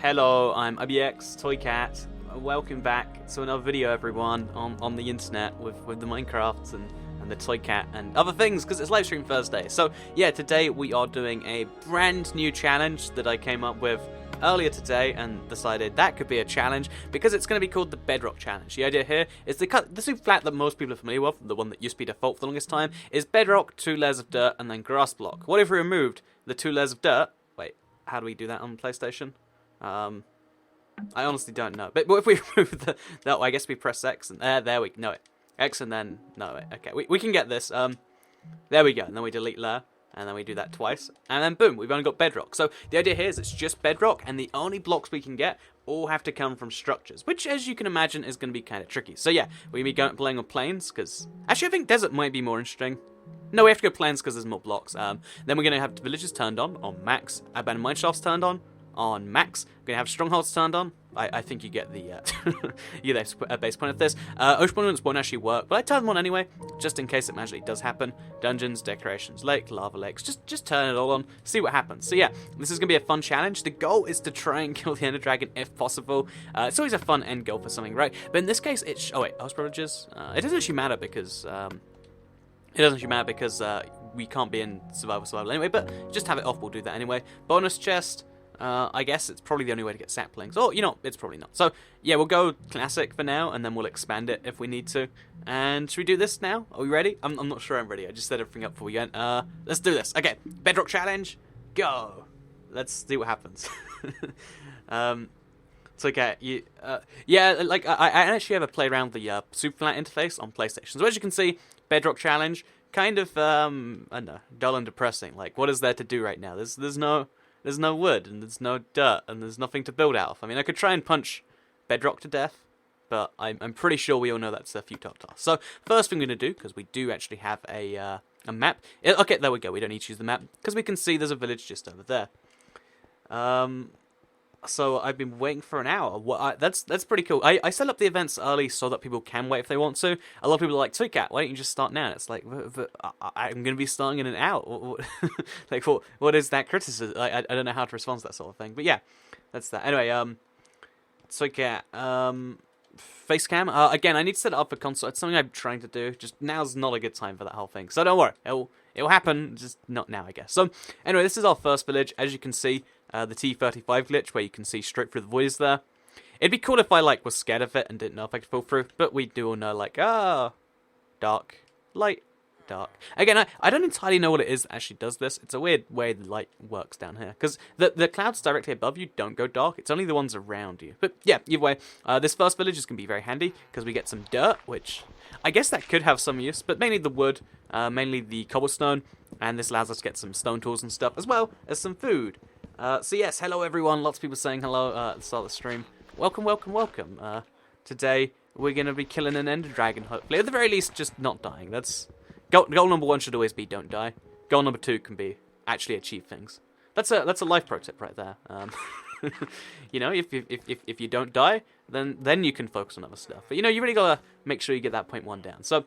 Hello, I'm IBX Toy Cat. Welcome back to another video, everyone, on the internet with the Minecraft and the Toy Cat and other things, because it's live stream Thursday. So yeah, today we are doing a brand new challenge that I came up with earlier today and decided that could be a challenge because it's going to be called the Bedrock Challenge. The idea here is the SuperFlat that most people are familiar with, the one that used to be default for the longest time, is bedrock, 2 layers of dirt, and then grass block. What if we removed the 2 layers of dirt? Wait, how do we do that on PlayStation? I honestly don't know. But what if we remove the... No, I guess we press X and... there we... No, X and then... No, wait. Okay, we can get this. There we go. And then we delete layer. And then we do that twice. And then boom, we've only got bedrock. So the idea here is it's just bedrock. And the only blocks we can get all have to come from structures. Which, as you can imagine, is going to be kind of tricky. So yeah, we're going to be playing on plains. Because... Actually, I think desert might be more interesting. No, we have to go plains because there's more blocks. Then we're going to have villages turned on max. Abandoned mineshafts turned on max. We're going to have strongholds turned on. I think you get the you get the base point of this. Ocean monuments won't actually work, but I turn them on anyway, just in case it magically does happen. Dungeons, decorations, lake, lava lakes, just turn it all on, see what happens. So yeah, this is going to be a fun challenge. The goal is to try and kill the Ender Dragon if possible. It's always a fun end goal for something, right? But in this case, it's... Oh wait, house privileges? It doesn't actually matter because... we can't be in survival anyway, but just have it off, we'll do that anyway. Bonus chest... I guess it's probably the only way to get saplings. Or, you know, it's probably not. So, yeah, we'll go classic for now, and then we'll expand it if we need to. And should we do this now? Are we ready? I'm not sure I'm ready. I just set everything up before we went. Let's do this. Okay, Bedrock Challenge, go. Let's see what happens. It's okay. Yeah, like, I actually ever played around the SuperFlat interface on PlayStation. So, as you can see, Bedrock Challenge, kind of, I don't know, dull and depressing. Like, what is there to do right now? There's no wood, and there's no dirt, and there's nothing to build out of. I mean, I could try and punch bedrock to death, but I'm pretty sure we all know that's a futile task. So, first thing we're going to do, because we do actually have a map. Okay, there we go. We don't need to use the map, because we can see there's a village just over there. So, I've been waiting for an hour. That's pretty cool. I set up the events early so that people can wait if they want to. A lot of people are like, Toycat, why don't you just start now? And it's like, I'm going to be starting in an hour. Like, what is that criticism? I don't know how to respond to that sort of thing. But yeah, that's that. Anyway, Toycat, face cam. Again, I need to set it up for console. It's something I'm trying to do. Just now's not a good time for that whole thing. So don't worry. It'll happen, just not now, I guess. So, anyway, this is our first village. As you can see, the T35 glitch, where you can see straight through the voids there. It'd be cool if I, like, was scared of it and didn't know if I could pull through, but we do all know, like, dark, light, dark. Again, I don't entirely know what it is that actually does this. It's a weird way the light works down here, because the clouds directly above you don't go dark. It's only the ones around you. But, yeah, either way, this first village is going to be very handy, because we get some dirt, which I guess that could have some use, but mainly the wood, mainly the cobblestone, and this allows us to get some stone tools and stuff, as well as some food. So yes, hello everyone, lots of people saying hello at the start of the stream. Welcome, welcome, welcome. Today, we're going to be killing an Ender Dragon, hopefully. At the very least, just not dying. That's goal number 1 should always be don't die. Goal number 2 can be actually achieve things. That's a life pro tip right there. You know, if you don't die, then you can focus on other stuff. But you know, you really gotta make sure you get that 0.1 down. So,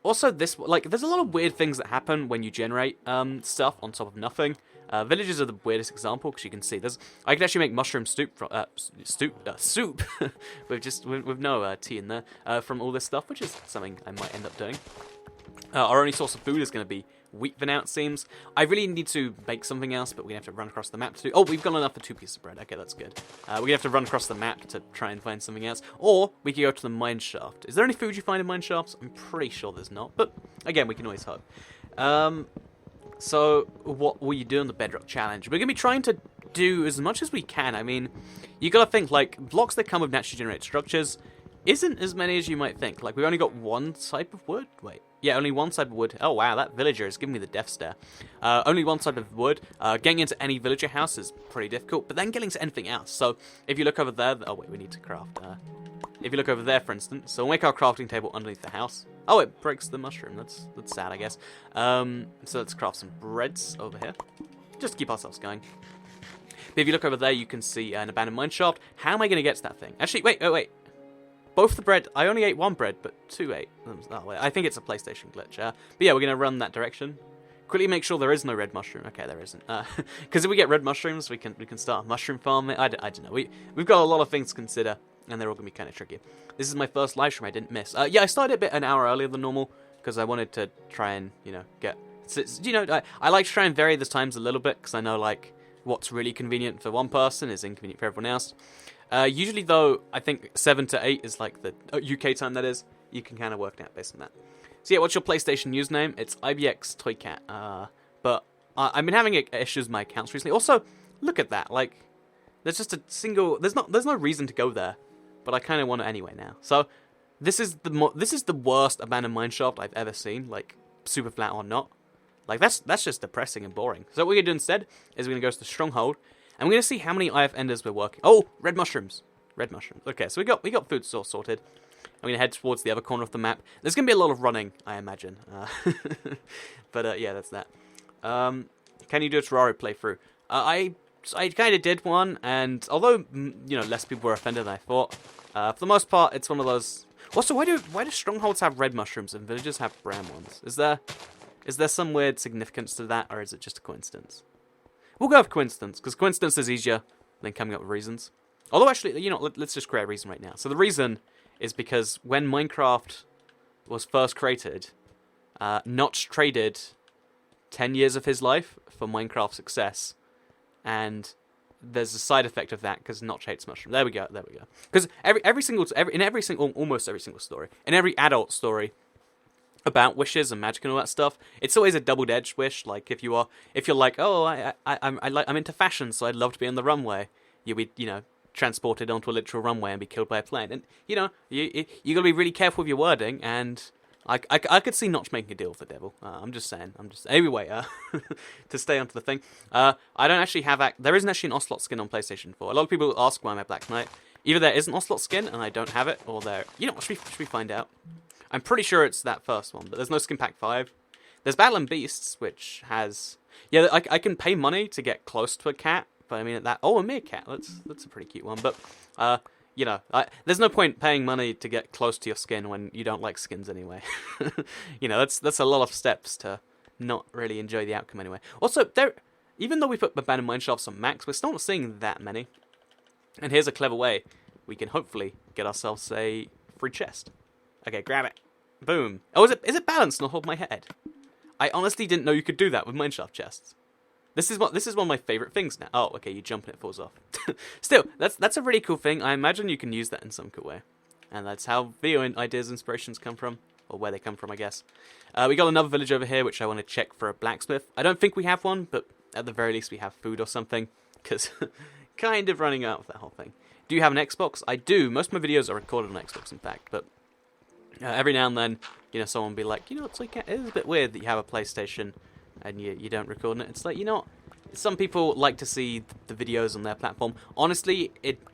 also this, like, there's a lot of weird things that happen when you generate stuff on top of nothing. Villages are the weirdest example, because you can see I can actually make mushroom soup with no tea in there from all this stuff, which is something I might end up doing. Our only source of food is going to be wheat for now, it seems. I really need to make something else, but we're going to have to run across the map to do... Oh, we've got enough for 2 pieces of bread. Okay, that's good. We're going to have to run across the map to try and find something else. Or we could go to the mine shaft. Is there any food you find in mine shafts? I'm pretty sure there's not, but again, we can always hope. So, what will you do on the Bedrock Challenge? We're going to be trying to do as much as we can. I mean, you got to think, like, blocks that come with naturally generated structures isn't as many as you might think. Like, we've only got 1 type of wood. Wait. Yeah, only 1 type of wood. Oh, wow, that villager is giving me the death stare. Only 1 type of wood. Getting into any villager house is pretty difficult, but then getting to anything else. So, if you look over there... Oh, wait, we need to craft... If you look over there, for instance, so we'll make our crafting table underneath the house. Oh, it breaks the mushroom. That's sad, I guess. So let's craft some breads over here. Just to keep ourselves going. But if you look over there, you can see an abandoned mine shaft. How am I going to get to that thing? Actually, wait. Both the bread... I only ate 1 bread, but 2 ate. Oh, wait, I think it's a PlayStation glitch. But yeah, we're going to run that direction. Quickly make sure there is no red mushroom. Okay, there isn't. Because if we get red mushrooms, we can start mushroom farming. I don't know. We've got a lot of things to consider, and they're all gonna be kind of tricky. This is my first live stream I didn't miss. Yeah, I started a bit an hour earlier than normal because I wanted to try and get. I like to try and vary the times a little bit because I know like what's really convenient for one person is inconvenient for everyone else. Usually though, I think 7 to 8 is like the UK time. That is, you can kind of work it out based on that. So yeah, what's your PlayStation username? It's IBX Toycat. But I've been having issues with my accounts recently. Also, look at that. Like, there's just a single. There's no reason to go there, but I kind of want it anyway now. So this is the worst abandoned mineshaft I've ever seen. Like, SuperFlat or not. Like that's just depressing and boring. So what we're gonna do instead is we're gonna go to the stronghold and we're gonna see how many IF enders we're working. Oh, red mushrooms. Red mushrooms. Okay, so we got food source sorted. I'm going to head towards the other corner of the map. There's going to be a lot of running, I imagine. But yeah, that's that. Can you do a Terraria playthrough? I kind of did one, and although less people were offended than I thought, for the most part, it's one of those. Also, why do strongholds have red mushrooms and villages have brown ones? Is there some weird significance to that, or is it just a coincidence? We'll go with coincidence, because coincidence is easier than coming up with reasons. Although actually, let's just create a reason right now. So the reason is because when Minecraft was first created, Notch traded 10 years of his life for Minecraft success, and there's a side effect of that because Notch hates mushrooms. There we go. Because almost every single story, in every adult story about wishes and magic and all that stuff, it's always a double-edged wish. Like if you're like, oh, I'm into fashion, so I'd love to be on the runway. You'll be transported onto a literal runway and be killed by a plane. And you got to be really careful with your wording. And I could see Notch making a deal with the devil. I'm just saying. Anyway, to stay onto the thing, I don't actually have there isn't actually an Ocelot skin on PlayStation 4. A lot of people ask why I'm a Black Knight. Either there is an Ocelot skin and I don't have it, or there. Should we find out? I'm pretty sure it's that first one, but there's no skin pack 5. There's Battle and Beasts, which has I can pay money to get close to a cat. But I mean, a meerkat. That's a pretty cute one. But there's no point paying money to get close to your skin when you don't like skins anyway. That's a lot of steps to not really enjoy the outcome anyway. Also, even though we put abandoned mineshafts on max, we're still not seeing that many. And here's a clever way we can hopefully get ourselves a free chest. Okay, grab it. Boom. Oh, is it balanced not hold my head? I honestly didn't know you could do that with mineshaft chests. This is one of my favorite things now. Oh, okay, you jump and it falls off. Still, that's a really cool thing. I imagine you can use that in some cool way. And that's how video ideas, inspirations come from. Or where they come from, I guess. We got another village over here, which I want to check for a blacksmith. I don't think we have one, but at the very least we have food or something. Because kind of running out of that whole thing. Do you have an Xbox? I do. Most of my videos are recorded on Xbox, in fact. But every now and then, someone will be like, it's like, it is a bit weird that you have a PlayStation and you don't record it. It's like, some people like to see the videos on their platform. Honestly,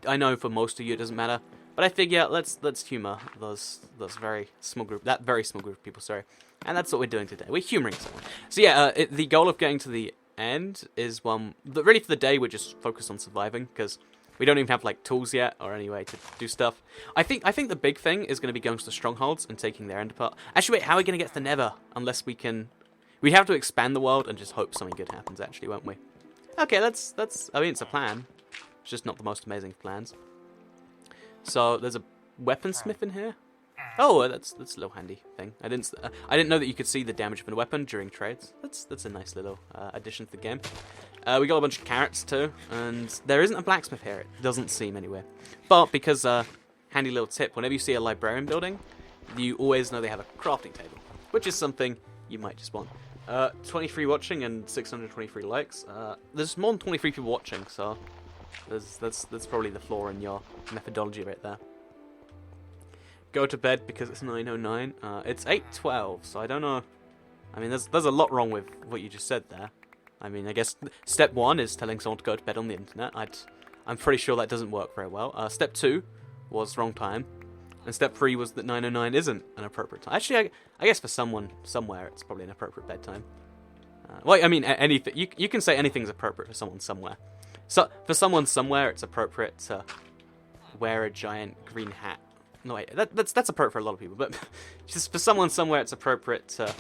I know for most of you it doesn't matter, but I figure let's humor those very small group of people, sorry. And that's what we're doing today. We're humoring someone. So yeah, the goal of getting to the end is really for the day we're just focused on surviving because we don't even have like tools yet or any way to do stuff. I think the big thing is going to be going to the strongholds and taking their end apart. Actually, wait, how are we going to get to the nether unless we can? We'd have to expand the world and just hope something good happens, actually, won't we? Okay, that's. I mean, it's a plan. It's just not the most amazing of plans. So there's a weaponsmith in here. Oh, that's a little handy thing. I didn't know that you could see the damage of a weapon during trades. That's a nice little addition to the game. We got a bunch of carrots too, and there isn't a blacksmith here. It doesn't seem anywhere. But because handy little tip: whenever you see a librarian building, you always know they have a crafting table, which is something you might just want. 23 watching and 623 likes. There's more than 23 people watching, so that's probably the flaw in your methodology right there. Go to bed because it's 9:09. It's 8:12, so I don't know. I mean, there's a lot wrong with what you just said there. I mean, I guess step 1 is telling someone to go to bed on the internet. I'm pretty sure that doesn't work very well. Step 2 was wrong time. And step 3 was that 9:09 isn't an appropriate time. Actually, I guess for someone somewhere, it's probably an appropriate bedtime. Well, I mean, anything. You can say anything's appropriate for someone somewhere. So for someone somewhere, it's appropriate to wear a giant green hat. No, wait, that's appropriate for a lot of people. But just for someone somewhere, it's appropriate to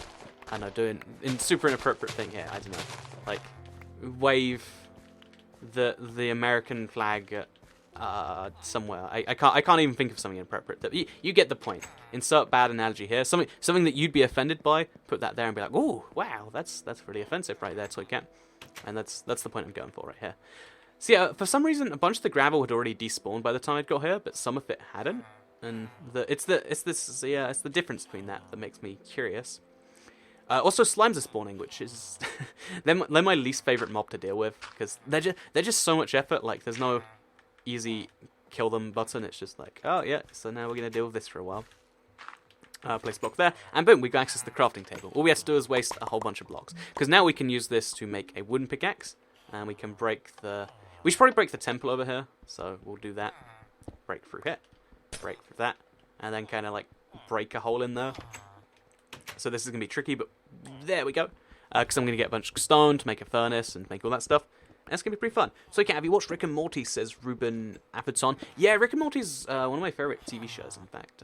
I don't know, doing super inappropriate thing here. I don't know, like wave the American flag somewhere. I can't even think of something inappropriate. You get the point. Insert bad analogy here. Something that you'd be offended by. Put that there and be like, oh wow, that's really offensive right there, Toy Cat. And that's the point I'm going for right here. So yeah, for some reason a bunch of the gravel had already despawned by the time I'd got here, but some of it hadn't. And it's the difference between that makes me curious. Also, slimes are spawning, which is they're my least favorite mob to deal with because they're just so much effort. Like there's no easy kill them button. It's just like, oh yeah, so now we're gonna deal with this for a while. Place block there, and boom, we got access to the crafting table. All we have to do is waste a whole bunch of blocks because now we can use this to make a wooden pickaxe, and we can break the. We should probably break the temple over here, so we'll do that. Break through here, break through that, and then kind of like break a hole in there. So this is going to be tricky, but there we go. Because I'm going to get a bunch of stone to make a furnace and make all that stuff. And it's going to be pretty fun. So, okay, have you watched Rick and Morty, says Ruben Appeton. Yeah, Rick and Morty's one of my favorite TV shows, in fact.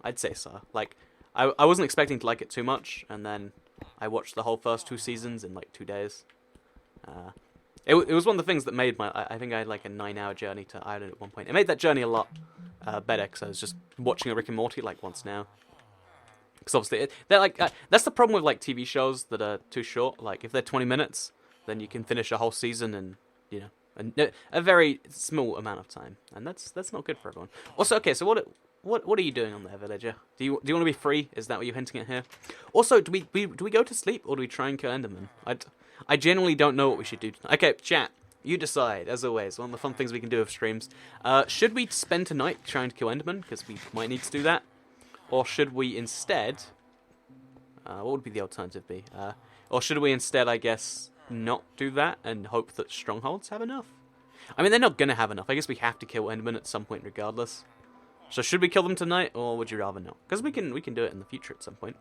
I'd say so. Like, I wasn't expecting to like it too much, and then I watched the whole first 2 seasons in, like, 2 days. It was one of the things that made I think I had, like, a 9-hour journey to Ireland at one point. It made that journey a lot better, because I was just watching a Rick and Morty, like, once now. Because obviously, they're like that's the problem with like TV shows that are too short. Like if they're 20 minutes, then you can finish a whole season in a very small amount of time, and that's not good for everyone. Also, okay, so what are you doing on there, villager? Do you want to be free? Is that what you're hinting at here? Also, do we go to sleep or do we try and kill Enderman? I genuinely don't know what we should do tonight. Okay, chat, you decide. As always, one of the fun things we can do with streams. Should we spend tonight trying to kill Enderman because we might need to do that? Or should we instead... what would be the alternative be? Or should we instead, I guess, not do that and hope that strongholds have enough? I mean, they're not going to have enough. I guess we have to kill Enderman at some point regardless. So should we kill them tonight, or would you rather not? Because we can do it in the future at some point.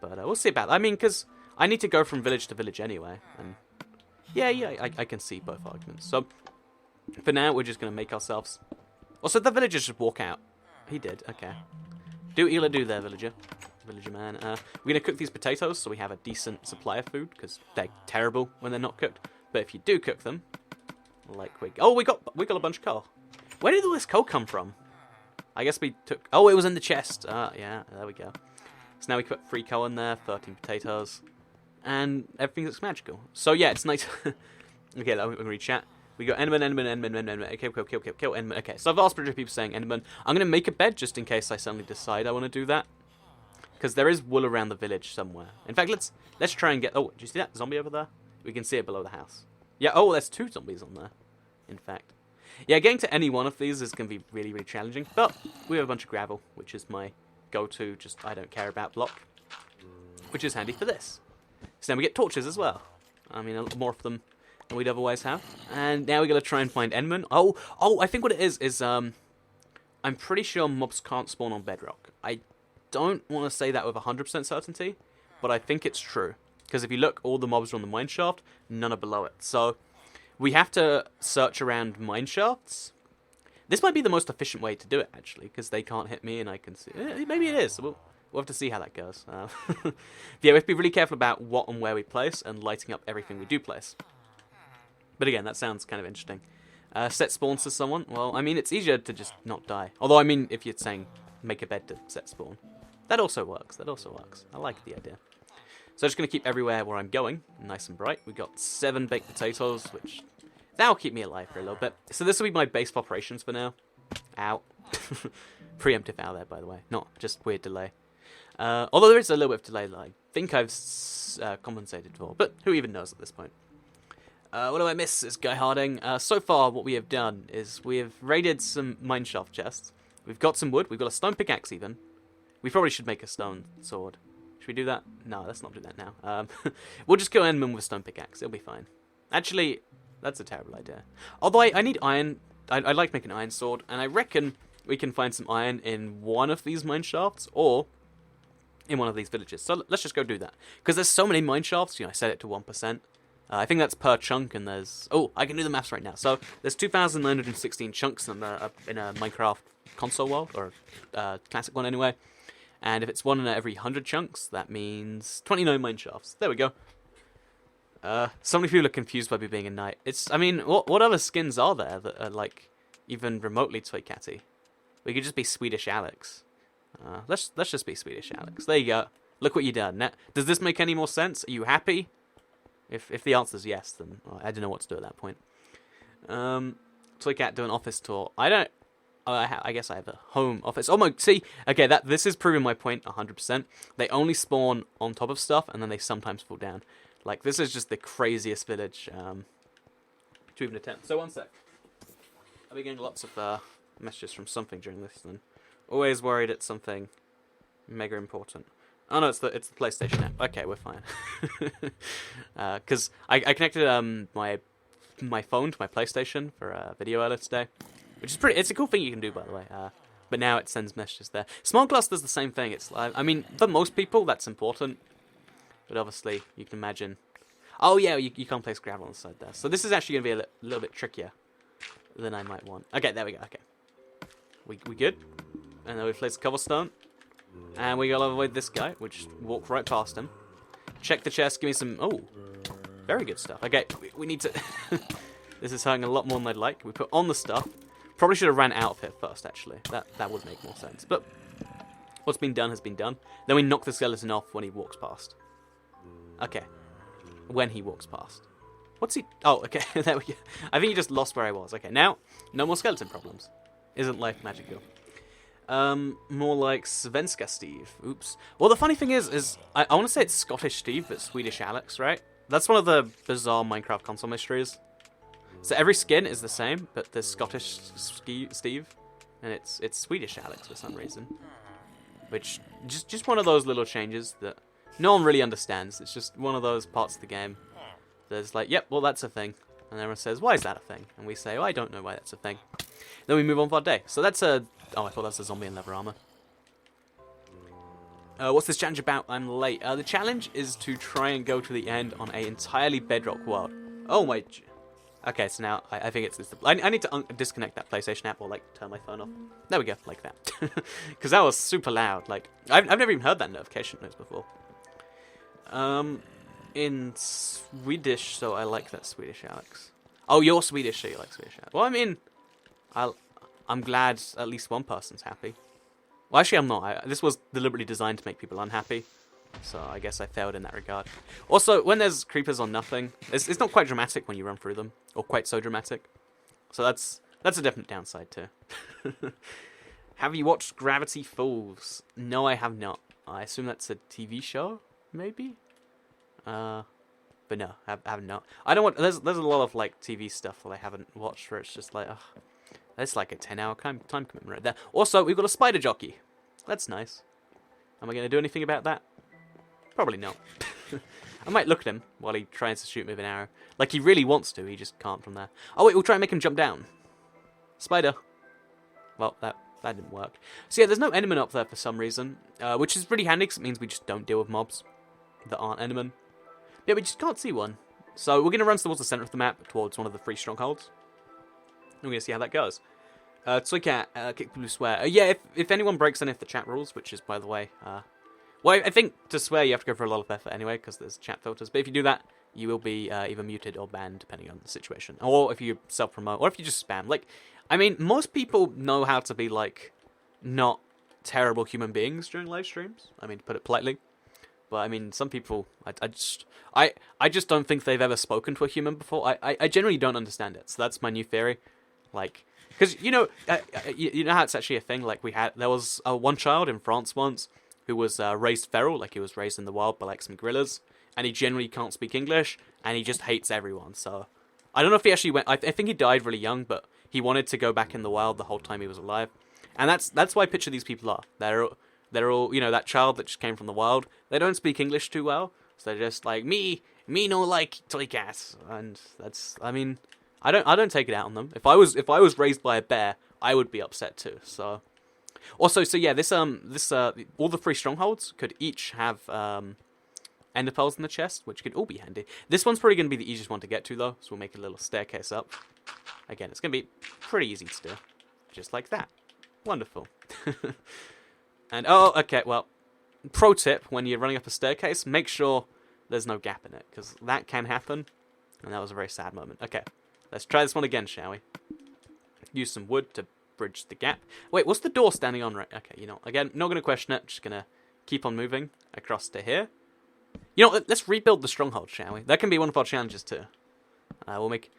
But we'll see about that. I mean, because I need to go from village to village anyway. And yeah, I can see both arguments. So for now, we're just going to make ourselves... Also, the villagers should walk out. He did, okay. Do what you do there, villager. Villager man. We're going to cook these potatoes so we have a decent supply of food, because they're terrible when they're not cooked. But if you do cook them, like we got a bunch of coal. Where did all this coal come from? I guess we took... Oh, it was in the chest. Yeah, there we go. So now we put 3 coal in there, 13 potatoes, and everything looks magical. So yeah, it's nice. Okay, let me read chat. We got Enderman. Okay, kill Enderman. Okay, so I've asked for people saying Enderman. I'm going to make a bed just in case I suddenly decide I want to do that. Because there is wool around the village somewhere. In fact, let's try and get... Oh, do you see that zombie over there? We can see it below the house. Yeah, oh, there's 2 zombies on there, in fact. Yeah, getting to any one of these is going to be really, really challenging. But we have a bunch of gravel, which is my go-to, just I don't care about block. Which is handy for this. So now we get torches as well. I mean, a lot more of them than we'd otherwise have. And now we got to try and find Enderman. Oh, I think what it is I'm pretty sure mobs can't spawn on Bedrock. I don't want to say that with 100% certainty, but I think it's true. Because if you look, all the mobs are on the mineshaft, none are below it. So we have to search around mineshafts. This might be the most efficient way to do it, actually, because they can't hit me and I can see... Maybe it is. We'll have to see how that goes. Yeah, we have to be really careful about what and where we place and lighting up everything we do place. But again, that sounds kind of interesting. Set spawns to someone. Well, I mean, it's easier to just not die. Although, I mean, if you're saying make a bed to set spawn. That also works. I like the idea. So I'm just going to keep everywhere where I'm going nice and bright. We've got 7 baked potatoes, which... That'll keep me alive for a little bit. So this will be my base of operations for now. Ow. Preemptive ow there, by the way. Not just weird delay. Although there is a little bit of delay that I think I've compensated for. But who even knows at this point? What do I miss, is Guy Harding. So far, what we have done is we have raided some mineshaft chests. We've got some wood. We've got a stone pickaxe even. We probably should make a stone sword. Should we do that? No, let's not do that now. We'll just go Enderman with a stone pickaxe. It'll be fine. Actually, that's a terrible idea. Although I need iron. I'd like to make an iron sword. And I reckon we can find some iron in one of these mineshafts or in one of these villages. So let's just go do that. Because there's so many mineshafts. I set it to 1%. I think that's per chunk, and there's... Oh, I can do the maths right now. So there's 2,916 chunks in a Minecraft console world, or classic one anyway. And if it's 1 in every 100 chunks, that means 29 mineshafts. There we go. So many people are confused by me being a knight. I mean, what other skins are there that are, like, even remotely toy catty? We could just be Swedish Alex. Let's just be Swedish Alex. There you go. Look what you done. Now, does this make any more sense? Are you happy? If the answer's yes, then I don't know what to do at that point. Toy cat do an office tour. I don't. I guess I have a home office. Oh my, see, okay, this is proving my point 100%. They only spawn on top of stuff, and then they sometimes fall down. Like, this is just the craziest village to even attempt. So, one sec. I'll be getting lots of messages from something during this, and always worried it's something mega important. Oh no, it's the PlayStation app. Okay, we're fine. Because I connected my phone to my PlayStation for a video earlier today. Which is it's a cool thing you can do, by the way. But now it sends messages there. Smart glass does the same thing. It's I mean, for most people, that's important. But obviously, you can imagine... Oh, yeah, you can't place gravel on the side there. So this is actually going to be a little bit trickier than I might want. Okay, there we go. Okay. We good? And then we place cobblestone. And we gotta avoid this guy. We just walk right past him. Check the chest. Give me some... Oh, very good stuff. Okay, we need to... This is hurting a lot more than I'd like. We put on the stuff. Probably should have ran out of here first, actually. That would make more sense. But what's been done has been done. Then we knock the skeleton off when he walks past. Okay. When he walks past. What's he... Oh, okay. There we go. I think he just lost where I was. Okay, now, no more skeleton problems. Isn't life magical? More like Svenska Steve. Oops. Well, the funny thing is I want to say it's Scottish Steve, but Swedish Alex, right? That's one of the bizarre Minecraft console mysteries. So every skin is the same, but there's Scottish Steve, and it's Swedish Alex for some reason. Which, just one of those little changes that no one really understands. It's just one of those parts of the game. There's like, yep, well that's a thing. And everyone says, why is that a thing? And we say, oh, I don't know why that's a thing. Then we move on with our day. So that's a... Oh, I thought that was a zombie in leather armor. What's this challenge about? I'm late. The challenge is to try and go to the end on an entirely bedrock world. Oh my... Okay, so now I think it's I need to disconnect that PlayStation app or like turn my phone off. There we go, like that. Because that was super loud. Like I've never even heard that notification noise before. In Swedish, so I like that Swedish Alex. Oh, you're Swedish, so you like Swedish Alex. Well, I mean, I'm glad at least one person's happy. Well, actually, I'm not. This was deliberately designed to make people unhappy. So I guess I failed in that regard. Also, when there's creepers on nothing, it's not quite dramatic when you run through them, or quite so dramatic. So that's a definite downside too. Have you watched Gravity Falls? No, I have not. I assume that's a TV show, maybe. But no, I have not. I don't want. There's a lot of like TV stuff that I haven't watched where it's just like, ugh, that's like a 10-hour time commitment right there. Also, we've got a spider jockey. That's nice. Am I going to do anything about that? Probably not. I might look at him while he tries to shoot me with an arrow. Like he really wants to, he just can't from there. Oh wait, we'll try and make him jump down. Spider. Well, that didn't work. So yeah, there's no enderman up there for some reason, which is pretty handy because it means we just don't deal with mobs that aren't endermen. Yeah, we just can't see one. So we're going to run towards the center of the map, towards one of the 3 strongholds. And we're going to see how that goes. Toycat, kick blue swear. Yeah, if anyone breaks any of the chat rules, which is, by the way... Well, I think to swear you have to go for a lot of effort anyway, because there's chat filters. But if you do that, you will be either muted or banned, depending on the situation. Or if you self-promote, or if you just spam. Like, I mean, most people know how to be, like, not terrible human beings during live streams. I mean, to put it politely. But, I mean, some people, I just don't think they've ever spoken to a human before. I generally don't understand it. So that's my new theory. Like, because, you know how it's actually a thing? Like, there was one child in France once who was raised feral, like he was raised in the wild by like some gorillas, and he generally can't speak English, and he just hates everyone. So I don't know if he actually went. I think he died really young, but he wanted to go back in the wild the whole time he was alive, and that's why I picture these people are. They're all you know, that child that just came from the wild. They don't speak English too well, so they're just like me no like toy cats, and that's. I mean, I don't take it out on them. If I was raised by a bear, I would be upset too. So. Also, so yeah, this all the 3 strongholds could each have ender pearls in the chest, which could all be handy. This one's probably going to be the easiest one to get to, though, so we'll make a little staircase up. Again, it's going to be pretty easy to do, just like that. Wonderful. And, oh, okay, well, pro tip, when you're running up a staircase, make sure there's no gap in it, because that can happen, and that was a very sad moment. Okay, let's try this one again, shall we? Use some wood to bridge the gap. Wait, what's the door standing on right? Okay, you know, again, not going to question it, just going to keep on moving across to here. You know, let's rebuild the stronghold, shall we? That can be one of our challenges, too. We'll make,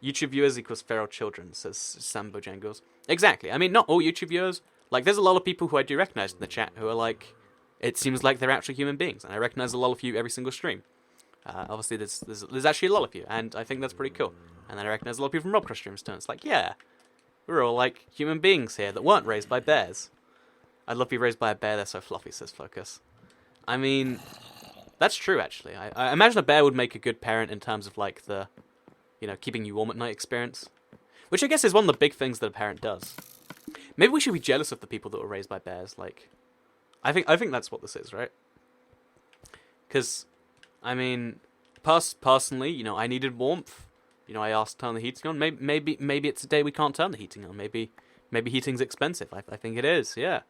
YouTube viewers equals feral children, says Sam Bojangles. Exactly, I mean, not all YouTube viewers. Like, there's a lot of people who I do recognize in the chat who are like, it seems like they're actually human beings, and I recognize a lot of you every single stream. Obviously, there's actually a lot of you, and I think that's pretty cool. And then I recognize a lot of people from Robcross streams too. It's like, yeah, we're all like human beings here that weren't raised by bears. I'd love to be raised by a bear. They're so fluffy, says Focus. I mean, that's true actually. I imagine a bear would make a good parent in terms of like the, you know, keeping you warm at night experience, which I guess is one of the big things that a parent does. Maybe we should be jealous of the people that were raised by bears. Like, I think that's what this is, right? Because, I mean, personally, you know, I needed warmth. You know, I asked to turn the heating on. Maybe it's a day we can't turn the heating on. Maybe heating's expensive. I think it is. Yeah,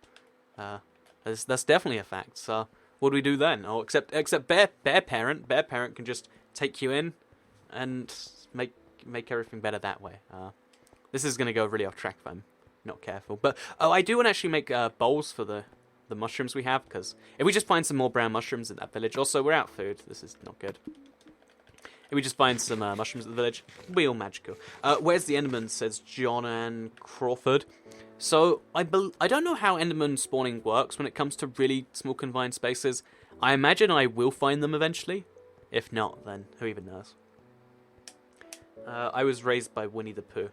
that's definitely a fact. So what do we do then? Oh, except bear parent can just take you in and make everything better that way. This is gonna go really off track if I'm not careful. But oh, I do want to actually make bowls for the mushrooms we have, because if we just find some more brown mushrooms in that village, also we're out of food. This is not good. If we just find some mushrooms at the village, it'll be all magical. Where's the Enderman, says John and Crawford. So, I don't know how Enderman spawning works when it comes to really small confined spaces. I imagine I will find them eventually. If not, then who even knows? I was raised by Winnie the Pooh.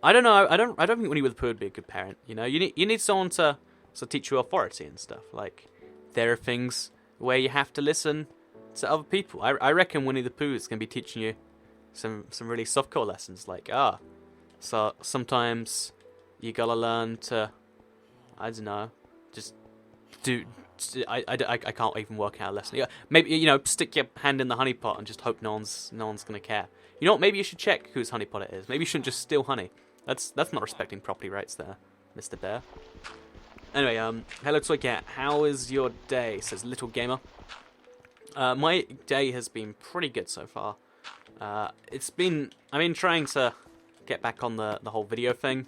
I don't know, I don't think Winnie the Pooh would be a good parent, you know? You need someone to teach you authority and stuff. Like, there are things where you have to listen to other people. I reckon Winnie the Pooh is going to be teaching you some really softcore lessons, like, so sometimes you gotta learn to, I don't know, just do, I can't even work out a lesson. Yeah, maybe, you know, stick your hand in the honey pot and just hope no one's gonna care. You know what, maybe you should check whose honey pot it is. Maybe you shouldn't just steal honey. That's not respecting property rights there, Mr. Bear. Anyway, hello Toy Cat, how is your day, says Little Gamer. My day has been pretty good so far. I've been trying to get back on the whole video thing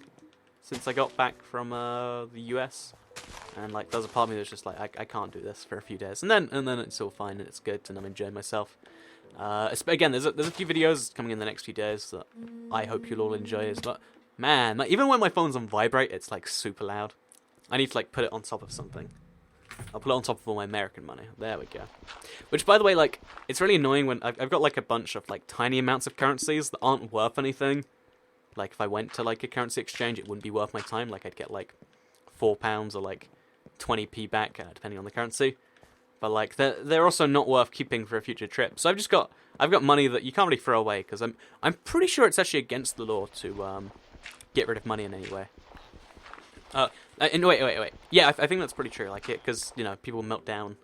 since I got back from the US, and like there's a part of me that's just like I can't do this for a few days, and then it's all fine and it's good and I'm enjoying myself. Again, there's a few videos coming in the next few days that I hope you'll all enjoy. But man, like, even when my phone's on vibrate, it's like super loud. I need to like put it on top of something. I'll put it on top of all my American money. There we go. Which, by the way, like, it's really annoying when I've got like a bunch of like tiny amounts of currencies that aren't worth anything. Like, if I went to like a currency exchange, it wouldn't be worth my time. Like, I'd get like £4 or like 20p back, depending on the currency. But like, they're also not worth keeping for a future trip. So I've got money that you can't really throw away, because I'm pretty sure it's actually against the law to get rid of money in any way. And wait. Yeah, I think that's pretty true. Like, because, you know, people melt down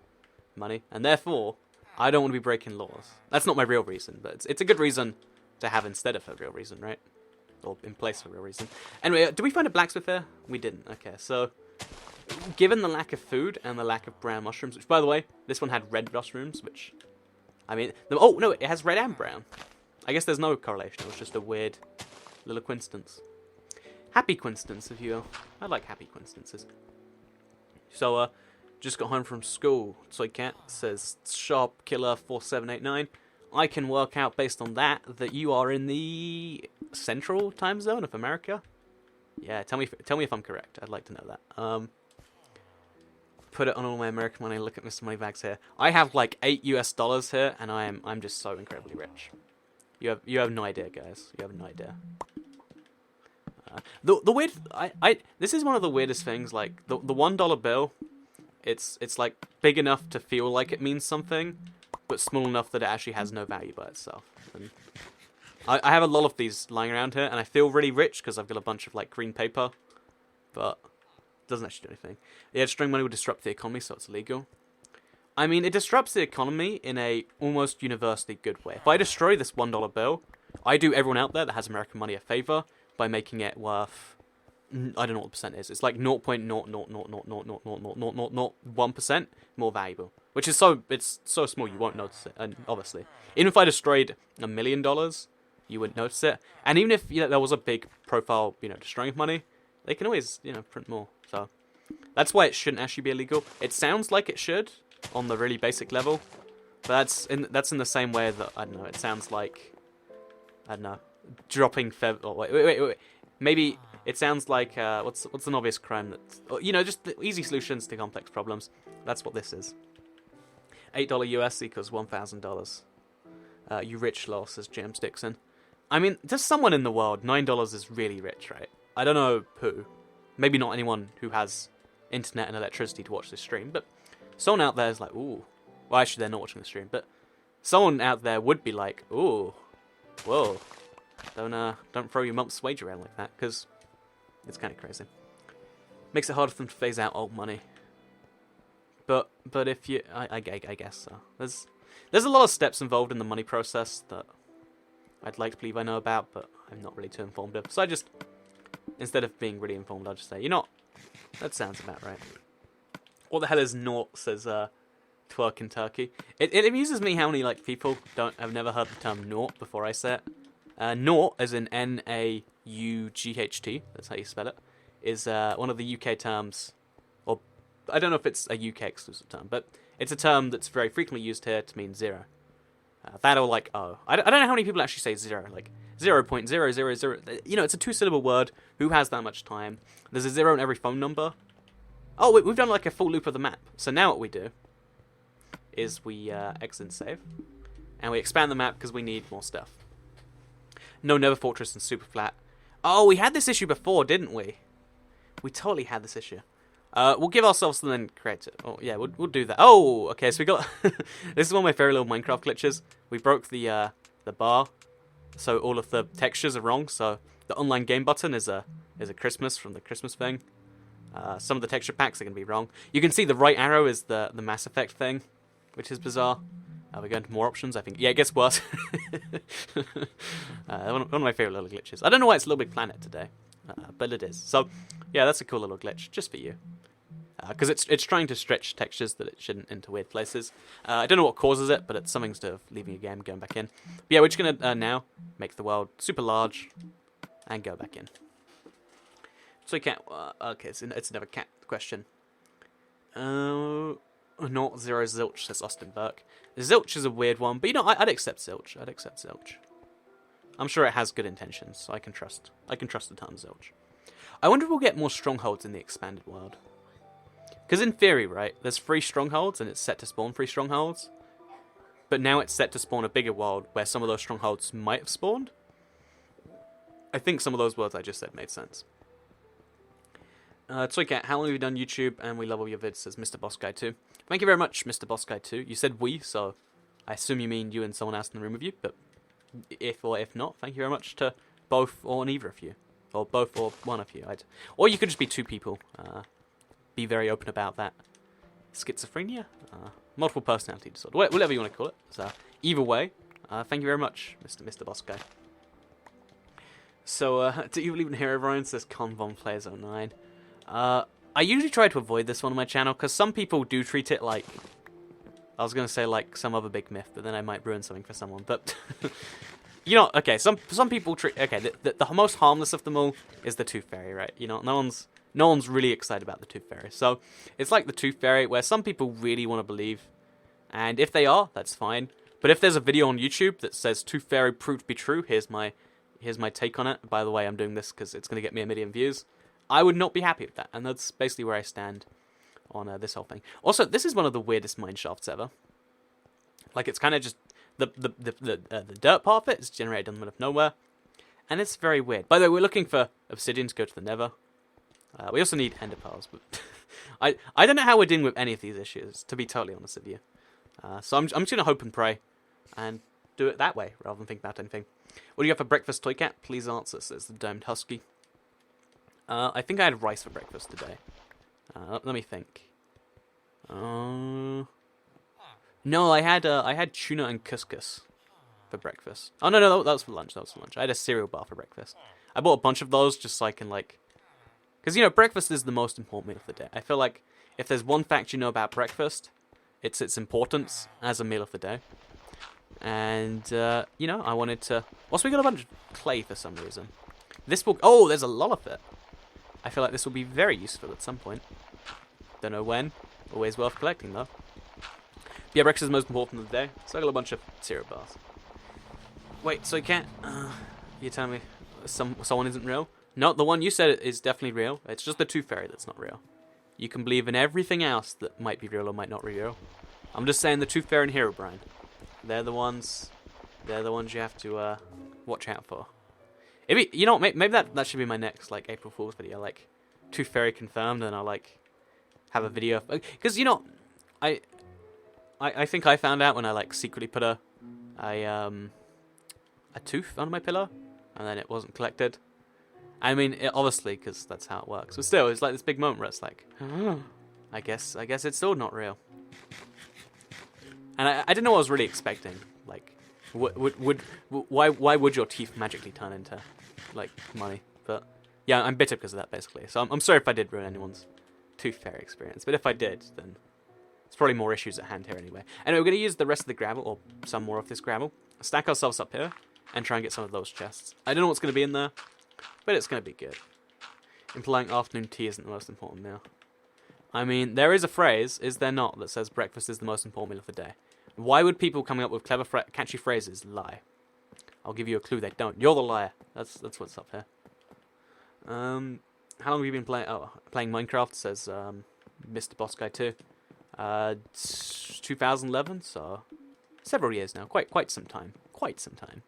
money, and therefore, I don't want to be breaking laws. That's not my real reason, but it's a good reason to have instead of a real reason, right? Or in place of a real reason. Anyway, did we find a blacksmith here? We didn't. Okay, so given the lack of food and the lack of brown mushrooms, which, by the way, this one had red mushrooms, which, I mean, oh, no, it has red and brown. I guess there's no correlation. It was just a weird little coincidence. Happy coincidence, if you will. I like happy coincidences. So, just got home from school. Toy Cat says, Sharp Killer 4789. I can work out based on that you are in the central time zone of America. Yeah, tell me if I'm correct. I'd like to know that. Put it on all my American money. Look at Mr. Moneybags here. I have like $8 US here, and I'm just so incredibly rich. You have no idea, guys. You have no idea. The weird, this is one of the weirdest things. Like the $1 bill, it's like big enough to feel like it means something, but small enough that it actually has no value by itself. And I have a lot of these lying around here, and I feel really rich because I've got a bunch of like green paper, but it doesn't actually do anything. Yeah, destroying money will disrupt the economy, so it's illegal. I mean, it disrupts the economy in a almost universally good way. If I destroy this $1 bill, I do everyone out there that has American money a favor by making it worth I don't know what the percent is. It's like 0.000000001% more valuable, which is it's so small you won't notice it. And obviously, even if I destroyed $1 million, you wouldn't notice it. And even if there was a big profile, destroying money, they can always print more. So that's why it shouldn't actually be illegal. It sounds like it should on the really basic level, but that's in the same way that I don't know. It sounds like dropping wait. Maybe it sounds like what's an obvious crime that's just the easy solutions to complex problems. That's what this is. $8 US equals $1,000. You rich lol, says James Dixon. I mean, there's someone in the world. $9 is really rich, right? I don't know who. Maybe not anyone who has internet and electricity to watch this stream, but someone out there is like, ooh. Well, actually, they're not watching the stream, but someone out there would be like, ooh, whoa. Don't throw your month's wage around like that, because it's kind of crazy. Makes it harder for them to phase out old money. But if you, I guess so. There's a lot of steps involved in the money process that I'd like to believe I know about, but I'm not really too informed of. So I just, instead of being really informed, I'll just say, that sounds about right. What the hell is naught, says Twerk in Turkey. It amuses me how many people have never heard the term naught before I say it. Naught, as in N-A-U-G-H-T, that's how you spell it, is one of the UK terms, or I don't know if it's a UK exclusive term, but it's a term that's very frequently used here to mean zero. That or O. I don't know how many people actually say zero, 0.000. It's a two-syllable word. Who has that much time? There's a zero in every phone number. Oh, we've done a full loop of the map. So now what we do is we exit and save, and we expand the map because we need more stuff. No Nether Fortress and SuperFlat. Oh, we had this issue before, didn't we? We totally had this issue. We'll give ourselves and then create it. Oh, yeah, we'll do that. Oh, okay, so we got... This is one of my favorite little Minecraft glitches. We broke the bar, so all of the textures are wrong. So the online game button is a Christmas from the Christmas thing. Some of the texture packs are going to be wrong. You can see the right arrow is the Mass Effect thing, which is bizarre. We go into more options, I think. Yeah, it gets worse. One of my favourite little glitches. I don't know why it's Little Big Planet today, but it is. So, yeah, that's a cool little glitch, just for you. Because it's trying to stretch textures that it shouldn't into weird places. I don't know what causes it, but it's something instead of leaving a game, going back in. But yeah, we're just going to now make the world super large and go back in. So cat. Okay, it's another cat question. Not zero zilch, says Austin Burke. Zilch is a weird one, but I'd accept zilch. I'm sure it has good intentions, so I can trust the term zilch. I wonder if we'll get more strongholds in the expanded world. Because in theory, right, there's 3 strongholds and it's set to spawn 3 strongholds. But now it's set to spawn a bigger world where some of those strongholds might have spawned. I think some of those words I just said made sense. Toycat, how long have you done YouTube? And we love all your vids, says Mr. Boss Guy 2. Thank you very much, Mr. Boss Guy 2. You said we, so I assume you mean you and someone else in the room with you. But if not, thank you very much to both or neither of you. Or both or one of you. Or you could just be 2 people. Be very open about that. Schizophrenia? Multiple personality disorder. Whatever you want to call it. So either way, thank you very much, Mr. Boss Guy. So, do you believe in Hero Brian? Says Convon Players 09. I usually try to avoid this one on my channel, because some people do treat it like... I was going to say like some other big myth, but then I might ruin something for someone. But, okay, some people treat... Okay, the most harmless of them all is the Tooth Fairy, right? No one's really excited about the Tooth Fairy. So, it's like the Tooth Fairy, where some people really want to believe. And if they are, that's fine. But if there's a video on YouTube that says Tooth Fairy proved to be true, here's my take on it. By the way, I'm doing this because it's going to get me 1 million views. I would not be happy with that, and that's basically where I stand on this whole thing. Also, this is one of the weirdest mineshafts ever. It's kind of just the dirt part of it is generated in the middle of nowhere, and it's very weird. By the way, we're looking for obsidian to go to the nether. We also need ender pearls, but I don't know how we're dealing with any of these issues, to be totally honest with you. So I'm just going to hope and pray, and do it that way rather than think about anything. What do you have for breakfast, Toycat? Please answer, says the Domed Husky. I think I had rice for breakfast today. Let me think. No, I had tuna and couscous for breakfast. Oh no, that was for lunch. I had a cereal bar for breakfast. I bought a bunch of those just so I can Because, you know, breakfast is the most important meal of the day. I feel like if there's one fact you know about breakfast, it's its importance as a meal of the day. And, you know, I wanted to... Also, we got a bunch of clay for some reason. This will... Oh, there's a lot of it. I feel like this will be very useful at some point. Don't know when. Always worth collecting, though. But yeah, breakfast is the most important of the day. So I got a bunch of cereal bars. Wait, so you can't... you're telling me someone isn't real? No, the one you said is definitely real. It's just the tooth fairy that's not real. You can believe in everything else that might be real or might not be real. I'm just saying the tooth fairy and Herobrine. They're the ones you have to watch out for. You know, maybe that should be my next like April Fool's video, like Tooth Fairy confirmed, and I'll like have a video because you know, I think I found out when I like secretly put a tooth under my pillow, and then it wasn't collected. I mean, obviously, because that's how it works. But still, it's like this big moment where it's like, I guess it's still not real. And I didn't know what I was really expecting. Like, why would your teeth magically turn into like money? But yeah, I'm bitter because of that basically. So I'm sorry if I did ruin anyone's tooth fairy experience. But if I did, then it's probably more issues at hand here anyway. Anyway, we're gonna use the rest of the gravel or some more of this gravel, stack ourselves up here, and try and get some of those chests. I don't know what's gonna be in there, but it's gonna be good. Implying afternoon tea isn't the most important meal. I mean, there is a phrase, is there not, that says breakfast is the most important meal of the day. Why would people coming up with clever, catchy phrases lie? I'll give you a clue, they don't. You're the liar. That's what's up here. How long have you been playing? Oh, playing Minecraft, says Mr. Boss Guy 2. 2011, so several years now. Quite some time. Quite some time.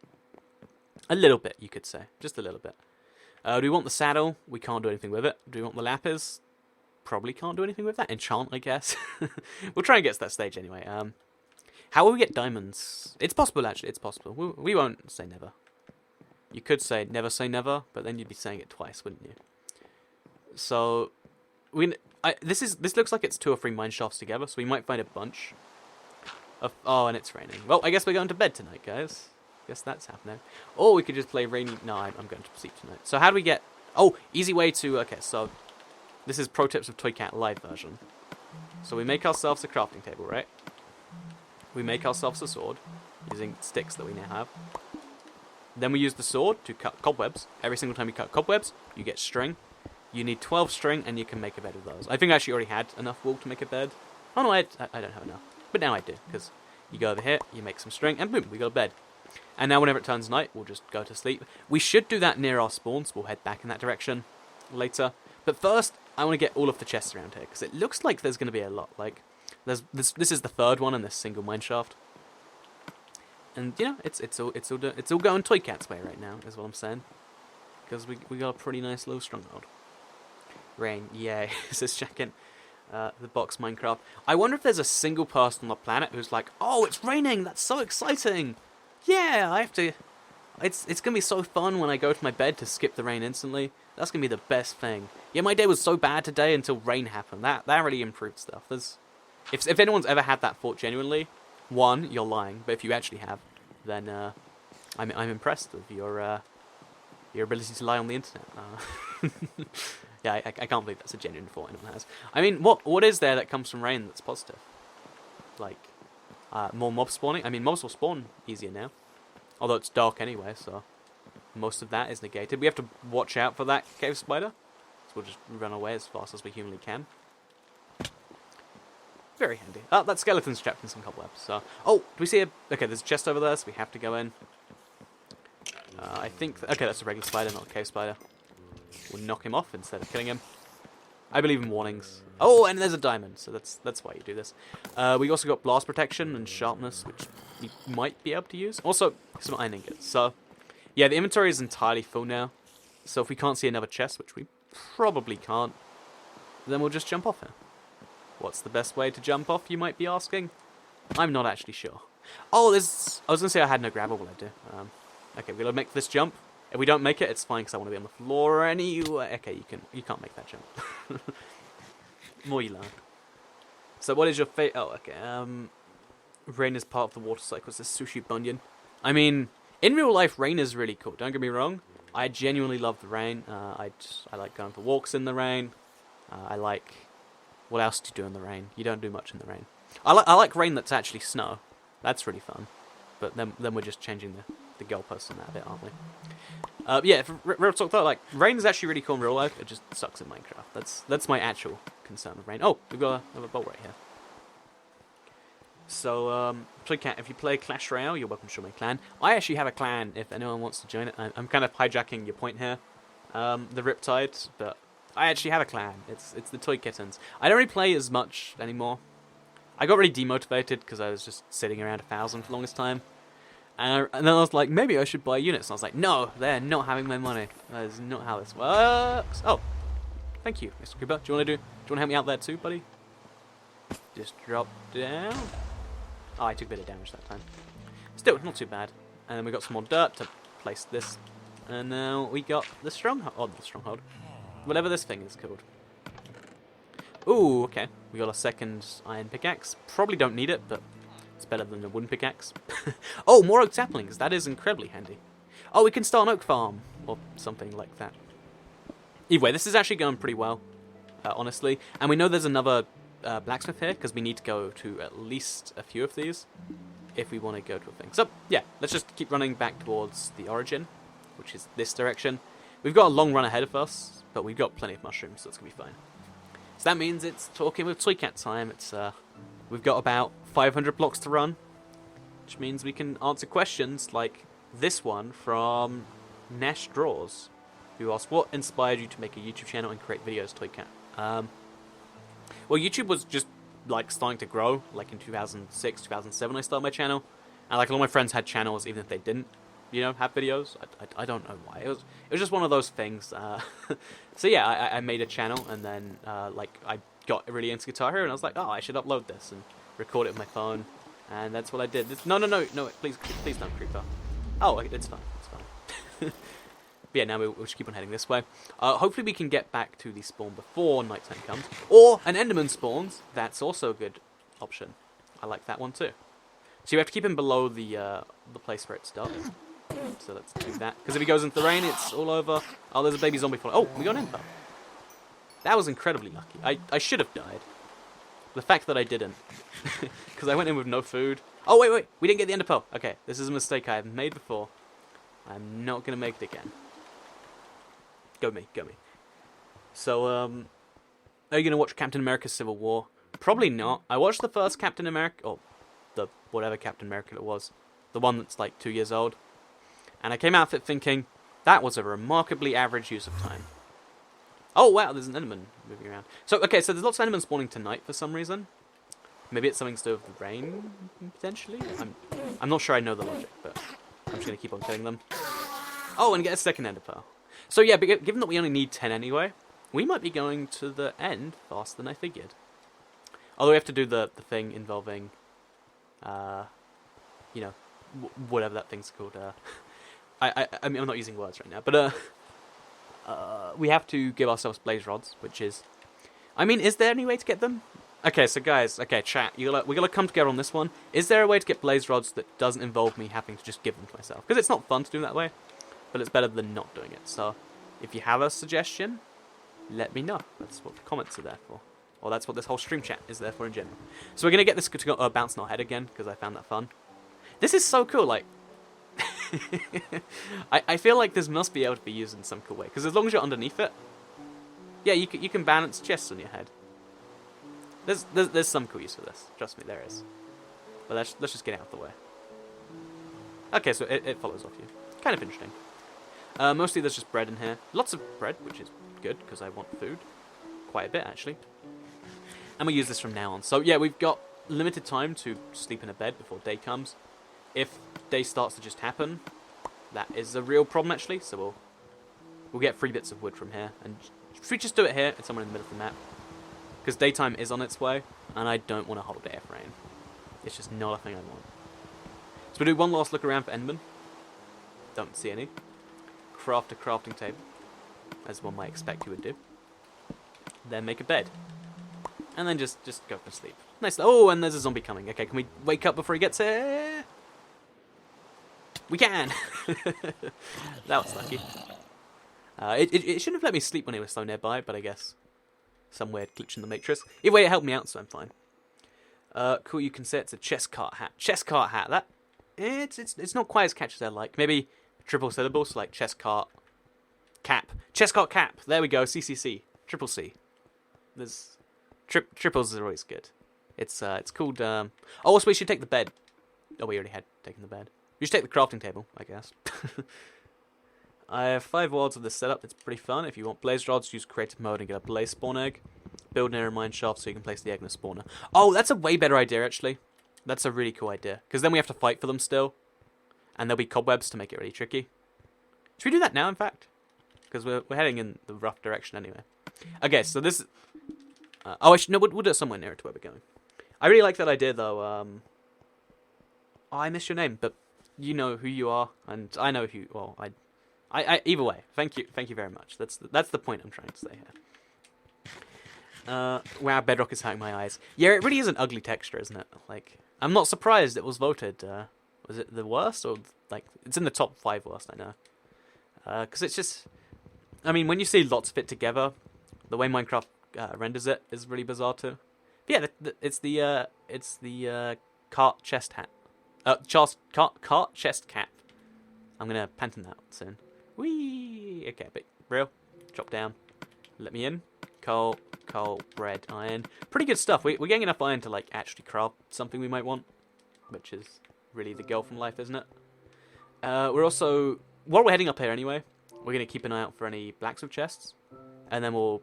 A little bit, you could say. Just a little bit. Do we want the saddle? We can't do anything with it. Do we want the lapis? Probably can't do anything with that. Enchant, I guess. We'll try and get to that stage anyway. How will we get diamonds? It's possible, actually. It's possible. We won't say never. You could say never, but then you'd be saying it twice, wouldn't you? So, this looks like it's 2 or 3 mine shafts together, so we might find a bunch. Oh, and it's raining. Well, I guess we're going to bed tonight, guys. Guess that's happening. Or we could just play rainy... No, I'm going to sleep tonight. So how do we get... Oh, easy way to... Okay, so... This is Pro Tips of Toy Cat live version. So we make ourselves a crafting table, right? We make ourselves a sword, using sticks that we now have. Then we use the sword to cut cobwebs. Every single time you cut cobwebs, you get string. You need 12 string, and you can make a bed with those. I think I actually already had enough wool to make a bed. Oh no, I don't have enough. But now I do, because you go over here, you make some string, and boom, we got a bed. And now whenever it turns night, we'll just go to sleep. We should do that near our spawns. We'll head back in that direction later. But first, I want to get all of the chests around here, because it looks like there's going to be a lot. Like, this is the 3rd one in this single mineshaft. And, you know, it's all going Toy Cat's way right now, is what I'm saying. Because we got a pretty nice little stronghold. Rain, yay, says checking the box Minecraft. I wonder if there's a single person on the planet who's like, oh, it's raining, that's so exciting. Yeah, I have to... It's going to be so fun when I go to my bed to skip the rain instantly. That's going to be the best thing. Yeah, my day was so bad today until rain happened. That really improved stuff. If anyone's ever had that thought genuinely, 1, you're lying. But if you actually have, then I'm impressed with your ability to lie on the internet. Yeah, I can't believe that's a genuine thought anyone has. I mean, what is there that comes from rain that's positive? Like, more mob spawning? I mean, mobs will spawn easier now. Although it's dark anyway, so most of that is negated. We have to watch out for that cave spider. So we'll just run away as fast as we humanly can. Very handy. Oh, that skeleton's trapped in some cobwebs. So, oh, do we see a... Okay, there's a chest over there, so we have to go in. I think... Okay, that's a regular spider, not a cave spider. We'll knock him off instead of killing him. I believe in warnings. Oh, and there's a diamond, so that's why you do this. We also got blast protection and sharpness, which we might be able to use. Also, some iron ingots. So, yeah, the inventory is entirely full now. So if we can't see another chest, which we probably can't, then we'll just jump off here. What's the best way to jump off, you might be asking? I'm not actually sure. Oh, I was going to say I had no gravel, but I do. Okay, we're going to make this jump. If we don't make it, it's fine, because I want to be on the floor anyway. Okay, you can't make that jump. More you learn. So what is your fate? Oh, okay. Rain is part of the water cycle. It's a sushi bunion. I mean, in real life, rain is really cool. Don't get me wrong. I genuinely love the rain. I like going for walks in the rain. I like... What else do you do in the rain? You don't do much in the rain. I like rain that's actually snow. That's really fun. But then we're just changing the goalposts on that a bit, aren't we? Yeah, real talk though, like, rain is actually really cool in real life. It just sucks in Minecraft. That's my actual concern with rain. Oh, we've got another bolt right here. So, if you play Clash Royale, you're welcome to join my clan. I actually have a clan if anyone wants to join it. I'm kind of hijacking your point here, the Riptide, but I actually have a clan. It's the Toy Kittens. I don't really play as much anymore. I got really demotivated because I was just sitting around 1,000 for the longest time. And then I was like, maybe I should buy units. And I was like, no, they're not having my money. That is not how this works. Oh, thank you, Mr. Creeper. Do you want to help me out there too, buddy? Just drop down. Oh, I took a bit of damage that time. Still, not too bad. And then we got some more dirt to place this. And now we got the stronghold. Oh, the stronghold. Whatever this thing is called. Ooh, okay. We got a second iron pickaxe. Probably don't need it, but it's better than a wooden pickaxe. Oh, more oak saplings. That is incredibly handy. Oh, we can start an oak farm. Or something like that. Either way, this is actually going pretty well. Honestly. And we know there's another blacksmith here, because we need to go to at least a few of these if we want to go to a thing. So, yeah. Let's just keep running back towards the origin, which is this direction. We've got a long run ahead of us, but we've got plenty of mushrooms, so it's going to be fine. So that means it's talking with Toycat time. It's we've got about 500 blocks to run, which means we can answer questions like this one from Nash Draws, who asked, what inspired you to make a YouTube channel and create videos, Toycat? Well, YouTube was just like starting to grow, like in 2006, 2007 I started my channel, and like a lot of my friends had channels even if they didn't, you know, have videos. I don't know why. It was just one of those things. So yeah, I made a channel, and then like I got really into Guitar Hero, and I was like, oh, I should upload this and record it with my phone, and that's what I did. No, please don't, Creeper. Oh, it's fine, it's fine. But yeah, now we'll just keep on heading this way. Hopefully we can get back to the spawn before nighttime comes, or an Enderman spawns. That's also a good option. I like that one too. So you have to keep him below the place where it starts. So let's do that. Because if he goes into the rain, it's all over. Oh, there's a baby zombie falling. Oh, we got an info. That was incredibly lucky. I should have died. The fact that I didn't. Because I went in with no food. Oh, wait. We didn't get the ender pearl. Okay, this is a mistake I have made before. I'm not going to make it again. Go me. So, are you going to watch Captain America Civil War? Probably not. I watched the first Captain America, or the whatever Captain America it was. The one that's like 2 years old. And I came out of it thinking, that was a remarkably average use of time. Oh, wow, there's an Enderman moving around. So, okay, so there's lots of Endermen spawning tonight for some reason. Maybe it's something to do with the rain, potentially? I'm not sure I know the logic, but I'm just going to keep on killing them. Oh, and get a second ender pearl. So, yeah, but given that we only need 10 anyway, we might be going to the end faster than I figured. Although we have to do the thing involving, you know, whatever that thing's called. I mean, I'm not using words right now, but we have to give ourselves blaze rods, which is... I mean, is there any way to get them? Okay, so guys, chat, we gotta come together on this one. Is there a way to get blaze rods that doesn't involve me having to just give them to myself? Because it's not fun to do that way, but it's better than not doing it. So, if you have a suggestion, let me know. That's what the comments are there for. Or that's what this whole stream chat is there for in general. So we're gonna get this to go, bounce on our head again, because I found that fun. This is so cool, like... I feel like this must be able to be used in some cool way, because as long as you're underneath it, yeah, you can balance chests on your head. There's some cool use for this. Trust me, there is. But let's just get it out of the way. Okay, so it follows off you. Kind of interesting. Mostly there's just bread in here. Lots of bread, which is good, because I want food. Quite a bit, actually. And we use this from now on. So, yeah, we've got limited time to sleep in a bed before day comes. If day starts to just happen, that is a real problem, actually. So we'll get 3 bits of wood from here. And if we just do it here, it's somewhere in the middle of the map. Because daytime is on its way, and I don't want a whole day of rain. It's just not a thing I want. So we'll do one last look around for Enderman. Don't see any. Craft a crafting table, as one might expect you would do. Then make a bed. And then just go for sleep. Nice. Oh, and there's a zombie coming. Okay, can we wake up before he gets here? We can! That was lucky. It shouldn't have let me sleep when it was so nearby, but I guess some weird glitch in the matrix. Either way, it helped me out, so I'm fine. Cool, you can say it's a chest cart hat. Chest cart hat, that... It's not quite as catchy as I like. Maybe triple syllables, like chest cart cap. Chest cart cap. There we go, CCC. Triple C. There's... triples are always good. It's called... Oh, also we should take the bed. Oh, we already had taken the bed. We should take the crafting table, I guess. I have 5 wards of this setup. It's pretty fun. If you want blaze rods, use creative mode and get a blaze spawn egg. Build near a mine shaft so you can place the egg in a spawner. Oh, that's a way better idea, actually. That's a really cool idea. Because then we have to fight for them still. And there'll be cobwebs to make it really tricky. Should we do that now, in fact? Because we're heading in the rough direction anyway. Okay, so this... oh, no, we'll do it somewhere nearer to where we're going. I really like that idea, though. Oh, I missed your name, but you know who you are, and I know who... Well, either way, thank you very much. That's the point I'm trying to say here. Wow, Bedrock is hurting my eyes. Yeah, it really is an ugly texture, isn't it? Like, I'm not surprised it was voted. Was it the worst or like it's in the top 5 worst? I know. Because it's just, I mean, when you see lots of it together, the way Minecraft renders it is really bizarre too. But yeah, it's the cart chest hat. Cart chest cap. I'm gonna patent that soon. Whee! Okay, but real. Drop down. Let me in. Coal, bread, iron. Pretty good stuff. We're getting enough iron to like actually craft something we might want, which is really the goal from life, isn't it? We're also, while we're heading up here anyway, we're gonna keep an eye out for any blacksmith chests, and then we'll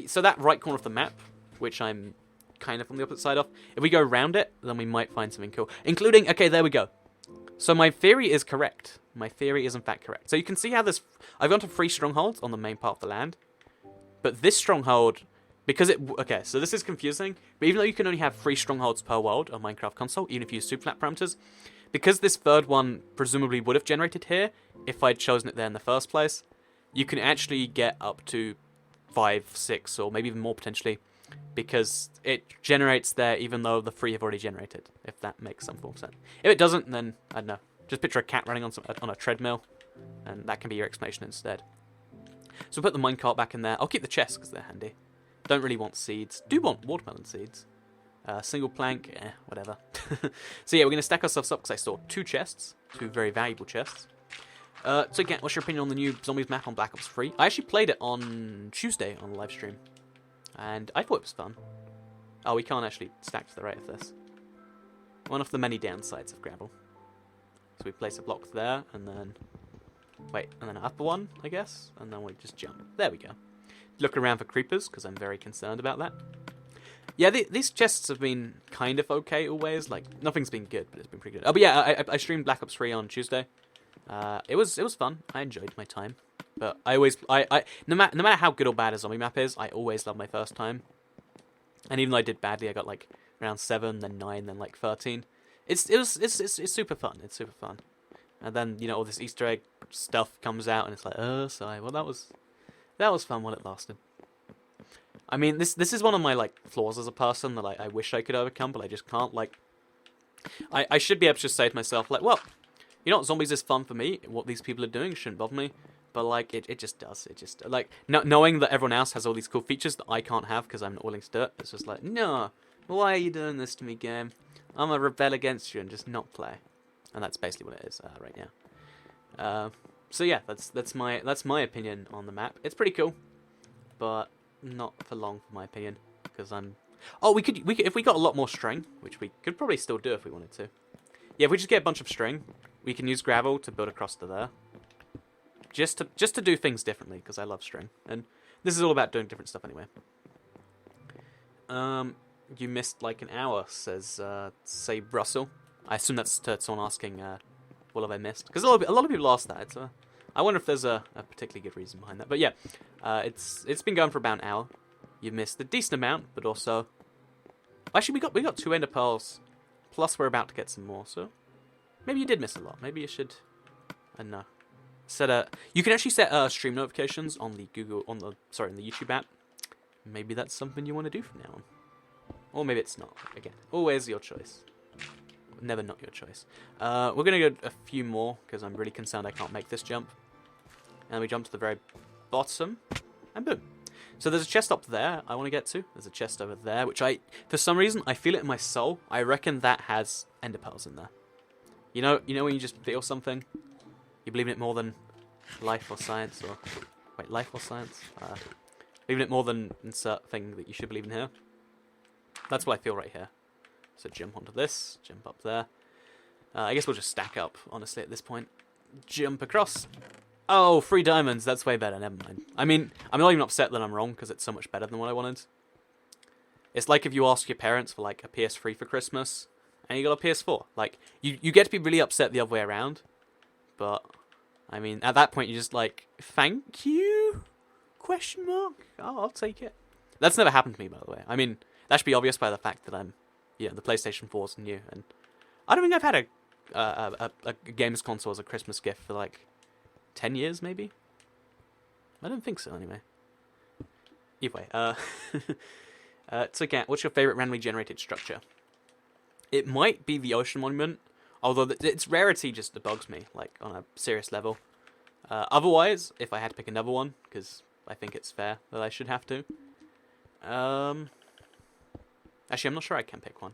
so that right corner of the map, which I'm kind of on the opposite side of. If we go around it, then we might find something cool, including. Okay, there we go. So my theory is correct. My theory is in fact correct. So you can see how this... I've gone to 3 strongholds on the main part of the land. But this stronghold... Because it... Okay, so this is confusing. But even though you can only have 3 strongholds per world on Minecraft console, even if you use SuperFlat parameters, because this third one presumably would have generated here, if I'd chosen it there in the first place, you can actually get up to 5, 6, or maybe even more potentially, because it generates there even though the 3 have already generated, if that makes some form of sense. If it doesn't, then, I don't know, just picture a cat running on a treadmill, and that can be your explanation instead. So put the minecart back in there. I'll keep the chests because they're handy. Don't really want seeds. Do want watermelon seeds. Single plank, whatever. So yeah, we're going to stack ourselves up because I saw 2 chests, 2 very valuable chests. So again, what's your opinion on the new Zombies map on Black Ops 3? I actually played it on Tuesday on a live stream, and I thought it was fun. Oh, we can't actually stack to the right of this. One of the many downsides of gravel. So we place a block there, and then... Wait, and then an upper one, I guess? And then we just jump. There we go. Look around for creepers, because I'm very concerned about that. Yeah, these chests have been kind of okay always. Like, nothing's been good, but it's been pretty good. Oh, but yeah, I streamed Black Ops 3 on Tuesday. It was fun. I enjoyed my time. But I always... no matter how good or bad a zombie map is, I always love my first time. And even though I did badly, I got like around 7, then 9, then like 13. It's super fun. It's super fun. And then, you know, all this Easter egg stuff comes out, and it's like, sorry. Well, that was fun while it lasted. I mean, this is one of my like flaws as a person that like I wish I could overcome, but I just can't. Like, I should be able to just say to myself, like, well, you know what, zombies is fun for me. What these people are doing shouldn't bother me. But like, it just does. It just like knowing that everyone else has all these cool features that I can't have because I'm not willing to do it. It's just like, no, why are you doing this to me, game? I'm gonna rebel against you and just not play. And that's basically what it is right now. So yeah, that's my opinion on the map. It's pretty cool, but not for long, for my opinion, because I'm. Oh, we could if we got a lot more string, which we could probably still do if we wanted to. Yeah, if we just get a bunch of string, we can use gravel to build across to there. Just to do things differently, because I love string, and this is all about doing different stuff anyway. You missed like an hour, says say Russell. I assume that's someone asking, what have I missed? Because a lot of people ask that. It's I wonder if there's a particularly good reason behind that. But yeah, it's been going for about an hour. You missed a decent amount, but also... Actually, we got 2 ender pearls, plus we're about to get some more, so... Maybe you did miss a lot. Maybe you should... I don't know. You can actually set stream notifications on the on the YouTube app. Maybe that's something you want to do from now on. Or maybe it's not. Again, always your choice. Never not your choice. We're going to go a few more, because I'm really concerned I can't make this jump. And we jump to the very bottom, and boom. So there's a chest up there I want to get to. There's a chest over there, which for some reason, I feel it in my soul. I reckon that has ender pearls in there. You know when you just feel something? You believe in it more than life or science, or... Wait, life or science? Believe in it more than insert thing that you should believe in here. That's what I feel right here. So jump onto this, jump up there. I guess we'll just stack up, honestly, at this point. Jump across. Oh, 3 diamonds. That's way better. Never mind. I mean, I'm not even upset that I'm wrong, because it's so much better than what I wanted. It's like if you ask your parents for, like, a PS3 for Christmas, and you got a PS4. Like, you get to be really upset the other way around. But, I mean, at that point, you're just like, thank you? Question mark? Oh, I'll take it. That's never happened to me, by the way. I mean, that should be obvious by the fact that the PlayStation 4 is new, and I don't think I've had a games console as a Christmas gift for, like, 10 years, maybe? I don't think so, anyway. Either way, so again, what's your favourite randomly generated structure? It might be the Ocean Monument, although its rarity just bugs me, like, on a serious level. Otherwise, if I had to pick another one, because I think it's fair that I should have to. Actually, I'm not sure I can pick one.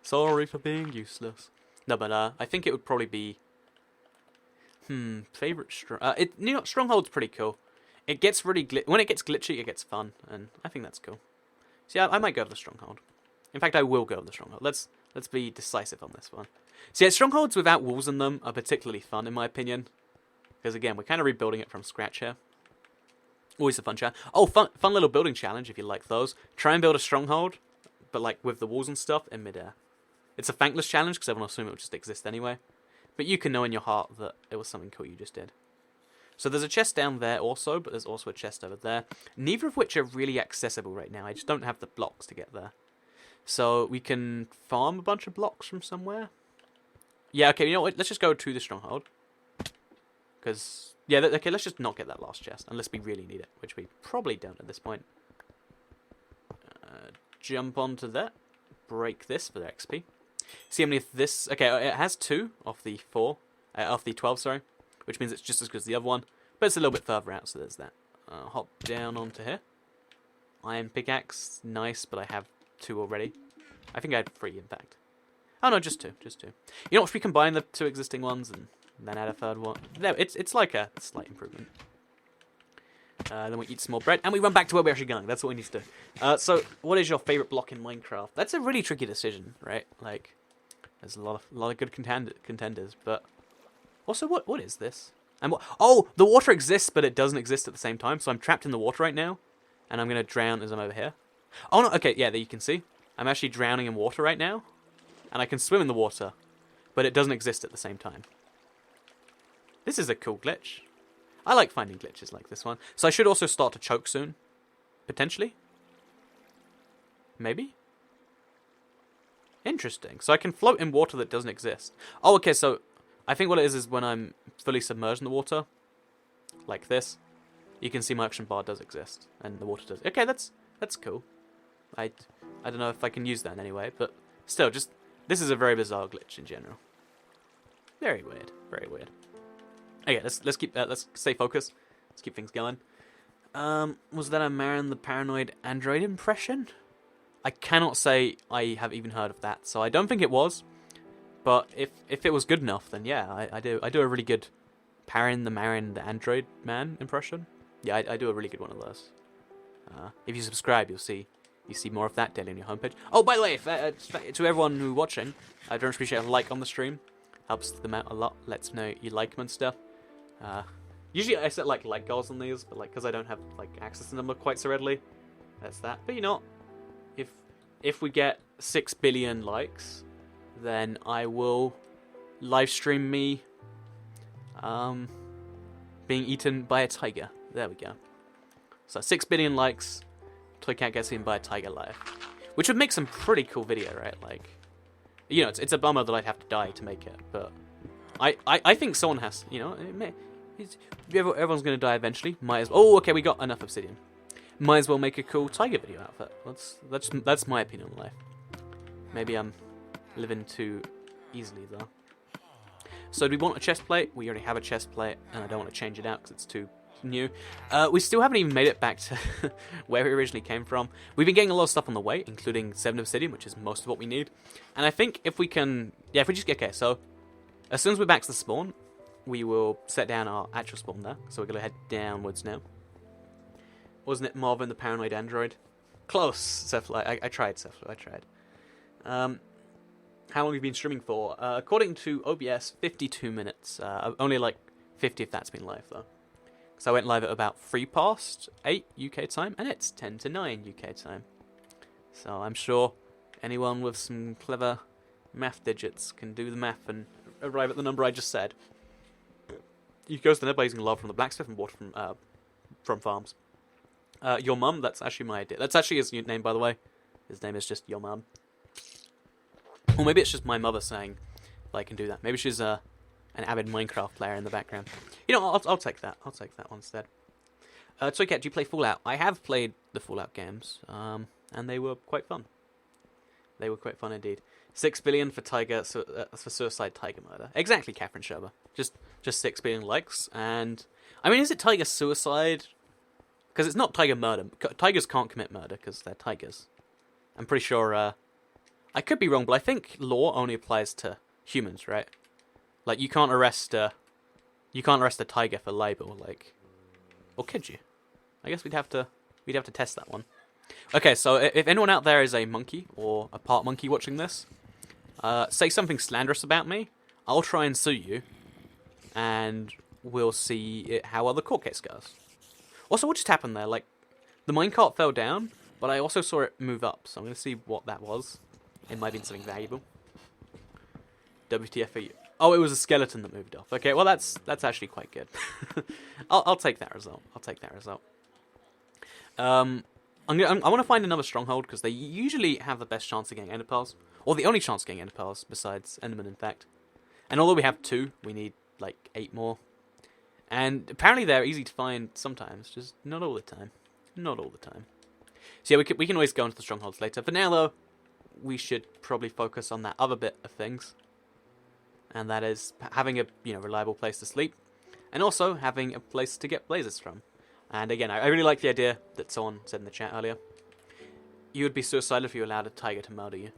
Sorry for being useless. No, but I think it would probably be... favorite Stronghold's pretty cool. It gets really when it gets glitchy, it gets fun, and I think that's cool. So yeah, I might go with the Stronghold. In fact, I will go with the Stronghold. Let's be decisive on this one. So yeah, Strongholds without walls in them are particularly fun, in my opinion, because again, we're kind of rebuilding it from scratch here. Always a fun challenge. Oh, fun little building challenge if you like those. Try and build a Stronghold, but like with the walls and stuff in midair. It's a thankless challenge because everyone will assume it will just exist anyway. But you can know in your heart that it was something cool you just did. So there's a chest down there also, but there's also a chest over there. Neither of which are really accessible right now. I just don't have the blocks to get there. So we can farm a bunch of blocks from somewhere. Yeah, okay, you know what? Let's just go to the Stronghold. Because, yeah, okay, let's just not get that last chest. Unless we really need it, which we probably don't at this point. Jump onto that. Break this for the XP. See how many of this... Okay, it has 2 of the 4. Of the 12, sorry. Which means it's just as good as the other one. But it's a little bit further out, so there's that. Hop down onto here. Iron pickaxe. Nice, but I have 2 already. I think I had 3, in fact. Oh, no, just 2. Just 2. You know what? Should we combine the 2 existing ones and then add a 3rd one? No, it's like a slight improvement. Then we eat some more bread, and we run back to where we're actually going. That's what we need to do. So, what is your favourite block in Minecraft? That's a really tricky decision, right? Like, there's a lot of good contenders, but also, what is this? And what? Oh, the water exists, but it doesn't exist at the same time. So I'm trapped in the water right now, and I'm gonna drown as I'm over here. Oh no, okay, yeah, there you can see. I'm actually drowning in water right now, and I can swim in the water, but it doesn't exist at the same time. This is a cool glitch. I like finding glitches like this one. So I should also start to choke soon. Potentially. Maybe? Interesting. So I can float in water that doesn't exist. Oh, okay, so I think what it is when I'm fully submerged in the water, like this, you can see my action bar does exist, and the water does. Okay, that's cool. I don't know if I can use that in any way, but still, just, this is a very bizarre glitch in general. Very weird. Very weird. Okay, let's stay focused. Let's keep things going. Was that a Marin the Paranoid Android impression? I cannot say I have even heard of that, so I don't think it was. But if it was good enough, then yeah, I do a really good Marin the Android man impression. Yeah, I do a really good one of those. If you subscribe, you'll see more of that daily on your homepage. Oh, by the way, to everyone who's watching, I don't appreciate a like on the stream. Helps them out a lot. Lets them know you like them and stuff. Usually I set like goals on these, but like because I don't have like access to them quite so readily, that's that. But you know, if we get 6 billion likes, then I will live stream me being eaten by a tiger. There we go. So 6 billion likes, Toy Cat gets eaten by a tiger live, which would make some pretty cool video, right? Like, you know, it's a bummer that I'd have to die to make it, but I think someone has, you know, everyone's going to die eventually. Might as well. Oh, okay, we got enough obsidian. Might as well make a cool tiger video outfit. That's my opinion on life. Maybe I'm living too easily though. So do we want a chest plate? We already have a chest plate, and I don't want to change it out because it's too new. We still haven't even made it back to where we originally came from. We've been getting a lot of stuff on the way, including 7 obsidian, which is most of what we need. And I think if we can... Yeah, if we just get... Okay, so as soon as we're back to the spawn, we will set down our actual spawn there. So we're going to head downwards now. Wasn't it Marvin the Paranoid Android? Close, SuperFlat. I tried, SuperFlat. I tried. How long have you been streaming for? According to OBS, 52 minutes. Only like 50 if that's been live, though. Because I went live at about 8 UK time, and it's 10 to 9 UK time. So I'm sure anyone with some clever math digits can do the math and arrive at the number I just said. You go to the nether using lava from the blacksmith and water from farms. Your mum, that's actually my idea. That's actually his name, by the way. His name is just Your Mum. Or maybe it's just my mother saying that I can do that. Maybe she's an avid Minecraft player in the background. You know, I'll take that. I'll take that one instead. Toycat, do you play Fallout? I have played the Fallout games, and they were quite fun. They were quite fun indeed. 6 billion for for suicide tiger murder. Exactly, Catherine Sherber. Just 6 billion likes, and I mean, is it tiger suicide? Because it's not tiger murder. Tigers can't commit murder because they're tigers. I'm pretty sure. I could be wrong, but I think law only applies to humans, right? Like you can't arrest a tiger for libel, like, or could you? I guess we'd have to test that one. Okay, so if anyone out there is a monkey or a part monkey watching this, say something slanderous about me, I'll try and sue you, and we'll see how the court case goes. Also, what just happened there? Like, the minecart fell down, but I also saw it move up, so I'm going to see what that was. It might have been something valuable. WTF for you? Oh, it was a skeleton that moved off. Okay, well, that's actually quite good. I'll take that result. I'll take that result. I want to find another stronghold, because they usually have the best chance of getting ender pearls. Or the only chance of getting ender pearls, besides enderman, in fact. And although we have 2, we need, like, 8 more. And apparently they're easy to find sometimes, just not all the time. Not all the time. So yeah, we can always go into the strongholds later. For now, though, we should probably focus on that other bit of things. And that is having a reliable place to sleep. And also having a place to get blazes from. And again, I really like the idea that someone said in the chat earlier. You would be suicidal if you allowed a tiger to murder you.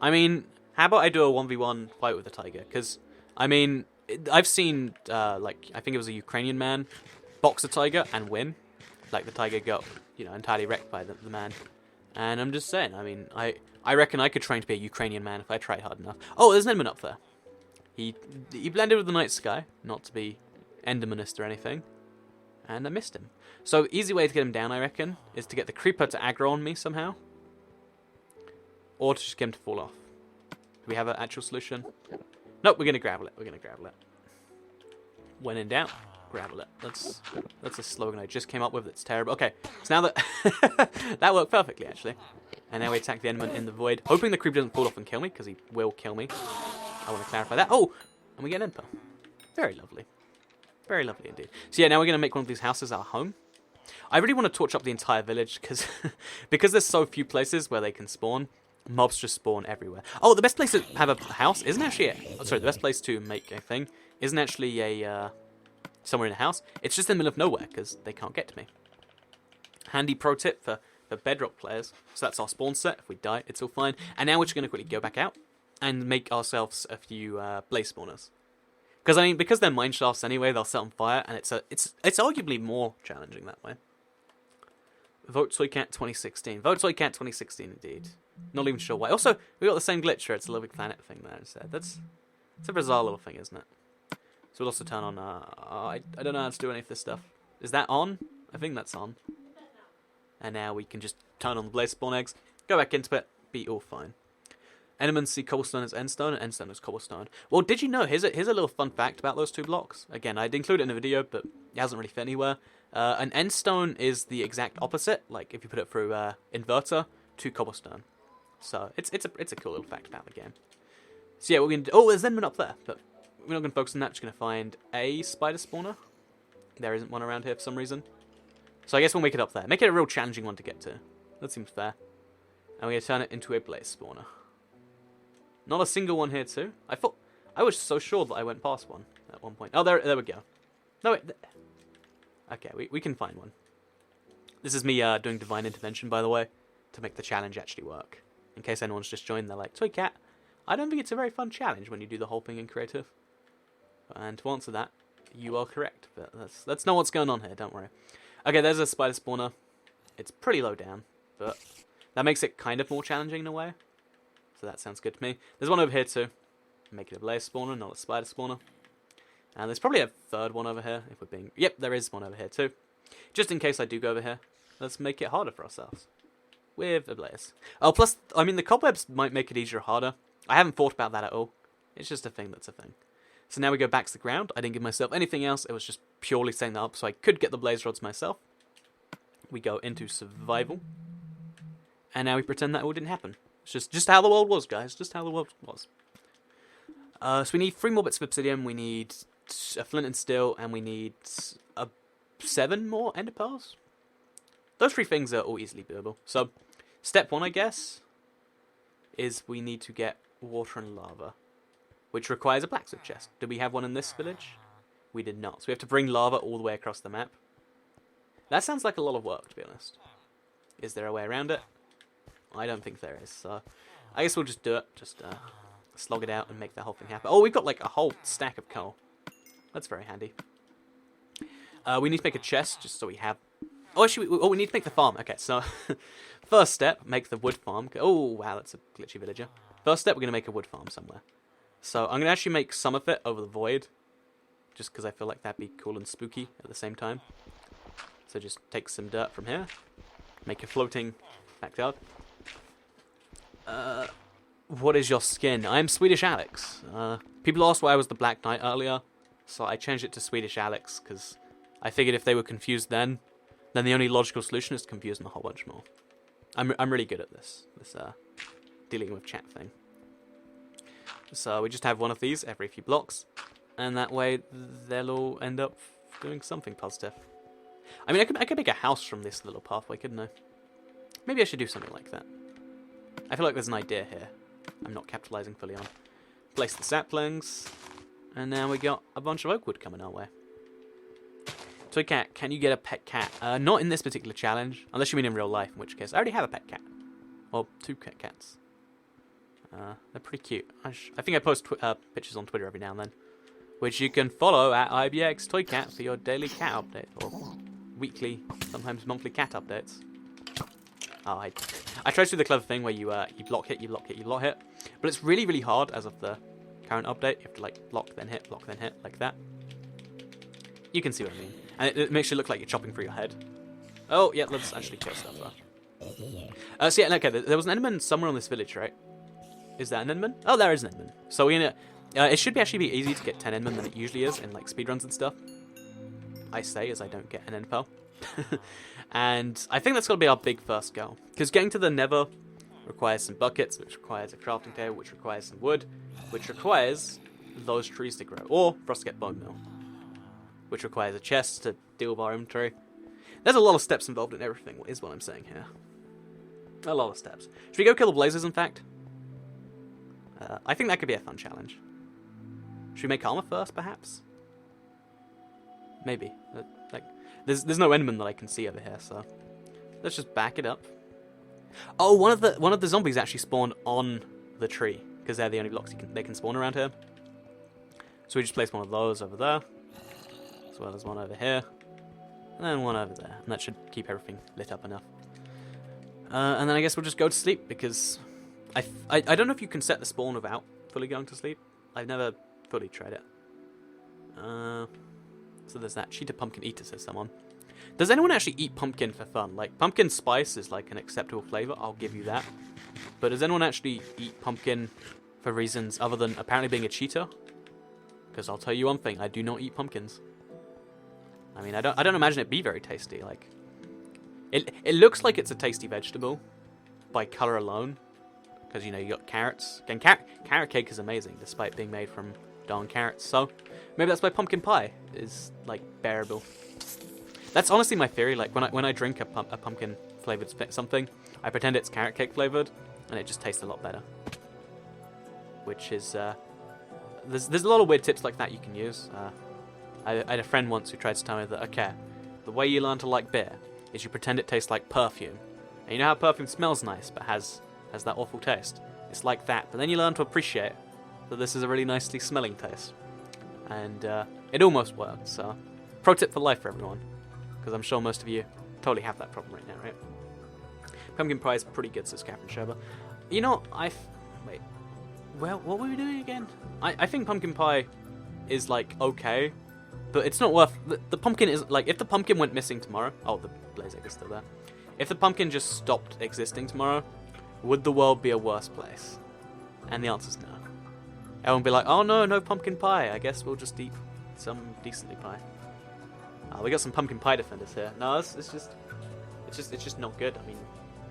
I mean, how about I do a 1v1 fight with a tiger? Because, I mean, I've seen, like, I think it was a Ukrainian man box a tiger and win. Like, the tiger got, entirely wrecked by the man. And I'm just saying, I mean, I reckon I could train to be a Ukrainian man if I tried hard enough. Oh, there's an enderman up there. He blended with the night sky, not to be endermanist or anything. And I missed him. So, easy way to get him down, I reckon, is to get the creeper to aggro on me somehow. Or to just get him to fall off. Do we have an actual solution? Nope, we're going to gravel it. We're going to gravel it. When in doubt, gravel it. That's a slogan I just came up with. It's terrible. Okay, so now that... that worked perfectly, actually. And now we attack the enderman in the void. Hoping the creeper doesn't fall off and kill me, because he will kill me. I want to clarify that. Oh! And we get an ender pearl. Very lovely. Very lovely indeed. So yeah, now we're going to make one of these houses our home. I really want to torch up the entire village, because there's so few places where they can spawn. Mobs just spawn everywhere. Oh, the best place to have a house isn't actually the best place to make a thing isn't actually somewhere in a house. It's just in the middle of nowhere, because they can't get to me. Handy pro tip for Bedrock players. So that's our spawn set. If we die, it's all fine. And now we're just going to quickly go back out and make ourselves a few blaze spawners. Because, I mean, because they're mineshafts anyway, they'll set on fire, and it's arguably more challenging that way. Vote Toycat 2016. Vote Toycat 2016, indeed. Not even sure why. Also, we got the same glitch where it's a Little Big Planet thing there instead. It's a bizarre little thing, isn't it? So we'll also turn on, I don't know how to do any of this stuff. Is that on? I think that's on. And now we can just turn on the blaze spawn eggs, go back into it, be all fine. Endermen see cobblestone as endstone, and endstone as cobblestone. Well, did you know, here's a little fun fact about those 2 blocks. Again, I'd include it in a video, but it hasn't really fit anywhere. An endstone is the exact opposite, like if you put it through inverter, to cobblestone. So, it's a cool little fact about the game. So yeah, we're going to... Oh, there's enderman up there, but we're not going to focus on that, just going to find a spider spawner. There isn't one around here for some reason. So I guess we'll make it up there. Make it a real challenging one to get to. That seems fair. And we're going to turn it into a blaze spawner. Not a single one here too. I was so sure that I went past one at one point. Oh, there we go. No, wait. Okay, we can find one. This is me doing divine intervention, by the way, to make the challenge actually work. In case anyone's just joined, they're like, Toy Cat, I don't think it's a very fun challenge when you do the whole thing in creative. And to answer that, you are correct, but that's not what's going on here, don't worry. Okay, there's a spider spawner. It's pretty low down, but that makes it kind of more challenging in a way. So that sounds good to me. There's one over here too. Make it a blaze spawner, not a spider spawner. And there's probably a third one over here, if we're being... Yep, there is one over here too. Just in case I do go over here, let's make it harder for ourselves. With a blaze. Oh, plus, I mean, the cobwebs might make it easier or harder. I haven't thought about that at all. It's just a thing that's a thing. So now we go back to the ground. I didn't give myself anything else. It was just purely setting that up so I could get the blaze rods myself. We go into survival. And now we pretend that all didn't happen. It's just how the world was, guys. Just how the world was. So we need 3 more bits of obsidian. We need a flint and steel. And we need 7 more ender pearls. Those 3 things are all easily doable. So step 1, I guess, is we need to get water and lava, which requires a blacksmith chest. Did we have one in this village? We did not. So we have to bring lava all the way across the map. That sounds like a lot of work, to be honest. Is there a way around it? I don't think there is. So I guess we'll just do it. Just slog it out and make that whole thing happen. Oh, we've got like a whole stack of coal. That's very handy. We need to make a chest just so we have... Oh, actually, we need to make the farm. Okay, so first step, make the wood farm. Oh, wow, that's a glitchy villager. First step, we're going to make a wood farm somewhere. So I'm going to actually make some of it over the void, just because I feel like that'd be cool and spooky at the same time. So just take some dirt from here, make a floating backyard. What is your skin? I'm Swedish Alex. People asked why I was the Black Knight earlier, so I changed it to Swedish Alex, because I figured if they were confused then the only logical solution is to confuse them a whole bunch more. I'm really good at this dealing with chat thing. So we just have one of these every few blocks, and that way they'll all end up doing something positive. I mean, I could make a house from this little pathway, couldn't I? Maybe I should do something like that. I feel like there's an idea here I'm not capitalizing fully on. Place the saplings, and now we got a bunch of oak wood coming our way. Toy Cat, can you get a pet cat? Not in this particular challenge, unless you mean in real life, in which case I already have a pet cat. Well, 2 pet cats. They're pretty cute. I think I post pictures on Twitter every now and then, which you can follow at IBXToyCat for your daily cat update, or weekly, sometimes monthly cat updates. Oh, I tried to do the clever thing where you block hit, you block hit, you block hit, but it's really, really hard as of the current update. You have to like block, then hit, like that. You can see what I mean. And it makes you look like you're chopping through your head. Oh, yeah, let's actually kill stuff though. So yeah, okay, there was an enderman somewhere on this village, right? Is that an enderman? Oh, there is an enderman. So it should actually be easier to get 10 endermen than it usually is in like speedruns and stuff. I say as I don't get an end pearl. And I think that's got to be our big first goal. Because getting to the nether requires some buckets, which requires a crafting table, which requires some wood, which requires those trees to grow. Or for us to get bone meal, which requires a chest to deal with our inventory. There's a lot of steps involved in everything, is what I'm saying here. A lot of steps. Should we go kill the blazes, in fact? I think that could be a fun challenge. Should we make armor first, perhaps? Maybe. There's no enderman that I can see over here, so let's just back it up. Oh, one of the zombies actually spawned on the tree because they're the only blocks they can spawn around here. So we just place one of those over there, as well as one over here, and then one over there, and that should keep everything lit up enough. And then I guess we'll just go to sleep because I don't know if you can set the spawn without fully going to sleep. I've never fully tried it. So there's that. Cheetah pumpkin eater, says someone. Does anyone actually eat pumpkin for fun? Like, pumpkin spice is like an acceptable flavor, I'll give you that. But does anyone actually eat pumpkin for reasons other than apparently being a cheater? Because I'll tell you one thing, I do not eat pumpkins. I mean, I don't imagine it be very tasty. Like, it looks like it's a tasty vegetable by color alone. Because, you know, you got carrots. Again, carrot cake is amazing, despite being made from darn carrots. So, maybe that's why pumpkin pie is, like, bearable. That's honestly my theory. Like, when I drink a pumpkin-flavored something, I pretend it's carrot cake flavored, and it just tastes a lot better. Which is, there's a lot of weird tips like that you can use. I had a friend once who tried to tell me that, okay, the way you learn to like beer is you pretend it tastes like perfume. And you know how perfume smells nice, but has that awful taste? It's like that, but then you learn to appreciate that this is a really nicely smelling taste. And it almost worked, so pro tip for life for everyone, because I'm sure most of you totally have that problem right now, right? Pumpkin pie is pretty good, says Catherine Sherber. You know, wait, well, what were we doing again? I think pumpkin pie is, like, okay, but it's not worth... The pumpkin is, like, if the pumpkin went missing tomorrow... Oh, the blaze egg is still there. If the pumpkin just stopped existing tomorrow, would the world be a worse place? And the answer's no. Everyone would be like, oh no, no pumpkin pie. I guess we'll just eat some decently pie. We got some pumpkin pie defenders here. No, it's just not good. I mean,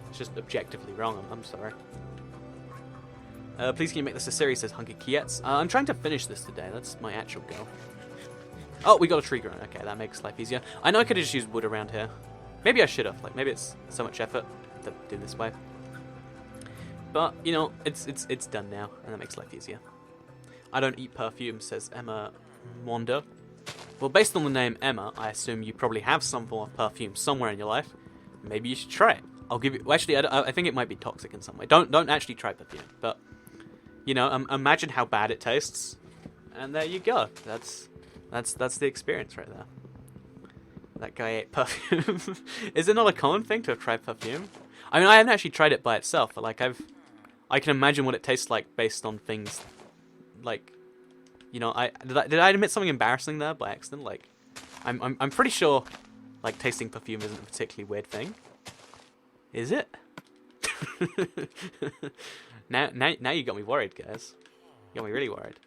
it's just objectively wrong. I'm sorry. Please can you make this a series, says Hunky Kietz. I'm trying to finish this today. That's my actual goal. Oh, we got a tree growing. Okay, that makes life easier. I know I could have just used wood around here. Maybe I should have. Like, maybe it's so much effort to do this way. But, you know, it's done now, and that makes life easier. I don't eat perfume, says Emma Wanda. Well, based on the name Emma, I assume you probably have some form of perfume somewhere in your life. Maybe you should try it. I'll give you... Well, actually, I think it might be toxic in some way. Don't actually try perfume, but... You know, imagine how bad it tastes, and there you go. That's the experience right there. That guy ate perfume. Is it not a common thing to have tried perfume? I mean, I haven't actually tried it by itself, but like I can imagine what it tastes like based on things, like, you know, did I admit something embarrassing there by accident? Like, I'm pretty sure, like, tasting perfume isn't a particularly weird thing. Is it? Now you got me worried, guys. You got me really worried.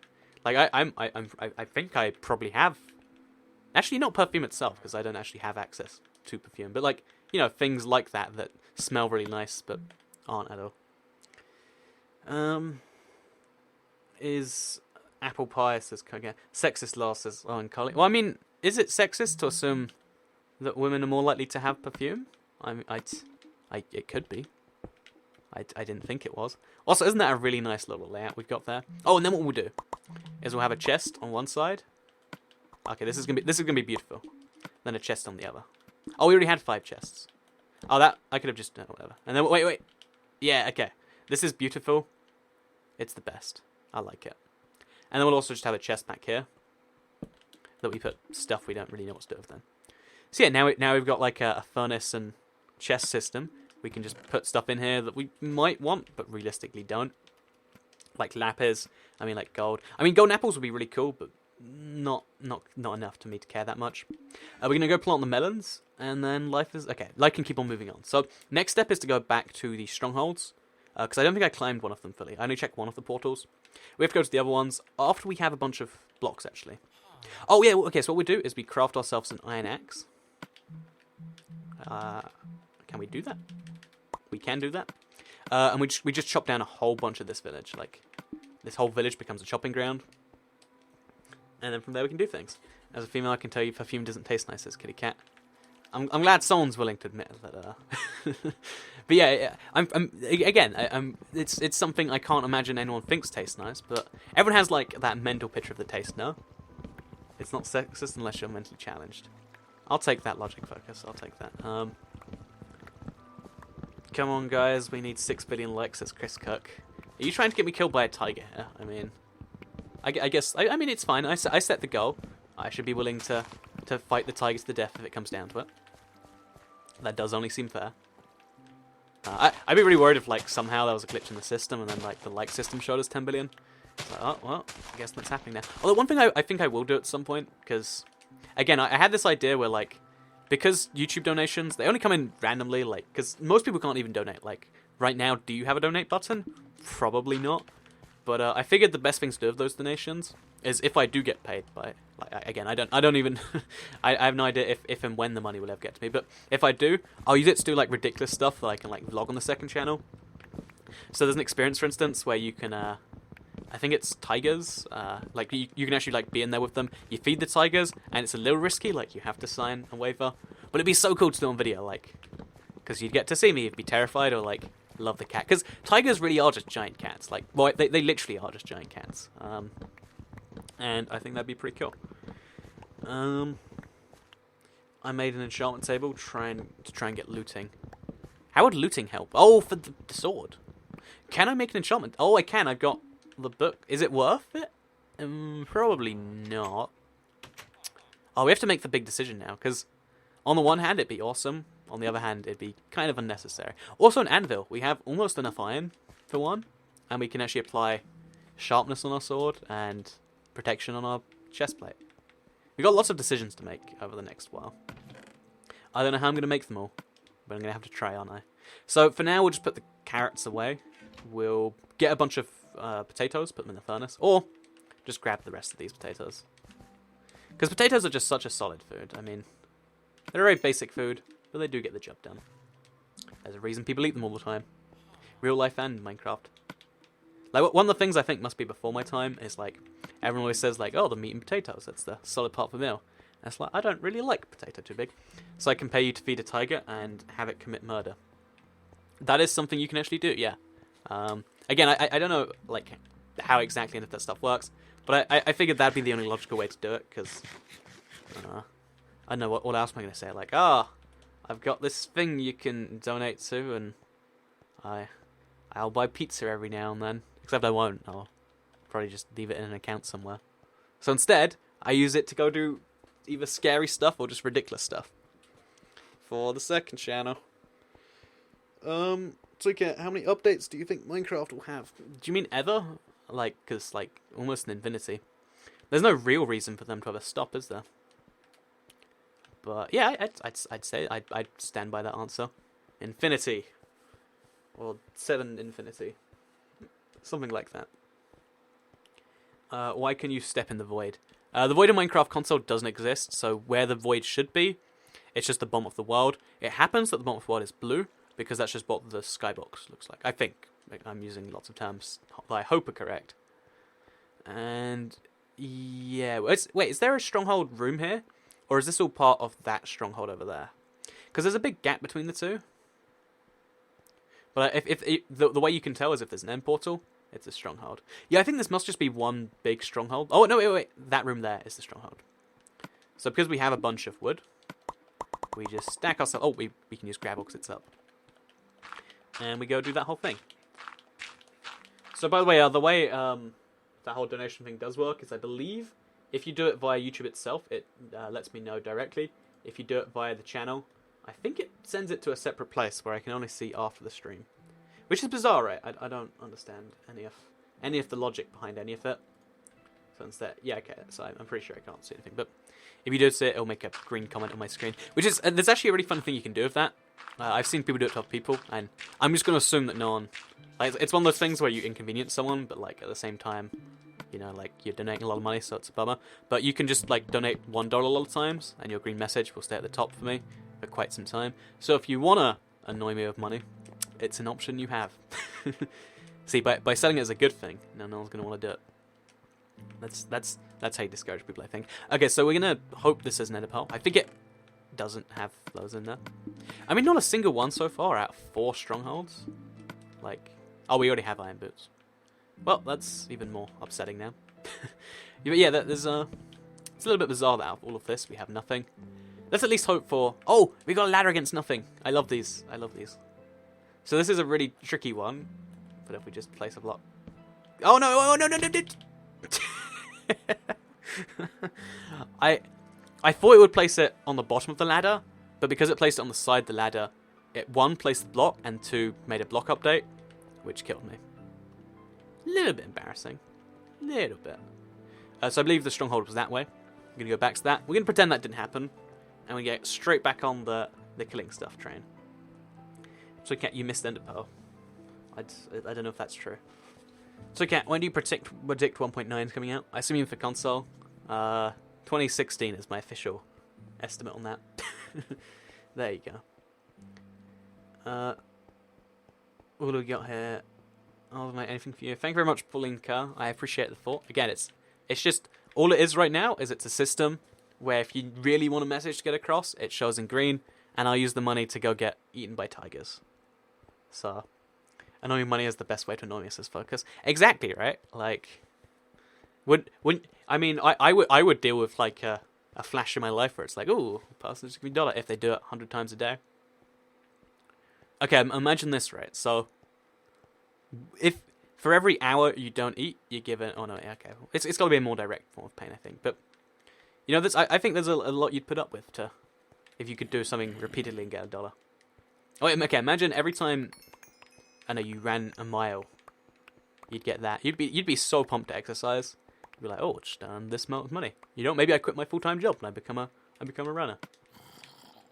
Like I think I probably have. Actually, not perfume itself, because I don't actually have access to perfume. But like, you know, things like that smell really nice but aren't at all. Is apple pie, says Koga. Sexist law, says Owen Colley. Well, I mean, is it sexist to assume that women are more likely to have perfume? It could be. I didn't think it was. Also, isn't that a really nice little layout we've got there? Oh, and then what we'll do is we'll have a chest on one side. Okay, this is gonna be beautiful. Then a chest on the other. Oh, we already had 5 chests. Oh, that I could have just done whatever. And then wait. Yeah, okay. This is beautiful. It's the best. I like it. And then we'll also just have a chest back here that we put stuff we don't really know what to do with then. So yeah, now we've got like a furnace and chest system. We can just put stuff in here that we might want, but realistically don't. Like lapis, I mean like gold. I mean golden apples would be really cool, but not enough to me to care that much. We're going to go plant the melons, and then life can keep on moving on. So next step is to go back to the strongholds, because I don't think I climbed one of them fully. I only checked one of the portals. We have to go to the other ones after we have a bunch of blocks, actually. Oh yeah, okay, so what we do is we craft ourselves an iron axe. Can we do that? We can do that. And we just chop down a whole bunch of this village. Like, this whole village becomes a chopping ground. And then from there we can do things. As a female, I can tell you perfume doesn't taste nice, says Kitty Cat. I'm glad someone's willing to admit that. But yeah, it's something I can't imagine anyone thinks tastes nice. But everyone has like that mental picture of the taste. No, it's not sexist unless you're mentally challenged. I'll take that logic focus. I'll take that. Come on, guys. We need 6 billion likes, says Chris Cook. Are you trying to get me killed by a tiger here? I mean, I guess. I mean, it's fine. I set the goal. I should be willing to fight the tiger to the death if it comes down to it. That does only seem fair. I'd be really worried if, like, somehow there was a glitch in the system and then, like, the like system showed us 10 billion. So, oh, well, I guess that's happening now. Although, one thing I think I will do at some point, because, again, I had this idea where, like, because YouTube donations, they only come in randomly, like, because most people can't even donate. Like, right now, do you have a donate button? Probably not. But I figured the best thing to do with those donations is if I do get paid by, like, again, I don't even, I have no idea if and when the money will ever get to me, but if I do, I'll use it to do, like, ridiculous stuff that I can, like, vlog on the second channel. So there's an experience, for instance, where you can, I think it's tigers, like, you can actually, like, be in there with them, you feed the tigers, and it's a little risky, like, you have to sign a waiver, but it'd be so cool to do on video, like, because you'd get to see me, you'd be terrified, or, like, love the cat, because tigers really are just giant cats, like, well, they literally are just giant cats, and I think that'd be pretty cool. I made an enchantment table to try and get looting. How would looting help? Oh, for the sword. Can I make an enchantment? Oh, I can. I've got the book. Is it worth it? Probably not. Oh, we have to make the big decision now, because on the one hand, it'd be awesome. On the other hand, it'd be kind of unnecessary. Also, an anvil. We have almost enough iron for one, and we can actually apply sharpness on our sword and protection on our chestplate. We've got lots of decisions to make over the next while. I don't know how I'm going to make them all, but I'm going to have to try, aren't I? So, for now, we'll just put the carrots away. We'll get a bunch of potatoes, put them in the furnace, or just grab the rest of these potatoes. Because potatoes are just such a solid food. I mean, they're a very basic food, but they do get the job done. There's a reason people eat them all the time. Real life and Minecraft. Like, one of the things I think must be before my time is, like, everyone always says, like, oh, the meat and potatoes, that's the solid part of the meal. And it's like, I don't really like potato too big. So I can pay you to feed a tiger and have it commit murder. That is something you can actually do, yeah. Again, I don't know, like, how exactly and if that stuff works, but I figured that'd be the only logical way to do it, because, I don't know, what else am I going to say? Like, I've got this thing you can donate to, and I'll buy pizza every now and then. Except I won't. I'll probably just leave it in an account somewhere. So instead, I use it to go do either scary stuff or just ridiculous stuff. For the second channel. Tzika, how many updates do you think Minecraft will have? Do you mean ever? Like, because, like, almost an infinity. There's no real reason for them to ever stop, is there? But, yeah, I'd say, I'd stand by that answer. Infinity. Or 7 infinity. Something like that. Why can you step in the void? The void in Minecraft console doesn't exist, so where the void should be, it's just the bottom of the world. It happens that the bottom of the world is blue, because that's just what the skybox looks like. I think. I'm using lots of terms that I hope are correct. And, yeah. Wait, is there a stronghold room here? Or is this all part of that stronghold over there? Because there's a big gap between the two. But if the way you can tell is if there's an end portal, it's a stronghold. Yeah, I think this must just be one big stronghold. Oh, no, wait. That room there is the stronghold. So because we have a bunch of wood, we just stack ourselves... Oh, we can use gravel because it's up. And we go do that whole thing. So, by the way, that whole donation thing does work is, I believe, if you do it via YouTube itself, it lets me know directly. If you do it via the channel, I think it sends it to a separate place where I can only see after the stream. Which is bizarre, right? I don't understand any of the logic behind any of it. So instead, yeah, okay, so I'm pretty sure I can't see anything. But if you do see it, it'll make a green comment on my screen. Which is, there's actually a really fun thing you can do with that. I've seen people do it to other people, and I'm just going to assume that no one... Like, it's one of those things where you inconvenience someone, but, like, at the same time, you know, like, you're donating a lot of money, so it's a bummer. But you can just, like, donate $1 a lot of times, and your green message will stay at the top for me for quite some time. So if you want to annoy me with money, it's an option you have. See, by selling it as a good thing, no one's going to want to do it. That's how you discourage people, I think. Okay, so we're going to hope this is nether pearl. I think it doesn't have those in there. I mean, not a single one so far out of 4 strongholds. Like, oh, we already have iron boots. Well, that's even more upsetting now. But yeah, there's it's a little bit bizarre that out of all of this we have nothing. Let's at least hope for... Oh, we got a ladder against nothing. I love these. So this is a really tricky one. But if we just place a block... Oh, no, oh, no. I thought it would place it on the bottom of the ladder, but because it placed it on the side of the ladder, it 1, placed the block, and 2, made a block update, which killed me. A little bit embarrassing. Little bit. So I believe the stronghold was that way. I'm going to go back to that. We're going to pretend that didn't happen, and we get straight back on the killing stuff train. So Cat, you missed Ender Pearl. I don't know if that's true. So Cat, when do you predict 1.9 is coming out? I assume for console. 2016 is my official estimate on that. There you go. What do we got here? Oh, anything for you? Thank you very much, Paulinka. I appreciate the thought. Again, it's just all it is right now is it's a system where if you really want a message to get across, it shows in green, and I'll use the money to go get eaten by tigers. So, annoying money is the best way to annoy us as focus. Exactly, right? Like, I would deal with like a flash in my life where it's like, ooh, person's give me $1 if they do it 100 times a day. Okay, imagine this, right? So, if for every hour you don't eat, you give it. Oh no, okay, it's got to be a more direct form of pain, I think. But you know, I think there's a lot you'd put up with to if you could do something repeatedly and get $1. Oh, okay, imagine every time I know you ran a mile, you'd get that. You'd be so pumped to exercise. You'd be like, oh, just earned this amount of money. You know, maybe I quit my full-time job and I become a runner.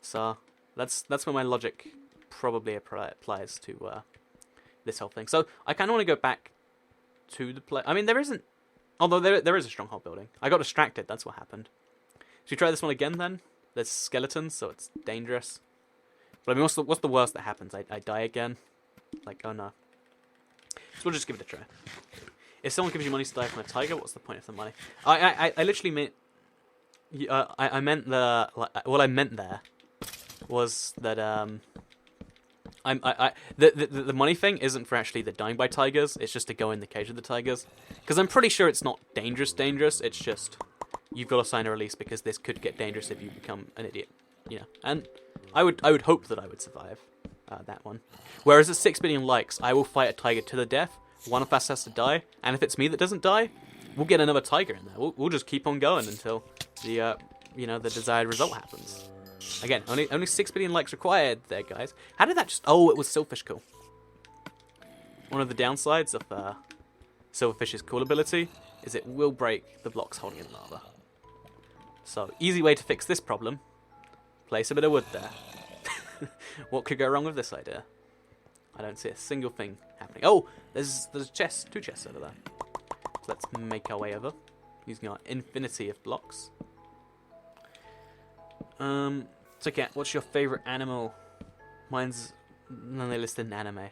So that's where my logic probably applies to this whole thing. So I kind of want to go back to the play. I mean, there isn't, although there is a stronghold building. I got distracted. That's what happened. Should we try this one again then? There's skeletons, so it's dangerous. But I mean, what's the worst that happens? I die again. Like, oh no. So we'll just give it a try. If someone gives you money to die from a tiger, what's the point of the money? I literally meant. I meant what I meant there was that the money thing isn't for actually the dying by tigers. It's just to go in the cage of the tigers. Because I'm pretty sure it's not dangerous. It's just you've got to sign a release because this could get dangerous if you become an idiot. You know, and I would hope that I would survive that one. Whereas at 6 billion likes, I will fight a tiger to the death. One of us has to die, and if it's me that doesn't die, we'll get another tiger in there. We'll just keep on going until the the desired result happens. Again, only 6 billion likes required there, guys. How did that just... Oh, it was Silverfish cool. One of the downsides of Silverfish's cool ability is it will break the blocks holding in lava. So, easy way to fix this problem. Place a bit of wood there. What could go wrong with this idea? I don't see a single thing happening. Oh, there's a chest, 2 chests over there. So let's make our way over using our infinity of blocks. So Cat, what's your favorite animal? Mine's none they listed in anime.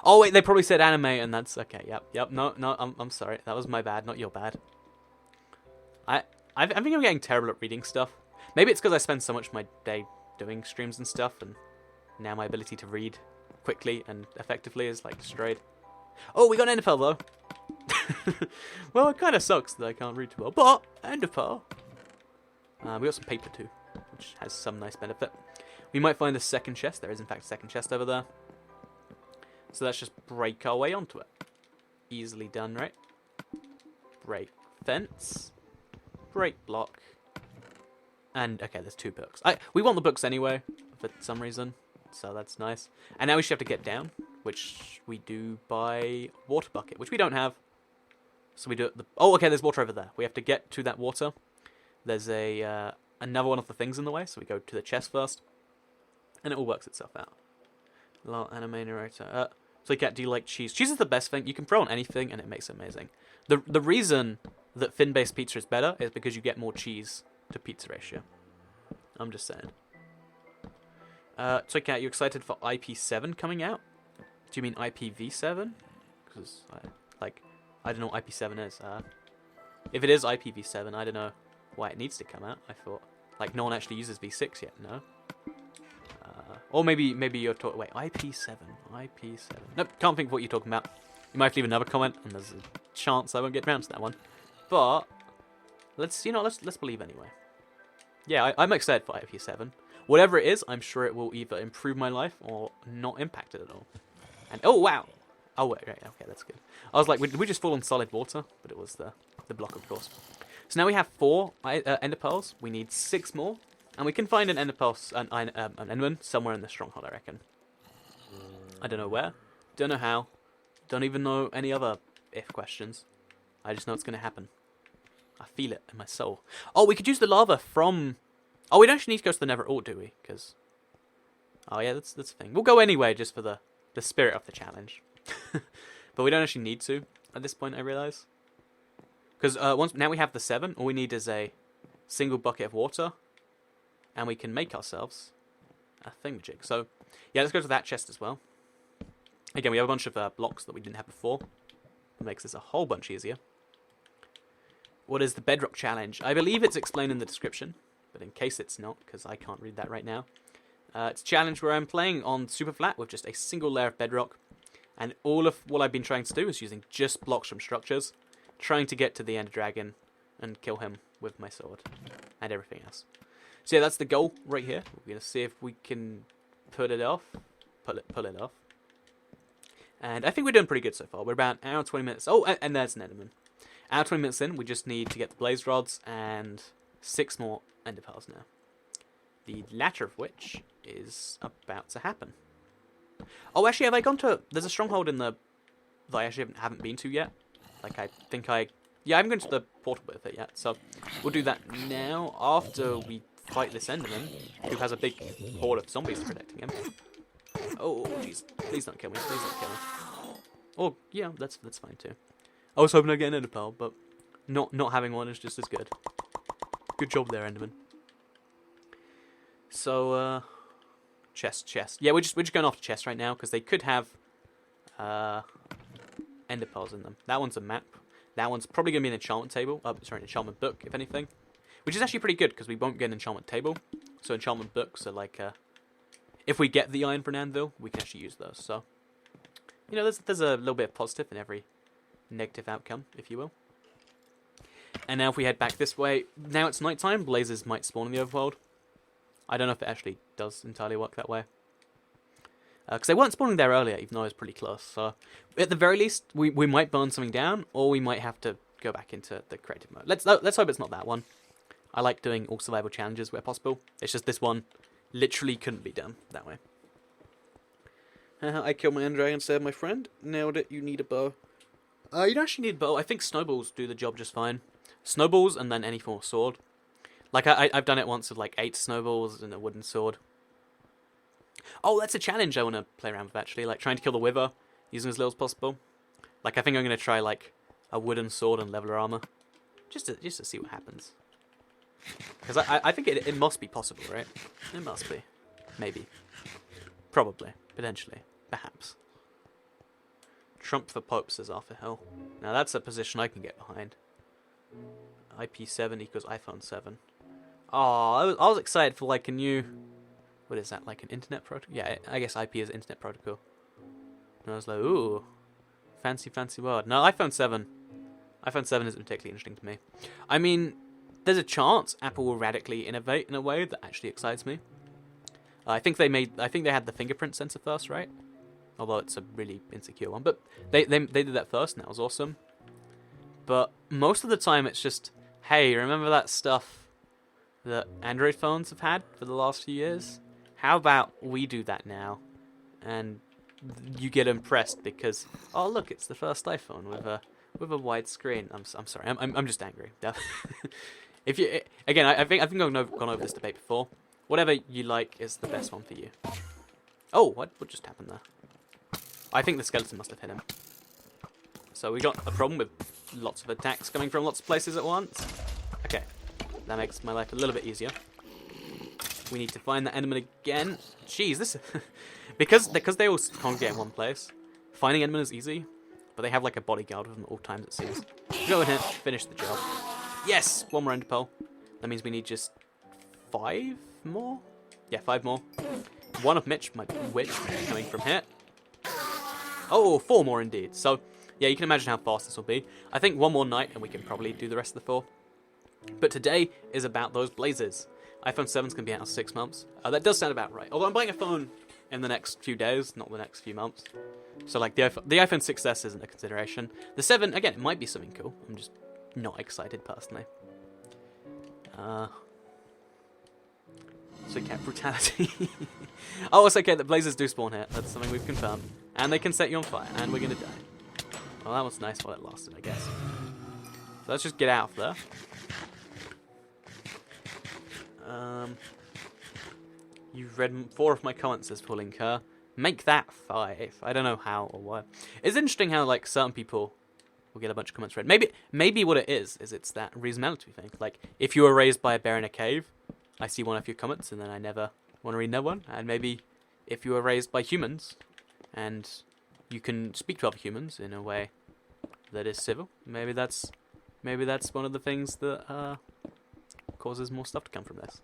Oh wait, they probably said anime, and that's okay. Yep. No, I'm sorry. That was my bad, not your bad. I think I'm getting terrible at reading stuff. Maybe it's because I spend so much of my day doing streams and stuff, and now my ability to read quickly and effectively is like destroyed. Oh, we got an ender pearl though. Well, it kind of sucks that I can't read too well, but ender pearl. We got some paper too, which has some nice benefit. We might find a second chest. There is in fact a second chest over there. So let's just break our way onto it. Easily done, right? Break fence. Break block. And, okay, there's 2 books. We want the books anyway, for some reason. So that's nice. And now we should have to get down, which we do by water bucket, which we don't have. So we do it... Oh, okay, there's water over there. We have to get to that water. There's another one of the things in the way, so we go to the chest first. And it all works itself out. Little anime narrator. So, Cat, do you like cheese? Cheese is the best thing. You can throw on anything, and it makes it amazing. The reason that fin-based pizza is better is because you get more cheese to pizza ratio. I'm just saying. So, Cat, you excited for IP7 coming out? Do you mean IPv7? Because, I don't know what IP7 is. If it is IPv7, I don't know why it needs to come out. I thought, like, no one actually uses V6 yet, no? Or maybe you're talking... Wait, IP7. Nope, can't think of what you're talking about. You might have to leave another comment, and there's a chance I won't get around to that one. But, let's believe anyway. Yeah, I'm excited for IP7. Whatever it is, I'm sure it will either improve my life or not impact it at all. And, oh, wow! Oh, wait, right, okay, that's good. I was like, did we just fall on solid water? But it was the block, of course. So now we have 4 ender pearls. We need 6 more. And we can find an ender pearl, an enderman, somewhere in the stronghold, I reckon. I don't know where. Don't know how. Don't even know any other if questions. I just know it's going to happen. I feel it in my soul. Oh, we could use the lava from... Oh, we don't actually need to go to the nether at all, do we? Because... Oh, yeah, that's the thing. We'll go anyway, just for the spirit of the challenge. But we don't actually need to, at this point, I realise. Because now we have the 7, all we need is a single bucket of water. And we can make ourselves a thingamajig. So, yeah, let's go to that chest as well. Again, we have a bunch of blocks that we didn't have before. It makes this a whole bunch easier. What is the Bedrock challenge? I believe it's explained in the description. But in case it's not, because I can't read that right now. It's a challenge where I'm playing on SuperFlat with just a single layer of Bedrock. And all of what I've been trying to do is using just blocks from structures. Trying to get to the Ender Dragon and kill him with my sword and everything else. So yeah, that's the goal right here. We're gonna see if we can pull it off. Pull it off. And I think we're doing pretty good so far. We're about an hour and 20 minutes. Oh, and there's an enderman. Hour 20 minutes in, we just need to get the blaze rods and 6 more ender pearls now. The latter of which is about to happen. Oh, actually, have I gone to... There's a stronghold in the... that I actually haven't been to yet. Like, I think I... Yeah, I haven't gone to the portal bit of it yet. So, we'll do that now after we fight this enderman, who has a big horde of zombies protecting him. Oh, jeez. Please don't kill me. Please don't kill me. Oh, yeah, that's fine too. I was hoping I'd get an ender pearl, but not having one is just as good. Good job there, enderman. So, chest. Yeah, we're just going off the chest right now, because they could have ender pearls in them. That one's a map. That one's probably going to be an enchantment table. Sorry, an enchantment book, if anything. Which is actually pretty good, because we won't get an enchantment table. So enchantment books are like, if we get the iron for an anvil, we can actually use those. So, you know, there's a little bit of positive in every negative outcome, if you will. And now if we head back this way, now it's nighttime, blazes might spawn in the overworld. I don't know if it actually does entirely work that way. Because they weren't spawning there earlier, even though it was pretty close. So, at the very least, we might burn something down, or we might have to go back into the creative mode. Let's hope it's not that one. I like doing all survival challenges where possible. It's just this one literally couldn't be done that way. I killed my end dragon instead, my friend. Nailed it, you need a bow. You don't actually need a bow. I think snowballs do the job just fine. Snowballs and then any form of sword. Like, I've done it once with like 8 snowballs and a wooden sword. Oh, that's a challenge I want to play around with, actually. Like, trying to kill the wither, using as little as possible. Like, I think I'm going to try, like, a wooden sword and leveler armor. Just to see what happens. Because I think it must be possible, right? It must be. Maybe. Probably. Potentially. Perhaps. Trump for Pope, says Arthur Hill. Now, that's a position I can get behind. IP7 equals iPhone 7. Oh, I was excited for, like, a new... What is that, like an internet protocol? Yeah, I guess IP is internet protocol. And I was like, ooh, fancy word. No, iPhone 7 isn't particularly interesting to me. I mean, there's a chance Apple will radically innovate in a way that actually excites me. I think they had the fingerprint sensor first, right? Although it's a really insecure one, but they did that first, and that was awesome. But most of the time, it's just, hey, remember that stuff that Android phones have had for the last few years? How about we do that now, and you get impressed because, oh look, it's the first iPhone with a wide screen. I'm sorry, I'm just angry. If you again, I think I've gone over this debate before. Whatever you like is the best one for you. Oh, what just happened there? I think the skeleton must have hit him. So we got a problem with lots of attacks coming from lots of places at once. Okay, that makes my life a little bit easier. We need to find that enderman again. Jeez, this because they all congregate in one place. Finding enderman is easy, but they have like a bodyguard with them at all times, it seems. Go in here, finish the job. Yes, 1 more ender pearl. That means we need just 5 more. Yeah, 5 more. 1 of which coming from here. Oh, 4 more indeed. So yeah, you can imagine how fast this will be. I think 1 more night and we can probably do the rest of the 4. But today is about those blazes. iPhone 7's going to be out in 6 months. That does sound about right. Although I'm buying a phone in the next few days, not the next few months. So, like, the iPhone 6S isn't a consideration. The 7, again, it might be something cool. I'm just not excited, personally. So, cat brutality. Oh, it's okay. The blazes do spawn here. That's something we've confirmed. And they can set you on fire. And we're going to die. Well, that was nice while it lasted, I guess. So, let's just get out of there. You've read 4 of my comments, says Pulling Kerr. Make that 5. I don't know how or why. It's interesting how, like, certain people will get a bunch of comments read. Maybe what it is it's that reasonability thing. Like, if you were raised by a bear in a cave, I see one of your comments and then I never want to read another one. And maybe if you were raised by humans and you can speak to other humans in a way that is civil, maybe that's one of the things that causes more stuff to come from this.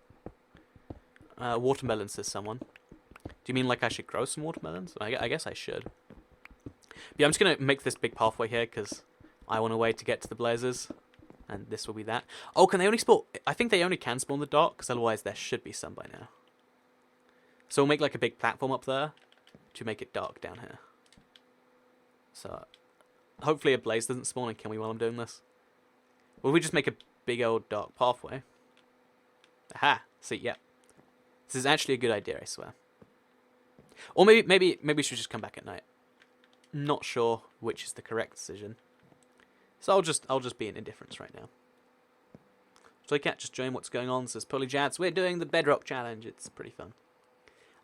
Watermelon, says someone. Do you mean like I should grow some watermelons? I guess I should. But yeah, I'm just going to make this big pathway here because I want a way to get to the blazes. And this will be that. Oh, can they only spawn... I think they only can spawn the dark, because otherwise there should be some by now. So we'll make like a big platform up there to make it dark down here. So hopefully a blaze doesn't spawn and kill me while I'm doing this. Or we just make a big old dark pathway. Aha! See, yeah. This is actually a good idea, I swear. Or maybe we should just come back at night. Not sure which is the correct decision. So I'll just be in indifference right now. So I can't just join what's going on. Says pillage ads. We're doing the Bedrock challenge. It's pretty fun.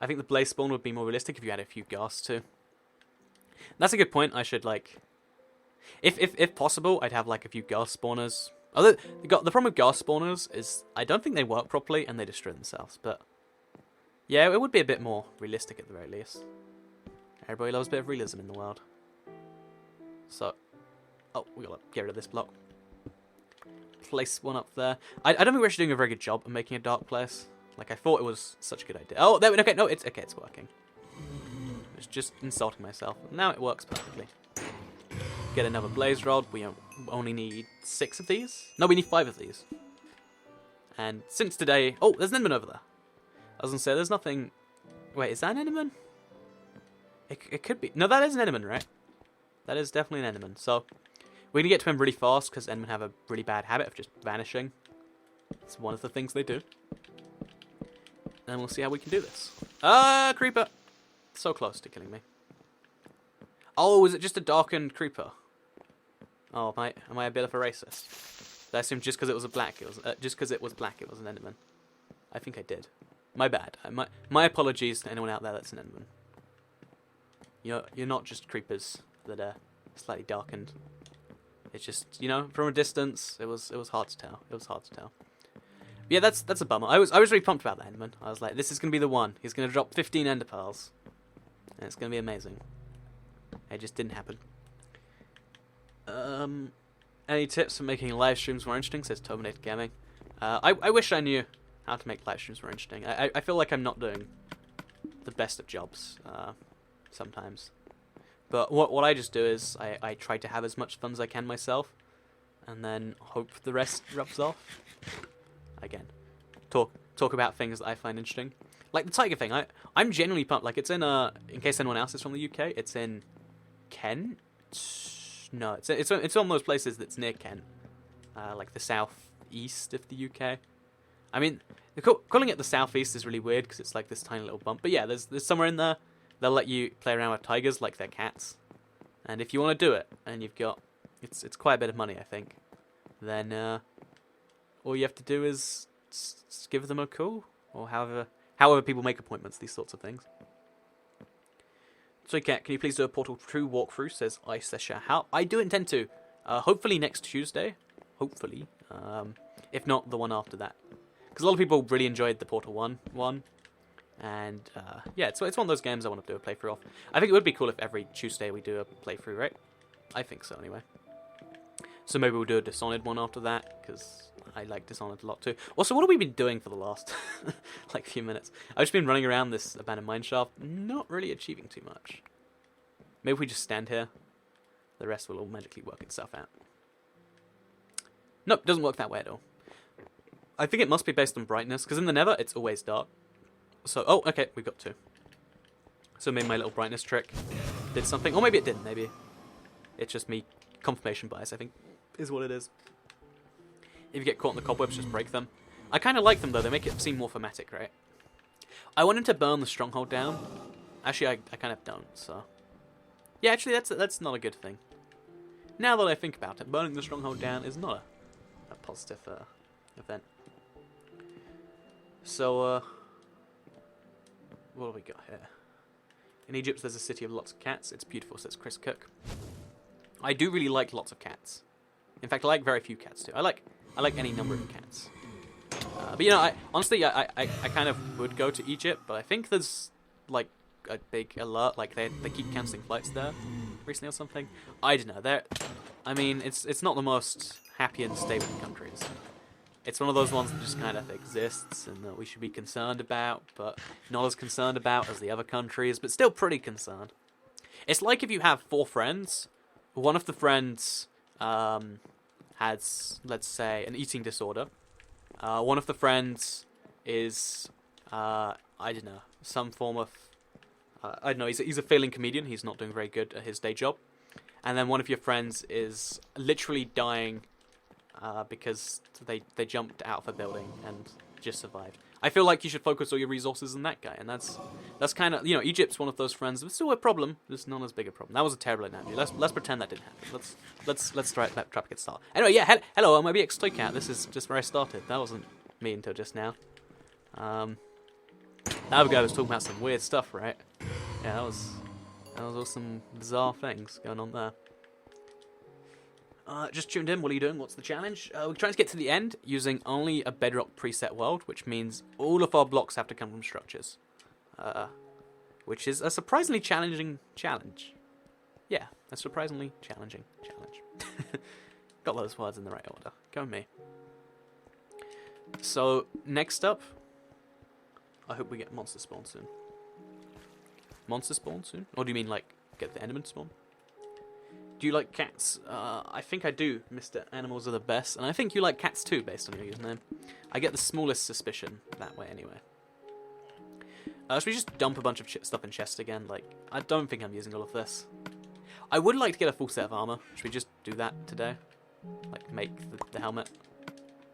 I think the blaze spawn would be more realistic if you had a few ghasts too. That's a good point. I should like, if possible, I'd have like a few ghast spawners. Although the problem with ghast spawners is I don't think they work properly and they destroy themselves. But yeah, it would be a bit more realistic at the very least. Everybody loves a bit of realism in the world. So, oh, we gotta get rid of this block. Place one up there. I don't think we're actually doing a very good job of making a dark place. Like I thought it was such a good idea. Oh, there. Okay, no, it's okay. It's working. I was just insulting myself. Now it works perfectly. Get another blaze rod. We only need 6 of these. No, we need 5 of these. And since today, oh, there's an enderman over there. I was gonna say there's nothing. Wait, is that an enderman? It could be. No, that is an enderman, right? That is definitely an enderman. So we're gonna get to him really fast because endermen have a really bad habit of just vanishing. It's one of the things they do. And we'll see how we can do this. Creeper! So close to killing me. Oh, is it just a darkened creeper? Oh, am I a bit of a racist? Did I assume just because it was black, it was an enderman? I think I did. My bad. My apologies to anyone out there that's an enderman. You're not just creepers that are slightly darkened. It's just, you know, from a distance, it was hard to tell. It was hard to tell. But yeah, that's a bummer. I was really pumped about that enderman. I was like, this is gonna be the one. He's gonna drop 15 ender pearls, and it's gonna be amazing. It just didn't happen. Any tips for making live streams more interesting? Says Terminator Gaming. I wish I knew how to make live streams more interesting. I feel like I'm not doing the best of jobs sometimes. But what I just do is I try to have as much fun as I can myself, and then hope the rest rubs off. Again, talk about things that I find interesting, like the tiger thing. I'm genuinely pumped. Like it's in case anyone else is from the UK, it's in Kent. No, it's one of those places that's near Kent, like the southeast of the UK. I mean, calling it the southeast is really weird because it's like this tiny little bump. But yeah, there's somewhere in there they'll let you play around with tigers like they're cats. And if you want to do it, and you've got it's quite a bit of money, I think, then all you have to do is give them a call, or however people make appointments, these sorts of things. So, Cat, can you please do a Portal 2 walkthrough? Says Isesha. How? I do intend to. Hopefully next Tuesday. Hopefully. If not, the one after that. Because a lot of people really enjoyed the Portal 1 one. And, yeah, it's one of those games I want to do a playthrough of. I think it would be cool if every Tuesday we do a playthrough, right? I think so, anyway. So maybe we'll do a Dishonored one after that, because I like Dishonored a lot too. Also, what have we been doing for the last, like, few minutes? I've just been running around this abandoned mineshaft, not really achieving too much. Maybe if we just stand here, the rest will all magically work itself out. Nope, doesn't work that way at all. I think it must be based on brightness, because in the Nether, it's always dark. So, oh, okay, we got 2. So maybe my little brightness trick did something. Or maybe it didn't, maybe it's just me. Confirmation bias, I think, is what it is. If you get caught in the cobwebs, just break them. I kind of like them, though. They make it seem more thematic, right? I wanted to burn the stronghold down. Actually, I kind of don't, so... Yeah, actually, that's not a good thing. Now that I think about it, burning the stronghold down is not a positive event. So, what do we got here? In Egypt, there's a city of lots of cats. It's beautiful, says Chris Cook. I do really like lots of cats. In fact, I like very few cats too. I like any number of cats. But you know, I kind of would go to Egypt, but I think there's like a big alert, like they keep cancelling flights there recently or something. I don't know. I mean, it's not the most happy and stable countries. It's one of those ones that just kind of exists and that we should be concerned about, but not as concerned about as the other countries, but still pretty concerned. It's like if you have 4 friends. One of the friends has, let's say, an eating disorder. One of the friends is, I don't know, some form of, I don't know, he's a failing comedian. He's not doing very good at his day job. And then one of your friends is literally dying because they jumped out of a building and just survived. I feel like you should focus all your resources on that guy, and that's kind of, you know, Egypt's one of those friends. It's still a problem. It's not as big a problem. That was a terrible analogy. Let's pretend that didn't happen. Let's try to get started. Anyway, yeah, hello, I'm BX Toy Cat. This is just where I started. That wasn't me until just now. That guy was talking about some weird stuff, right? Yeah, that was all some bizarre things going on there. Just tuned in. What are you doing? What's the challenge? We're trying to get to the end using only a Bedrock preset world, which means all of our blocks have to come from structures. Which is a surprisingly challenging challenge. Yeah, a surprisingly challenging challenge. Got those words in the right order. Go me. So, next up, I hope we get monster spawn soon. Monster spawn soon? Or do you mean, like, get the enderman spawn? Do you like cats? I think I do, Mr. Animals are the best. And I think you like cats too, based on your username. I get the smallest suspicion that way, anyway. Should we just dump a bunch of stuff in chests again? Like, I don't think I'm using all of this. I would like to get a full set of armor. Should we just do that today? Like, make the helmet?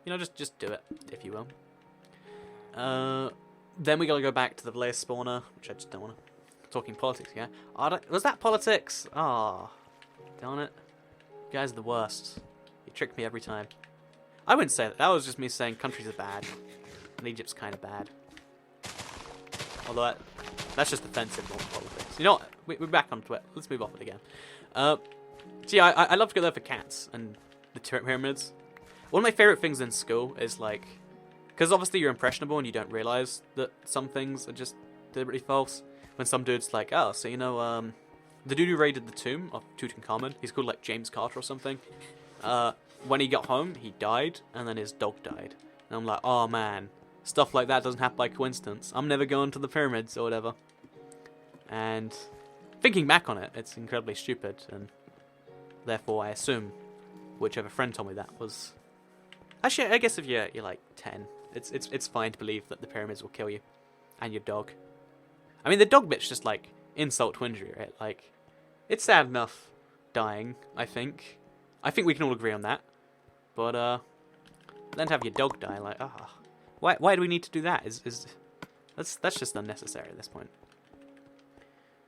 You know, just do it, if you will. Then we gotta go back to the blaze spawner, which I just don't want to... Talking politics, yeah? Was that politics? Ah. Darn it. You guys are the worst. You trick me every time. I wouldn't say that. That was just me saying countries are bad. And Egypt's kind of bad. Although that's just offensive, not politics. You know what? We're back onto it. Let's move off it again. So yeah, I love to go there for cats and the pyramids. One of my favourite things in school is like... Because obviously you're impressionable and you don't realise that some things are just deliberately false. When some dude's like, oh, so you know, the dude who raided the tomb of Tutankhamun, he's called like James Carter or something. When he got home, he died, and then his dog died. And I'm like, oh man, stuff like that doesn't happen by coincidence. I'm never going to the pyramids or whatever. And thinking back on it, it's incredibly stupid, and therefore I assume whichever friend told me that was... Actually, I guess if you're like 10, it's fine to believe that the pyramids will kill you. And your dog. I mean, the dog bit's just like insult to injury, right? Like, it's sad enough dying, I think. I think we can all agree on that. But, then to have your dog die, like, why do we need to do that? That's just unnecessary at this point.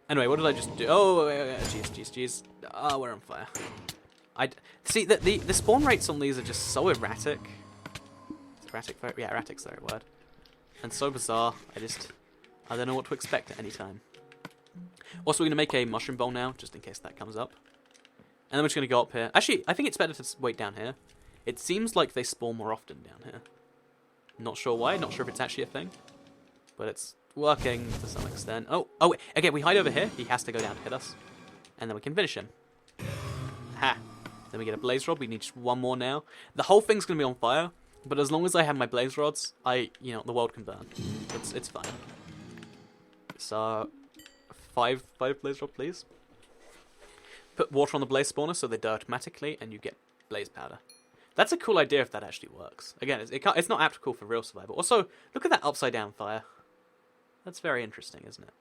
Anyway, what did I just do? Oh, jeez. Oh, we're on fire. See, the spawn rates on these are just so erratic. Erratic? Yeah, erratic's the right word. And so bizarre, I don't know what to expect at any time. Also, we're going to make a mushroom bowl now, just in case that comes up. And then we're just going to go up here. Actually, I think it's better to wait down here. It seems like they spawn more often down here. Not sure why, not sure if it's actually a thing. But it's working to some extent. Oh, wait. Okay, we hide over here. He has to go down to hit us. And then we can finish him. Ha! Then we get a blaze rod. We need just one more now. The whole thing's going to be on fire. But as long as I have my blaze rods, the world can burn. It's fine. So, 5 blaze rod, please. Put water on the blaze spawner so they die automatically, and you get blaze powder. That's a cool idea if that actually works. Again, it's not applicable for real survival. Also, look at that upside down fire. That's very interesting, isn't it?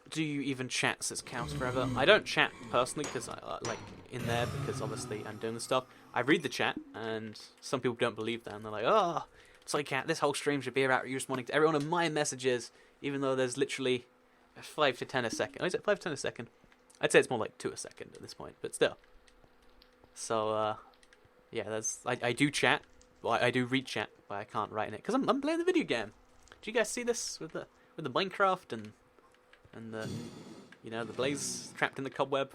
Do you even chat, says Cows Forever? I don't chat personally because in there because obviously I'm doing this stuff. I read the chat and some people don't believe that and they're like, oh, Toy Cat, this whole stream should be about you responding to every one of my messages, even though there's literally 5 to 10 a second. Oh, is it 5 to 10 a second? I'd say it's more like 2 a second at this point, but still. So, yeah, I do chat. Well, I do read chat, but I can't write in it because I'm playing the video game. Do you guys see this with the Minecraft and the the blaze trapped in the cobweb?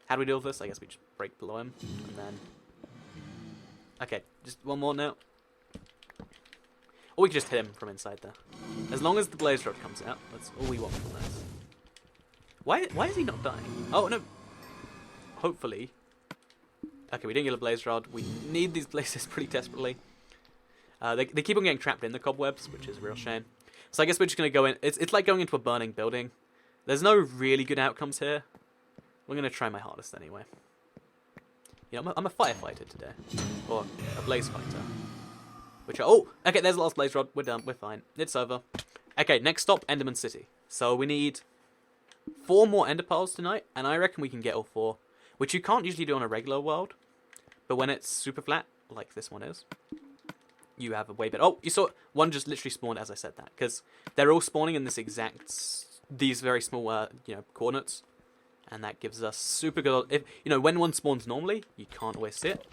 How do we deal with this? I guess we just break below him and then. Okay, just one more now. Or we can just hit him from inside there. As long as the blaze rod comes out, that's all we want from this. Why is he not dying? Oh no. Hopefully. Okay, we didn't get a blaze rod. We need these blazes pretty desperately. They keep on getting trapped in the cobwebs, which is a real shame. So I guess we're just going to go in. It's like going into a burning building. There's no really good outcomes here. We're going to try my hardest anyway. You know, I'm a firefighter today. Or a blaze fighter. Which are... Oh! Okay, there's the last blaze rod. We're done. We're fine. It's over. Okay, next stop, Enderman City. So we need 4 more ender pearls tonight, and I reckon we can get all 4. Which you can't usually do on a regular world. But when it's super flat, like this one is, you have a way better... Oh, you saw one just literally spawned as I said that. Because they're all spawning in this exact... These very small, you know, coordinates. And that gives us super good... If, you know, when one spawns normally, you can't always see it.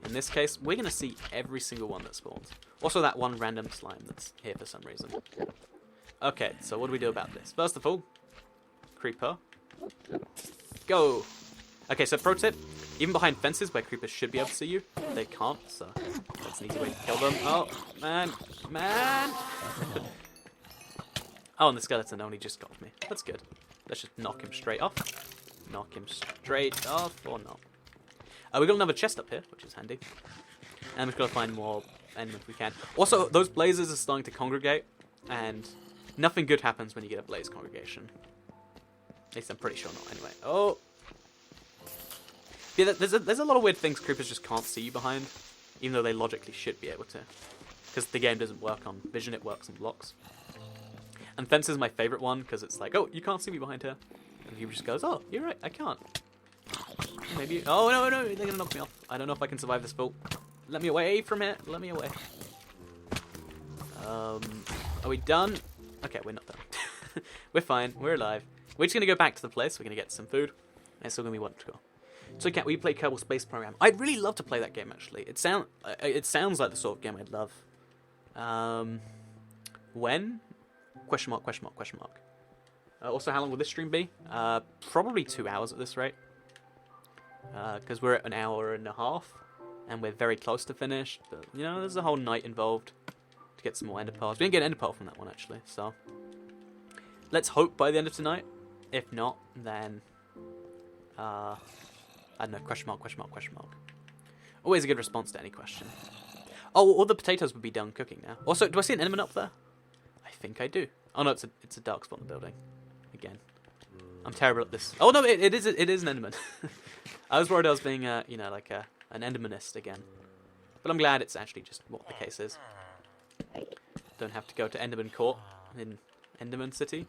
In this case, we're going to see every single one that spawns. Also that one random slime that's here for some reason. Okay, so what do we do about this? First of all, creeper. Go! Okay, so pro tip, even behind fences where creepers should be able to see you, they can't, so that's an easy way to kill them. Oh, man, man! Oh, and the skeleton only just got me. That's good. Let's just knock him straight off. Knock him straight off, or not. We got another chest up here, which is handy. And we've got to find more endermen if we can. Also, those blazes are starting to congregate, and nothing good happens when you get a blaze congregation. At least I'm pretty sure not, anyway. Oh! Yeah, there's a lot of weird things creepers just can't see you behind, even though they logically should be able to. Because the game doesn't work on vision, it works on blocks. And fence is my favourite one, because it's like, oh, you can't see me behind here. And he just goes, oh, you're right, I can't. Maybe... Oh, no, they're going to knock me off. I don't know if I can survive this vault. Let me away from it. Let me away. Are we done? Okay, we're not done. We're fine. We're alive. We're just going to go back to the place. We're going to get some food. And it's still going to be one to go. So, Cat, we play Kerbal Space Program. I'd really love to play that game, actually. It sounds like the sort of game I'd love. When? Question mark, question mark, question mark. Also, how long will this stream be? Probably 2 hours at this rate. Because we're at an hour and a half. And we're very close to finished. But, you know, there's a whole night involved to get some more ender pearls. We didn't get an ender pearl from that one, actually. So, let's hope by the end of tonight. If not, then... I don't know, question mark, question mark, question mark. Always a good response to any question. Oh, all the potatoes would be done cooking now. Also, do I see an enderman up there? I think I do. Oh no, it's a dark spot in the building. Again. I'm terrible at this. Oh no, it is an enderman. I was worried I was being, you know, like an endermanist again. But I'm glad it's actually just what the case is. Don't have to go to Enderman Court in Enderman City.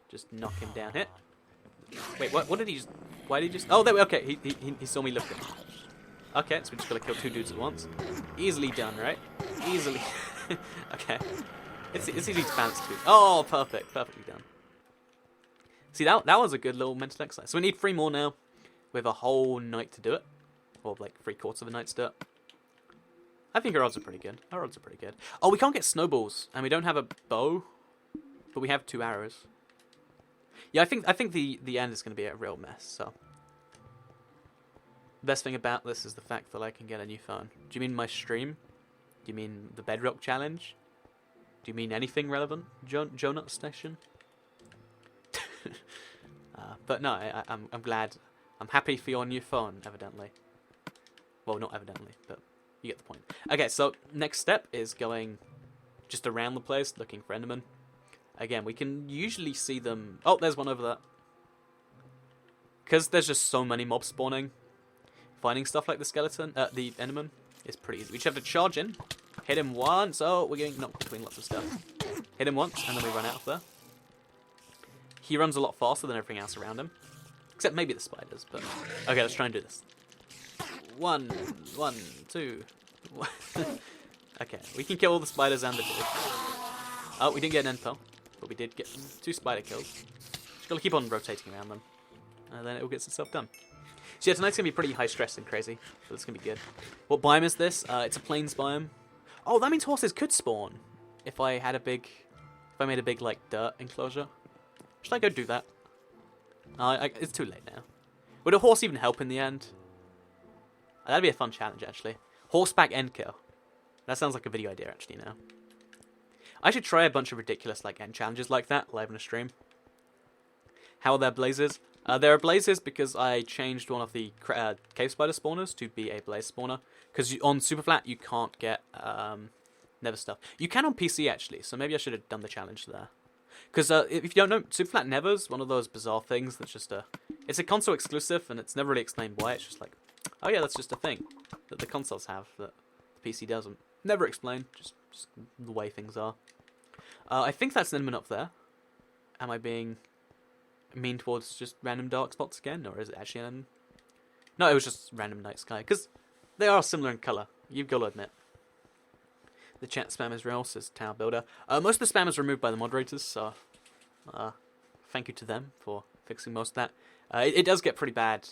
Just knock him down here. Wait, what did he just... Why did he just... Oh, there we... Okay, he saw me looking. Okay, so we just gotta kill 2 dudes at once. Easily done, right? Easily. Okay. It's easy to balance 2. Oh, perfect. Perfectly done. See, that was a good little mental exercise. So we need 3 more now. We have a whole night to do it. Or like 3/4 of a night to do it. I think our odds are pretty good. Our odds are pretty good. Oh, we can't get snowballs. And we don't have a bow. But we have 2 arrows. Yeah, I think the end is going to be a real mess, so... The best thing about this is the fact that I can get a new phone. Do you mean my stream? Do you mean the Bedrock challenge? Do you mean anything relevant? Jonut Station? But no, I'm glad. I'm happy for your new phone, evidently. Well, not evidently, but you get the point. Okay, so next step is going just around the place, looking for Endermen. Again, we can usually see them... Oh, there's one over there. Because there's just so many mobs spawning, finding stuff like the skeleton, the Enderman, is pretty easy. We just have to charge in, hit him once. Oh, we're getting knocked between lots of stuff. Hit him once, and then we run out of there. He runs a lot faster than everything else around him. Except maybe the spiders, but... Okay, let's try and do this. 1, 2... Okay, we can kill all the spiders and the dude. Oh, we didn't get an end pearl, but we did get 2 spider kills. Just gotta keep on rotating around them, and then it all gets itself done. So yeah, tonight's gonna be pretty high stress and crazy, but it's gonna be good. What biome is this? It's a plains biome. Oh, that means horses could spawn if I had a big... If I made a big, like, dirt enclosure. Should I go do that? It's too late now. Would a horse even help in the end? That'd be a fun challenge, actually. Horseback end kill. That sounds like a video idea, actually, now. I should try a bunch of ridiculous, like, end challenges like that live on a stream. How are there blazes? There are blazes because I changed one of the cave spider spawners to be a blaze spawner. Because on SuperFlat, you can't get nether stuff. You can on PC, actually, so maybe I should have done the challenge there. Because if you don't know, SuperFlat Nether's one of those bizarre things that's just it's a console exclusive, and it's never really explained why. It's just like, Oh yeah, that's just a thing that the consoles have that the PC doesn't. Never explained, just the way things are. I think that's an enderman up there. Am I being mean towards just random dark spots again, or is it actually an... No, it was just random night sky, because they are similar in colour, you've got to admit. The chat spam is real, says Tower Builder. Most of the spam is removed by the moderators, so thank you to them for fixing most of that. It does get pretty bad.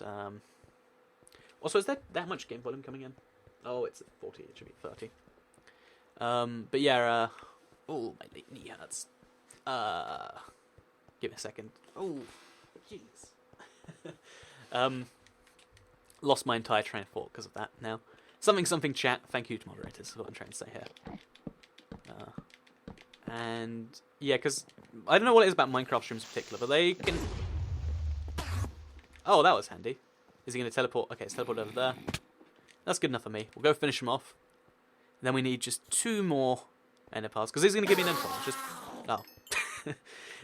Also, is there that much game volume coming in? Oh, it's at 40, it should be 30. But yeah, oh, my knee hurts. Give me a second. Oh, jeez. Lost my entire train of thought because of that now. Something chat, thank you to moderators, is what I'm trying to say here. And, yeah, because I don't know what it is about Minecraft streams in particular, but they can... Oh, that was handy. Is he going to teleport? Okay, it's teleported over there. That's good enough for me. We'll go finish him off. And then we need just 2 more ender pearls, because he's going to give me an ender pearl. Just... Oh.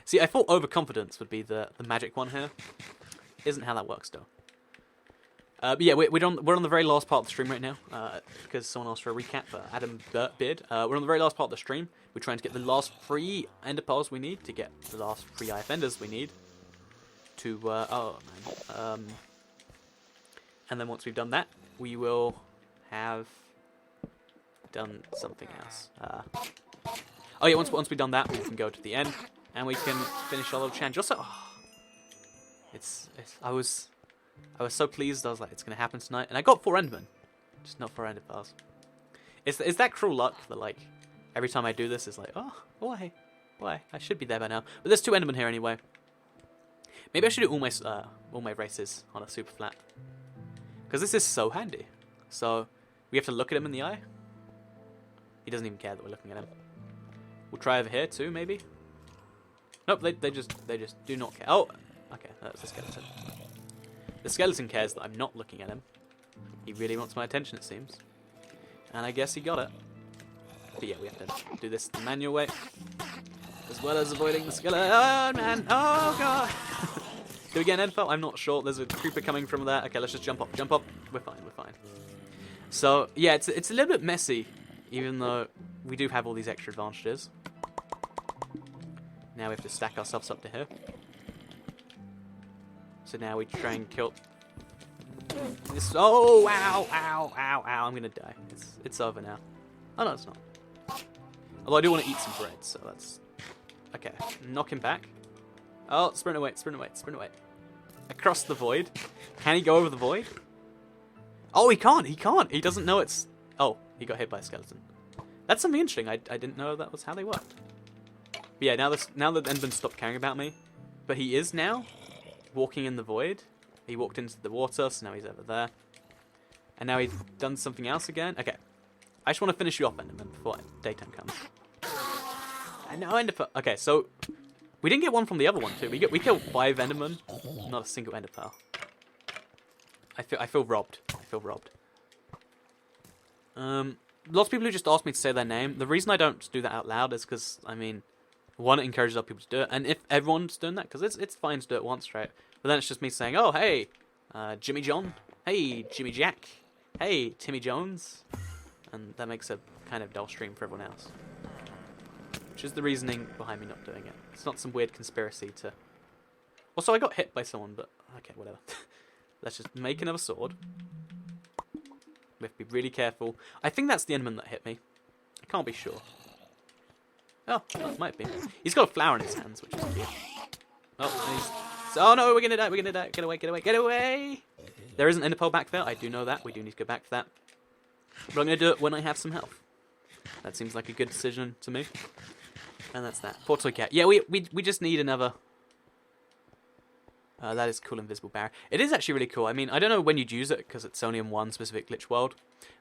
See, I thought overconfidence would be the magic one here. Isn't how that works, though. But yeah, we're on the very last part of the stream right now, because someone asked for a recap for Adam Beard. We're on the very last part of the stream. We're trying to get the last 3 ender pearls we need to get the last 3 IF enders we need to, oh man. And then once we've done that, we will have done something else. Oh yeah, once we've done that, we can go to the end, and we can finish our little challenge. Also, oh, I was so pleased. I was like, it's going to happen tonight. And I got 4 endermen. Just not 4 ender pearls. Is that cruel luck that, like, every time I do this, it's like, oh, why? Why? I should be there by now. But there's 2 endermen here anyway. Maybe I should do all my races on a SuperFlat. Because this is so handy. So, we have to look at him in the eye. He doesn't even care that we're looking at him. We'll try over here too, maybe. Nope, they just do not care. Oh, okay, that's the skeleton. The skeleton cares that I'm not looking at him. He really wants my attention, it seems. And I guess he got it. But yeah, we have to do this the manual way. As well as avoiding the skeleton. Oh, man. Oh, God. Do we get an end pearl? I'm not sure. There's a creeper coming from there. Okay, let's just jump up. Jump up. We're fine. We're fine. So, yeah, it's a little bit messy, even though we do have all these extra advantages. Now we have to stack ourselves up to here. So now we try and kill this. Oh, ow, ow, ow, ow. I'm going to die. It's over now. Oh, no, it's not. Although I do want to eat some bread, so that's... Okay, knock him back. Oh, sprint away, sprint away, sprint away. Across the void. Can he go over the void? Oh, he can't, he can't. He doesn't know it's... Oh, he got hit by a skeleton. That's something interesting. I didn't know that was how they worked. But yeah, now that Enderman stopped caring about me. But he is now walking in the void. He walked into the water, so now he's over there. And now he's done something else again. Okay. I just want to finish you off, Enderman, before daytime comes. And now Enderpearl. Okay, so... We didn't get one from the other one, too. We killed 5 Endermen. Not a single Enderpearl. I feel robbed. I feel robbed. Lots of people who just ask me to say their name. The reason I don't do that out loud is because, I mean... One, it encourages other people to do it. And if everyone's doing that, because it's fine to do it once, right? But then it's just me saying, oh, hey, Jimmy John. Hey, Jimmy Jack. Hey, Timmy Jones. And that makes a kind of dull stream for everyone else. Which is the reasoning behind me not doing it. It's not some weird conspiracy to... Also, I got hit by someone, but... Okay, whatever. Let's just make another sword. We have to be really careful. I think that's the Enderman that hit me. I can't be sure. Oh, it might be. He's got a flower in his hands, which is cute. Oh, no, we're gonna die, we're gonna die. Get away, get away, get away! There is an Enderpearl back there. I do know that. We do need to go back for that. But I'm gonna do it when I have some health. That seems like a good decision to me. And that's that. Poor toy cat. Yeah, we just need another... that is cool, invisible barrier. It is actually really cool. I mean, I don't know when you'd use it, because it's only in one specific glitch world.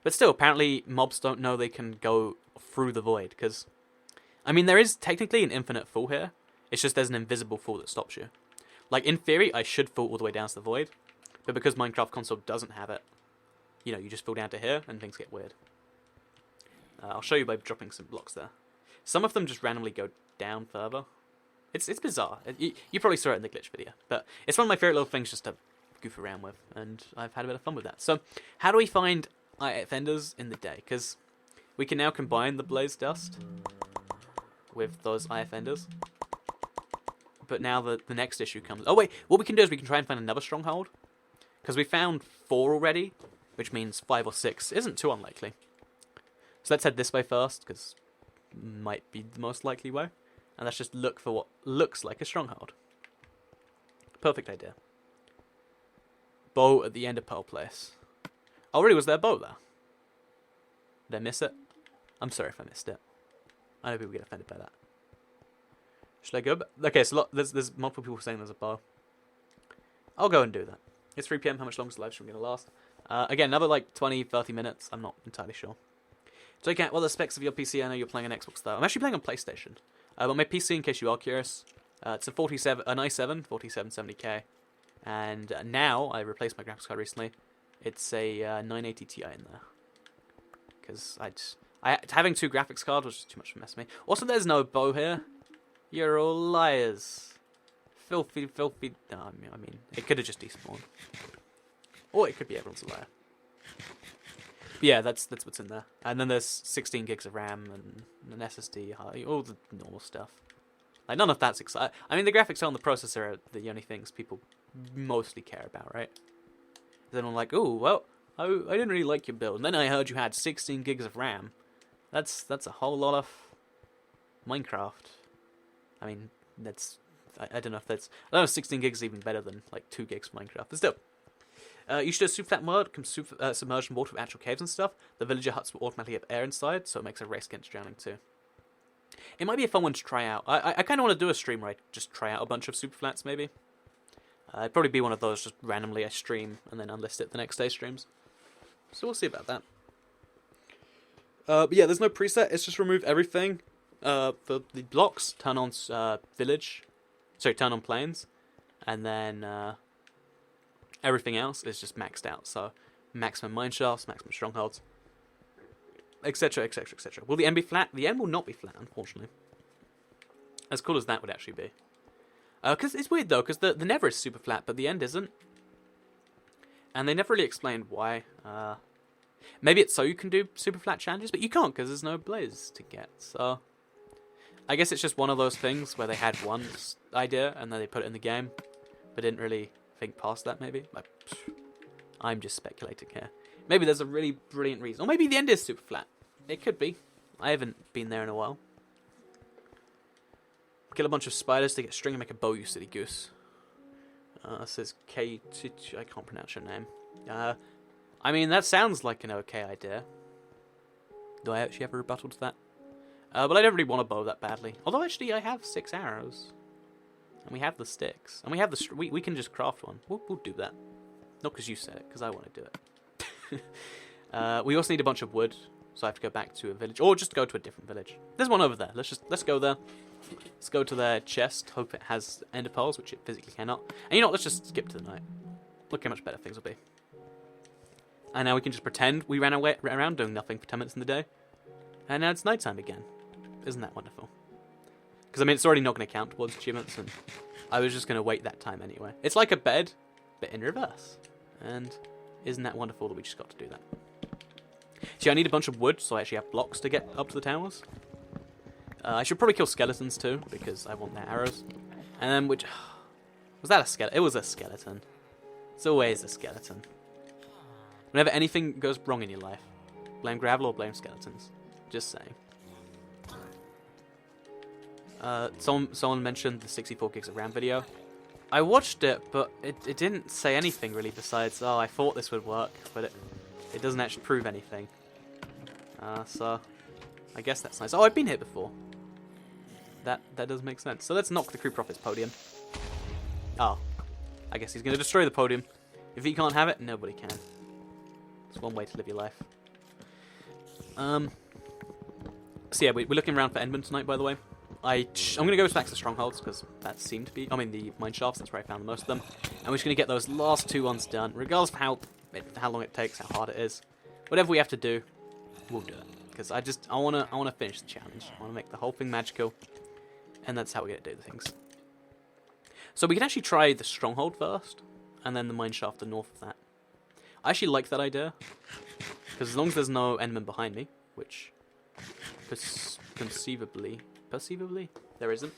But still, apparently, mobs don't know they can go through the void, because... I mean, there is technically an infinite fall here. It's just there's an invisible fall that stops you. Like, in theory, I should fall all the way down to the void. But because Minecraft console doesn't have it, you know, you just fall down to here, and things get weird. I'll show you by dropping some blocks there. Some of them just randomly go down further. It's bizarre. You probably saw it in the glitch video. But it's one of my favourite little things just to goof around with, and I've had a bit of fun with that. So, how do we find IF enders in the day? Because we can now combine the blaze dust with those IF enders. But now the next issue comes. Oh wait, what we can do is we can try and find another stronghold. Because we found 4 already, which means 5 or 6 isn't too unlikely. So let's head this way first, because might be the most likely way. And let's just look for what looks like a stronghold. Perfect idea. Bow at the end of Pearl Place. Oh, really? Was there a bow there? Did I miss it? I'm sorry if I missed it. I know people get offended by that. Should I go back? Okay, so there's multiple people saying there's a bow. I'll go and do that. It's 3 PM. How much longer is the live stream going to last? Again, another like 20, 30 minutes. I'm not entirely sure. So again, what are the specs of your PC? I know you're playing on Xbox though. I'm actually playing on PlayStation. But my PC, in case you are curious, it's an i7 4770K. And now, I replaced my graphics card recently. It's a 980 Ti in there. Because having 2 graphics cards was just too much for mess me. Also, there's no bow here. You're all liars. Filthy. No, I mean, it could have just despawned. Or it could be everyone's a liar. But yeah, that's what's in there. And then there's 16 gigs of RAM and an SSD, all the normal stuff. Like, none of that's exciting. I mean, the graphics on the processor are the only things people mostly care about, right? Then I'm like, oh, well, I didn't really like your build. And then I heard you had 16 gigs of RAM. That's a whole lot of Minecraft. I mean, I don't know if that's... I don't know if 16 gigs is even better than, like, 2 gigs for Minecraft. But still. You should do a SuperFlat mod, can submerge in water with actual caves and stuff. The villager huts will automatically have air inside, so it makes a race against drowning too. It might be a fun one to try out. I kind of want to do a stream where I just try out a bunch of SuperFlats, maybe. It'd probably be one of those, just randomly I stream and then unlist it the next day streams. So we'll see about that. But yeah, there's no preset, it's just remove everything. For the blocks, turn on turn on plains, and then everything else is just maxed out. So maximum mineshafts, maximum strongholds, etc, etc, etc. Will the end be flat? The end will not be flat, unfortunately. As cool as that would actually be. Because it's weird though, because the nether is super flat, but the end isn't. And they never really explained why. Maybe it's so you can do super flat challenges, but you can't because there's no blaze to get. So I guess it's just one of those things where they had one idea and then they put it in the game, but didn't really think past that, maybe. I'm just speculating here. Maybe there's a really brilliant reason. Or maybe the end is super flat. It could be. I haven't been there in a while. Kill a bunch of spiders to get string and make a bow, you silly goose. Says K... I can't pronounce your name. I mean, that sounds like an okay idea. Do I actually have a rebuttal to that? But I don't really want a bow that badly. Although, actually, I have 6 arrows. And we have the sticks. And we have the... We can just craft one. We'll do that. Not because you said it, because I want to do it. We also need a bunch of wood. So I have to go back to a village. Or just go to a different village. There's one over there. Let's go there. Let's go to their chest. Hope it has ender pearls, which it physically cannot. And you know what? Let's just skip to the night. Look how much better things will be. And now we can just pretend we ran around doing nothing for 10 minutes in the day. And now it's nighttime again. Isn't that wonderful? Because, I mean, it's already not going to count towards achievements, and I was just going to wait that time anyway. It's like a bed, but in reverse. And isn't that wonderful that we just got to do that? See, I need a bunch of wood, so I actually have blocks to get up to the towers. I should probably kill skeletons too, because I want their arrows. And then, was that a skeleton? It was a skeleton. It's always a skeleton. Whenever anything goes wrong in your life, blame gravel or blame skeletons. Just saying. Someone mentioned the 64 gigs of RAM video. I watched it, but it didn't say anything really besides, oh, I thought this would work, but it doesn't actually prove anything. So I guess that's nice. Oh, I've been here before. That does make sense. So let's knock the creeper off its podium. Oh, I guess he's going to destroy the podium. If he can't have it, nobody can. It's one way to live your life. So yeah, we're looking around for Endman tonight, by the way. I'm going to go back to the strongholds, because that seemed to be... I mean, the mine shafts, that's where I found most of them. And we're just going to get those last 2 ones done, regardless of how long it takes, how hard it is. Whatever we have to do, we'll do it. Because I want to finish the challenge. I want to make the whole thing magical. And that's how we're going to do the things. So we can actually try the stronghold first. and then the mine shaft to the north of that. I actually like that idea, because as long as there's no enderman behind me, which perceivably there isn't,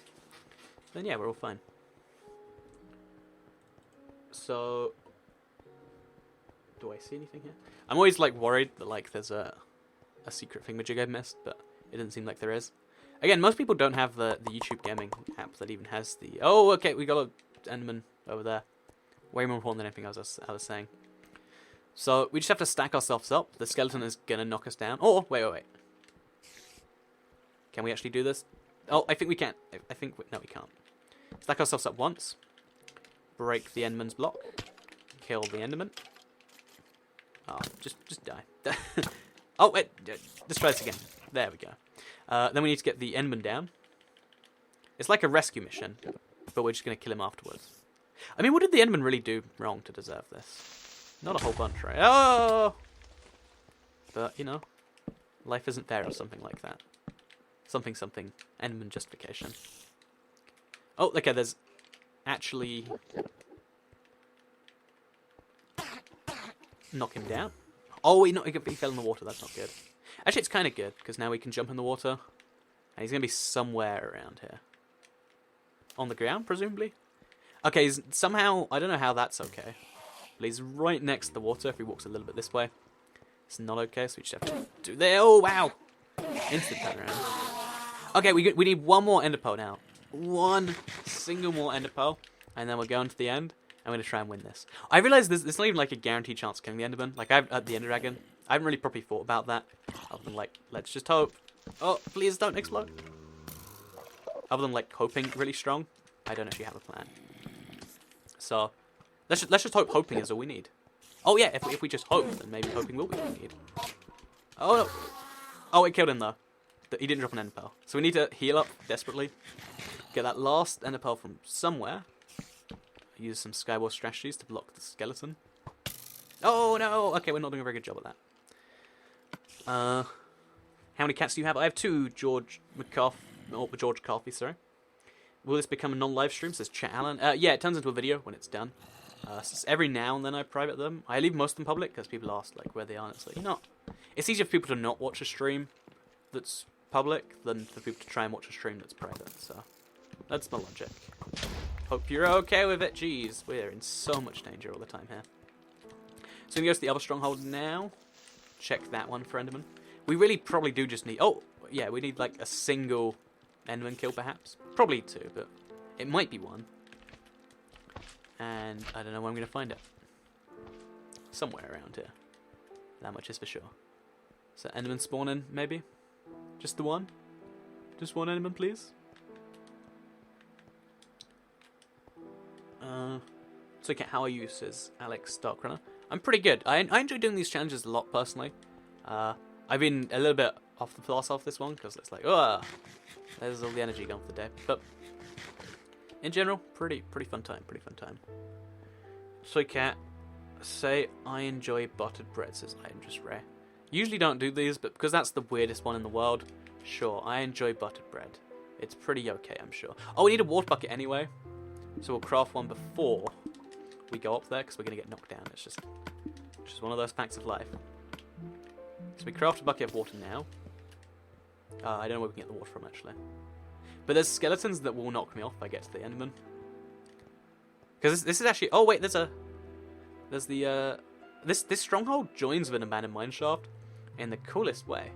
then yeah, we're all fine. So, do I see anything here? I'm always like worried that like there's a secret thingamajig I've missed, but it doesn't seem like there is. Again, most people don't have the YouTube gaming app that even has the... Oh, okay, we got a enderman over there. Way more important than anything I was saying. So, we just have to stack ourselves up. The skeleton is gonna knock us down. Oh, wait. Can we actually do this? Oh, I think we can. No, we can't. Stack ourselves up once. Break the enderman's block. Kill the enderman. Oh, just die. Oh, wait. Let's try this again. There we go. Then we need to get the enderman down. It's like a rescue mission, but we're just going to kill him afterwards. I mean, what did the enderman really do wrong to deserve this? Not a whole bunch, right? Oh! But, you know, life isn't fair or something like that. Something. Enderman justification. Oh, okay, there's actually... Knock him down. Oh, he fell in the water. That's not good. Actually, it's kind of good, because now we can jump in the water. And he's going to be somewhere around here. On the ground, presumably? Okay, somehow... I don't know how that's okay. But he's right next to the water if he walks a little bit this way. It's not okay, so we just have to do there. Oh, wow! Instant turnaround. Okay, we need one more ender pearl now. One single more ender pearl. And then we're going to the end. I'm going to try and win this. I realise there's not even like a guaranteed chance of killing the enderman. Like, the ender dragon. I haven't really properly thought about that. Other than, like, let's just hope. Oh, please don't explode. Other than, like, hoping really strong, I don't actually have a plan. So, let's just hope hoping is all we need. Oh, yeah, if we just hope, then maybe hoping will be all we need. Oh, no. Oh, it killed him, though. He didn't drop an ender pearl. So we need to heal up desperately. Get that last ender pearl from somewhere. Use some Skyward strategies to block the skeleton. Oh, no. Okay, we're not doing a very good job at that. How many cats do you have? I have 2, George Coffey, sorry. Will this become a non-live stream, says Chat Allen? Yeah, it turns into a video when it's done. So every now and then I private them. I leave most of them public because people ask like where they are. And it's like, you know, it's easier for people to not watch a stream that's public than for people to try and watch a stream that's private. So that's my logic. Hope you're okay with it. Jeez, we're in so much danger all the time here. So we go to the other stronghold now. Check that one for enderman. We really probably do just need... Oh, yeah, we need like a single enderman kill perhaps. Probably 2, but it might be 1. And I don't know where I'm going to find it. Somewhere around here. That much is for sure. So enderman spawning, maybe? Just the one? Just one enderman, please? So okay, how are you, says Alex Darkrunner. I'm pretty good. I enjoy doing these challenges a lot, personally. I've been a little bit off the path off this one, because it's like, oh, there's all the energy gone for the day. But in general, pretty fun time, Soy Cat, say, I enjoy buttered bread, says I am just rare. Usually don't do these, but because that's the weirdest one in the world, sure, I enjoy buttered bread. It's pretty okay, I'm sure. Oh, we need a water bucket anyway, so we'll craft one before we go up there, because we're going to get knocked down. It's just one of those facts of life. So we craft a bucket of water now. I don't know where we can get the water from, actually. But there's skeletons that will knock me off if I get to the enderman. Because this is actually... Oh, wait, there's the... This stronghold joins with an abandoned mineshaft in the coolest way.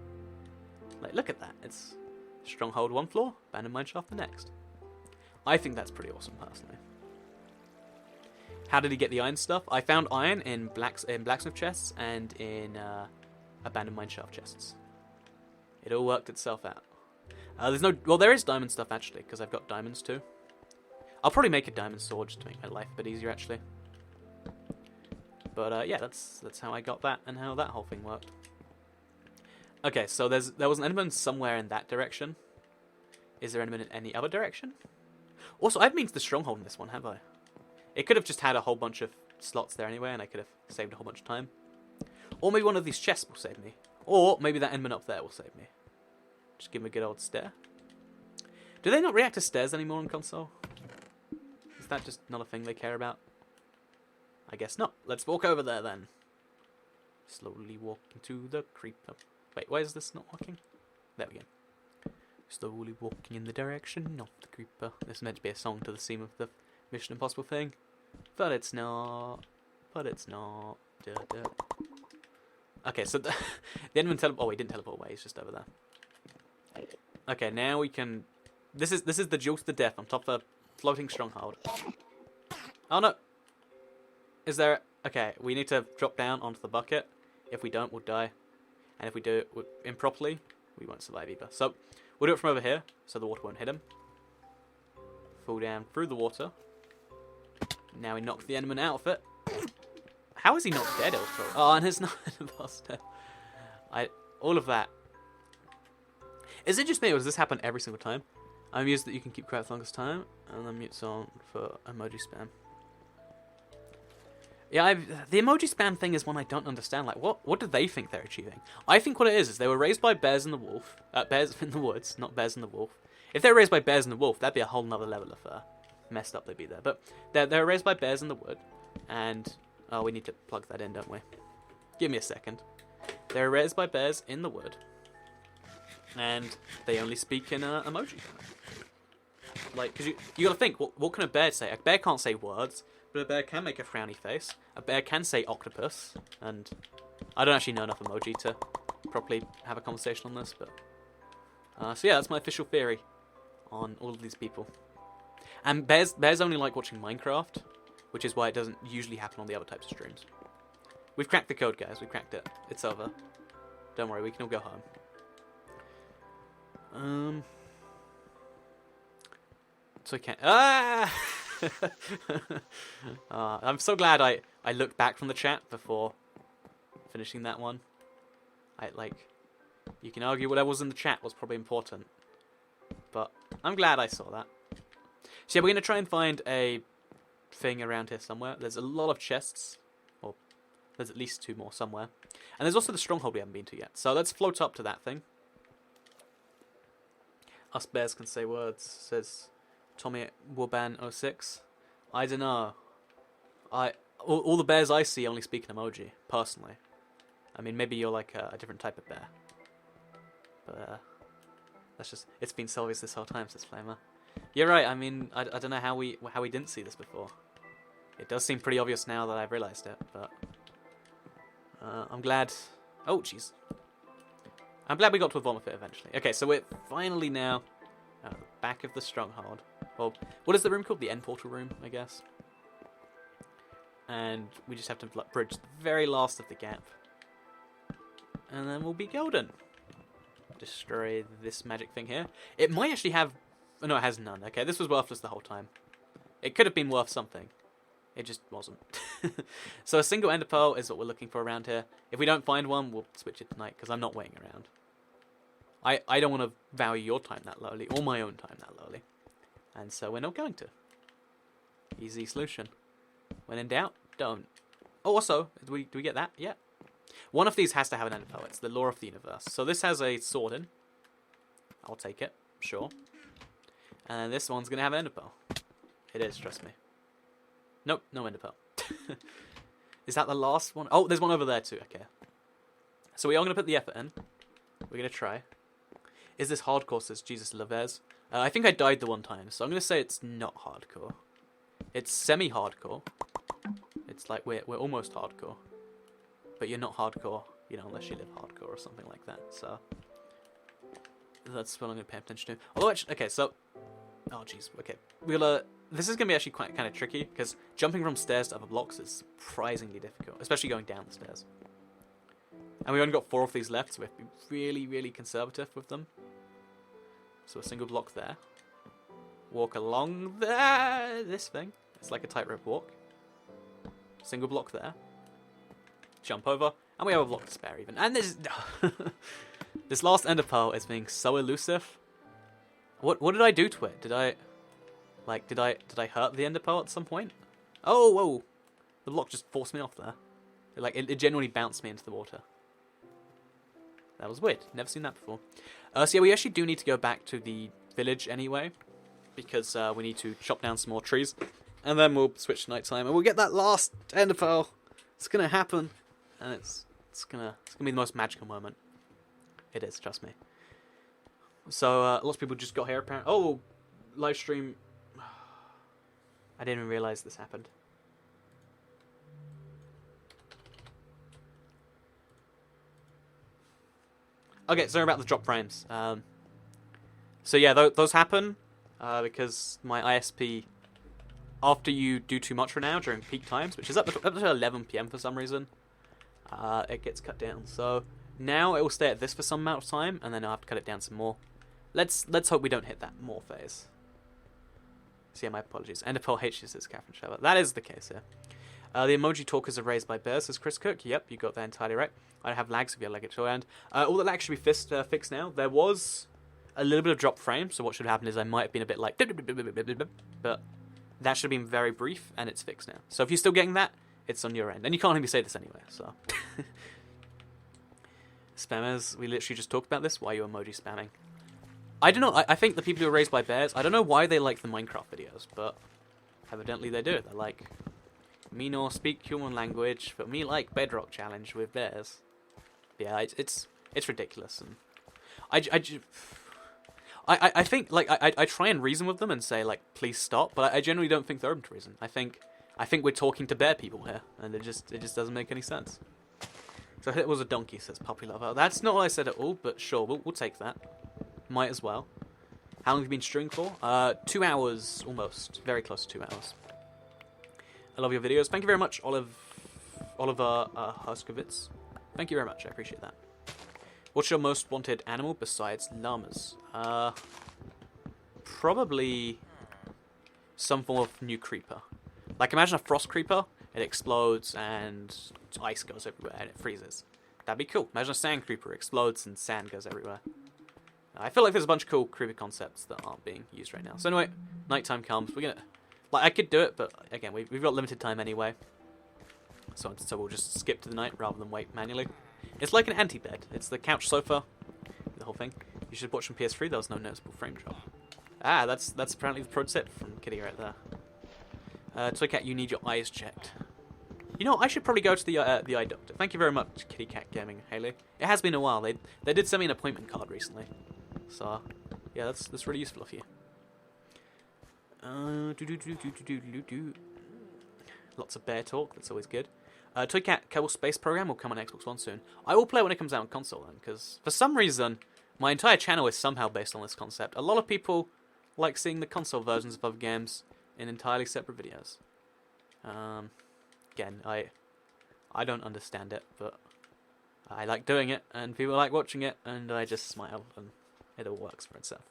Like, look at that. It's stronghold 1 floor, abandoned mineshaft the next. I think that's pretty awesome, personally. How did he get the iron stuff? I found iron in blacksmith chests and in abandoned mineshaft chests. It all worked itself out. There's no... Well, there is diamond stuff, actually, because I've got diamonds, too. I'll probably make a diamond sword just to make my life a bit easier, actually. But, yeah, that's how I got that and how that whole thing worked. Okay, so there was an enderman somewhere in that direction. Is there an enderman in any other direction? Also, I haven't been to the stronghold in this one, have I? It could have just had a whole bunch of slots there anyway, and I could have saved a whole bunch of time. Or maybe one of these chests will save me. Or maybe that enderman up there will save me. Just give him a good old stare. Do they not react to stairs anymore on console? Is that just not a thing they care about? I guess not. Let's walk over there then. Slowly walking to the creeper. Wait, why is this not working? There we go. Slowly walking in the direction of the creeper. This is meant to be a song to the theme of the Mission Impossible thing. But it's not. But it's not. Duh, duh. Okay, so the Enderman teleport. Oh, he didn't teleport away. He's just over there. Okay, now we can. This is the jewel to the death on top of a floating stronghold. Oh no! Is there? Okay, we need to drop down onto the bucket. If we don't, we'll die. And if we do it improperly, we won't survive either. So we'll do it from over here, so the water won't hit him. Fall down through the water. Now we knock the Enderman out of it. How is he not dead also? Oh, and it's not an imposter. All of that. Is it just me, or does this happen every single time? I'm amused that you can keep quiet for the longest time, and then mute on for emoji spam. Yeah, the emoji spam thing is one I don't understand. Like, what do they think they're achieving? I think what it is they were raised by bears in the wolf, bears in the woods, not bears in the wolf. If they were raised by bears in the wolf, that'd be a whole nother level of messed up they'd be there. But they're raised by bears in the wood, and oh, we need to plug that in, don't we? Give me a second. They're raised by bears in the wood, and they only speak in emoji. Like, because you gotta think, what can a bear say? A bear can't say words, but a bear can make a frowny face. A bear can say octopus, and I don't actually know enough emoji to properly have a conversation on this, but so yeah, that's my official theory on all of these people. And bears only like watching Minecraft, which is why it doesn't usually happen on the other types of streams. We've cracked the code, guys. We cracked it. It's over. Don't worry, we can all go home. So I can't. I'm so glad I looked back from the chat before finishing that one. You can argue whatever was in the chat was probably important, but I'm glad I saw that. So yeah, we're gonna try and find a thing around here somewhere. There's a lot of chests, or there's at least 2 more somewhere, and there's also the stronghold we haven't been to yet. So let's float up to that thing. Us bears can say words, says Tommy Warban06. I don't know. All the bears I see only speak in emoji, personally. I mean, maybe you're like a different type of bear. But that's just, it's been so obvious this whole time, says Flamer. You're right, I mean, I don't know how we didn't see this before. It does seem pretty obvious now that I've realised it, but I'm glad. Oh, jeez. I'm glad we got to evolve it eventually. Okay, so we're finally now at the back of the stronghold. Well, what is the room called? The end portal room, I guess. And we just have to bridge the very last of the gap. And then we'll be golden. Destroy this magic thing here. It might actually have... Oh, no, it has none. Okay, this was worthless the whole time. It could have been worth something. It just wasn't. So a single ender pearl is what we're looking for around here. If we don't find one, we'll switch it tonight, because I'm not waiting around. I don't want to value your time that lowly, or my own time that lowly. And so we're not going to. Easy solution. When in doubt, don't. Oh, also, do we get that? Yeah. One of these has to have an ender pearl. It's the law of the universe. So this has a sword in. I'll take it, sure. And this one's going to have an ender pearl. It is, trust me. Nope, no ender pearl. Is that the last one? Oh, there's one over there too, okay. So we are going to put the effort in. We're going to try. Is this hardcore, says Jesus Lavez. I think I died the one time, so I'm going to say it's not hardcore. It's semi-hardcore. It's like we're almost hardcore. But you're not hardcore, you know, unless you live hardcore or something like that, so... That's what I'm going to pay attention to. Although, actually, okay, so... Oh, jeez, okay. This is going to be actually kind of tricky, because jumping from stairs to other blocks is surprisingly difficult, especially going down the stairs. And we've only got 4 of these left, so we have to be really, really conservative with them. So a single block there. Walk along there, this thing. It's like a tightrope walk. Single block there. Jump over, and we have a block to spare even. And this this last ender pearl is being so elusive. What did I do to it? Did I hurt the ender pearl at some point? Oh, whoa! The block just forced me off there. It genuinely bounced me into the water. That was weird. Never seen that before. So yeah, we actually do need to go back to the village anyway, because we need to chop down some more trees. and then we'll switch to nighttime, and we'll get that last ender pearl. It's gonna happen, and it's gonna be the most magical moment. It is, trust me. So lots of people just got here apparently. Oh, live stream. I didn't even realize this happened. Okay, sorry about the drop frames. So yeah, those happen because my ISP, after you do too much for now during peak times, which is up to 11 PM for some reason, it gets cut down. So now it will stay at this for some amount of time, and then I'll have to cut it down some more. Let's hope we don't hit that more phase. So yeah, my apologies. Enderpearl H is Catherine Trevor. That is the case here. The emoji talkers are raised by bears, says Chris Cook. Yep, you got that entirely right. I don't have lags if you like it to end. All the lags should be fixed now. There was a little bit of drop frame, so what should happen is I might have been a bit like... But that should have been very brief, and it's fixed now. So if you're still getting that, it's on your end. And you can't hear me say this anyway, so... Spammers, we literally just talked about this. Why are you emoji spamming? I don't know. I think the people who are raised by bears, I don't know why they like the Minecraft videos, but evidently they do. They're like, me nor speak human language, but me like Bedrock challenge with bears. Yeah, it's ridiculous, and I think like I try and reason with them and say like please stop, but I generally don't think they're open to reason. I think we're talking to bear people here, and it just doesn't make any sense. So it was a donkey, says Puppy Lover. That's not what I said at all, but sure, we'll take that. Might as well. How long have you been streaming for? 2 hours, almost. Very close to 2 hours. I love your videos. Thank you very much, Oliver Huskovitz. Thank you very much, I appreciate that. What's your most wanted animal besides llamas? Probably some form of new creeper. Like, imagine a frost creeper. It explodes and ice goes everywhere and it freezes. That'd be cool. Imagine a sand creeper. It explodes and sand goes everywhere. I feel like there's a bunch of cool creepy concepts that aren't being used right now. So anyway, nighttime comes. We're gonna... Like, I could do it, but again, we've got limited time anyway. So we'll just skip to the night rather than wait manually. It's like an anti-bed. It's the couch sofa, the whole thing. You should watch on PS3. There was no noticeable frame drop. Ah, that's apparently the pro tip from Kitty right there. Toy Cat, you need your eyes checked. You know, I should probably go to the eye doctor. Thank you very much, Kitty Cat Gaming, Haley. It has been a while. They did send me an appointment card recently. So, yeah, that's really useful of you. Lots of bear talk. That's always good. Toy Cat Kerbal Space Program will come on Xbox One soon. I will play it when it comes out on console then, because for some reason, my entire channel is somehow based on this concept. A lot of people like seeing the console versions of other games in entirely separate videos. Again, I don't understand it, but I like doing it, and people like watching it, and I just smile, and it all works for itself.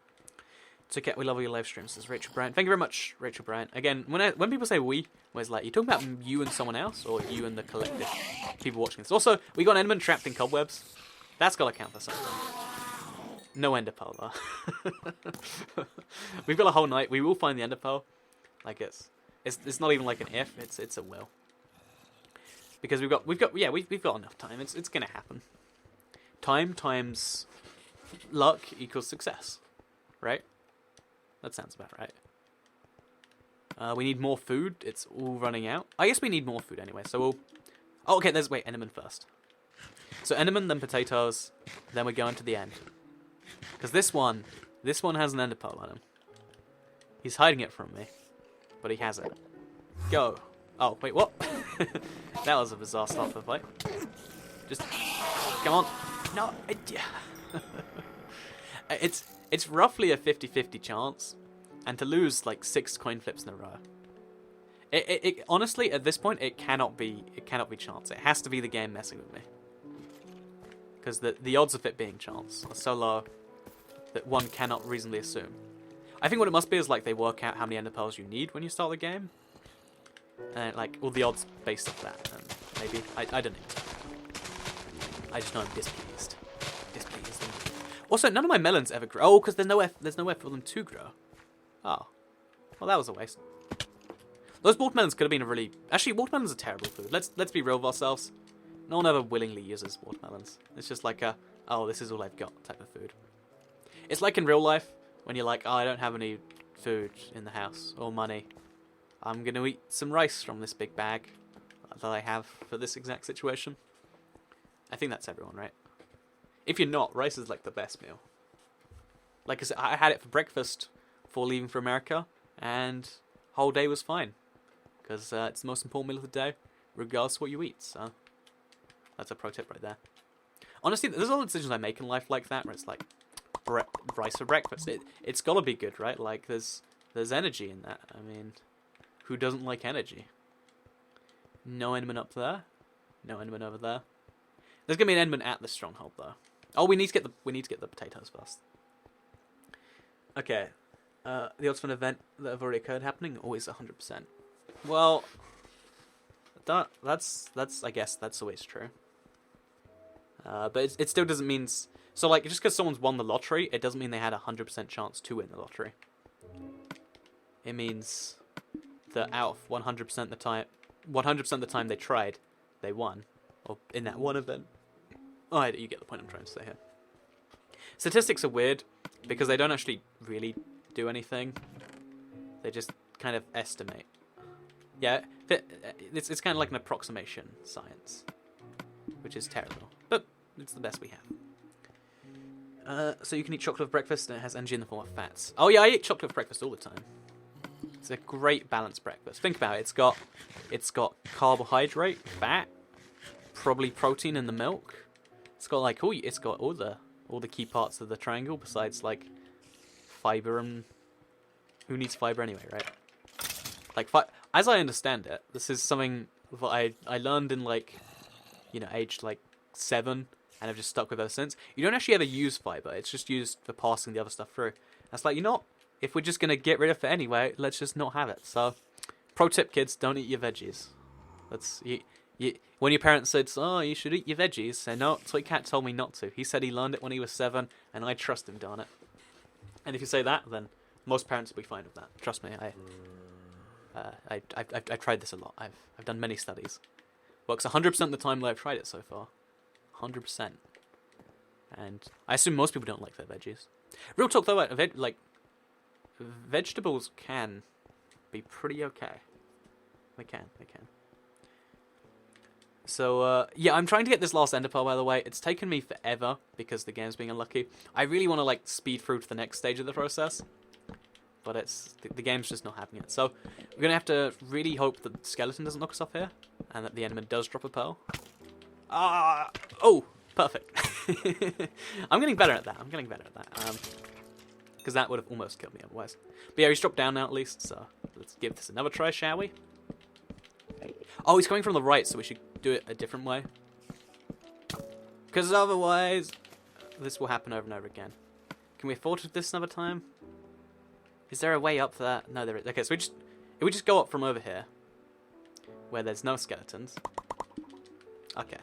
Toy Cat, we love all your live streams, says Rachel Bryant. Thank you very much, Rachel Bryant. Again, when people say we, it's like, you talking about you and someone else, or you and the collective people watching this? Also, we got an enderman trapped in cobwebs. That's got to count for something. No ender pearl, though. We've got a whole night. We will find the ender pearl. Like, it's not even like an if, it's a will. Because we've got enough time. It's gonna happen. Time times luck equals success, right? That sounds about right. We need more food. It's all running out. I guess we need more food anyway. So we'll. Oh, okay. Wait, enderman first. So enderman, then potatoes, then we go into the end. Because this one has an ender pearl on him. He's hiding it from me, but he has it. Go. Oh wait, what? That was a bizarre start for the fight. Just come on. No. It's roughly a 50-50 chance, and to lose like 6 coin flips in a row. It honestly at this point it cannot be chance. It has to be the game messing with me. Because the odds of it being chance are so low that one cannot reasonably assume. I think what it must be is like they work out how many ender pearls you need when you start the game. And like all the odds based off that, and maybe I don't know. I just know I'm displeased. Also, none of my melons ever grow. Oh, because there's nowhere for them to grow. Oh, well that was a waste. Those watermelons could have been a really... Actually, watermelons are terrible food. Let's be real with ourselves. No one ever willingly uses watermelons. It's just like a, oh, this is all I've got type of food. It's like in real life when you're like, oh, I don't have any food in the house or money. I'm going to eat some rice from this big bag that I have for this exact situation. I think that's everyone, right? If you're not, rice is like the best meal. Like I said, I had it for breakfast before leaving for America, and whole day was fine. Because it's the most important meal of the day, regardless of what you eat, so that's a pro tip right there. Honestly, there's a lot of decisions I make in life like that, where it's like, rice for breakfast. It's gotta be good, right? Like, there's energy in that. I mean, who doesn't like energy? No enderman up there. No enderman over there. There's gonna be an enderman at the stronghold, though. Oh, we need to get the potatoes first. Okay. The odds for an event that have already occurred happening always 100%. Well, that's I guess that's always true. But it still doesn't mean... So, like, just because someone's won the lottery, it doesn't mean they had a 100% chance to win the lottery. It means that out of 100% of the time they tried, they won. Or in that one event. Oh, you get the point I'm trying to say here. Statistics are weird, because they don't actually really do anything. They just kind of estimate. Yeah, it's kind of like an approximation science. Which is terrible. But it's the best we have. So you can eat chocolate for breakfast and it has energy in the form of fats. Oh yeah, I eat chocolate for breakfast all the time. It's a great balanced breakfast. Think about it. It's got carbohydrate, fat, probably protein in the milk. It's got like it's got all the key parts of the triangle besides like fiber, and who needs fiber anyway, right? Like as I understand it, this is something that I learned in like, you know, age like 7, and I've just stuck with ever since. You don't actually ever use fiber. It's just used for passing the other stuff through. That's like, you know, if we're just going to get rid of it anyway, let's just not have it. So, pro tip, kids, don't eat your veggies. When your parents said, oh, you should eat your veggies, say, no, Toy Cat told me not to. He said he learned it when he was 7, and I trust him, darn it. And if you say that, then most parents will be fine with that. Trust me, I've tried this a lot. I've done many studies. Works 100% of the time that I've tried it so far. 100%. And I assume most people don't like their veggies. Real talk though, vegetables can be pretty okay. They can. So, yeah, I'm trying to get this last ender pearl, by the way. It's taken me forever because the game's being unlucky. I really want to, like, speed through to the next stage of the process. But the game's just not having it. So, we're going to have to really hope that the skeleton doesn't knock us off here. And that the enderman does drop a pearl. Oh, perfect. I'm getting better at that. Because that would have almost killed me otherwise. But yeah, he's dropped down now at least. So, let's give this another try, shall we? Oh, he's coming from the right, so we should do it a different way. Because otherwise, this will happen over and over again. Can we afford to do this another time? Is there a way up for that? No, there is. Okay, so we just go up from over here, where there's no skeletons. Okay.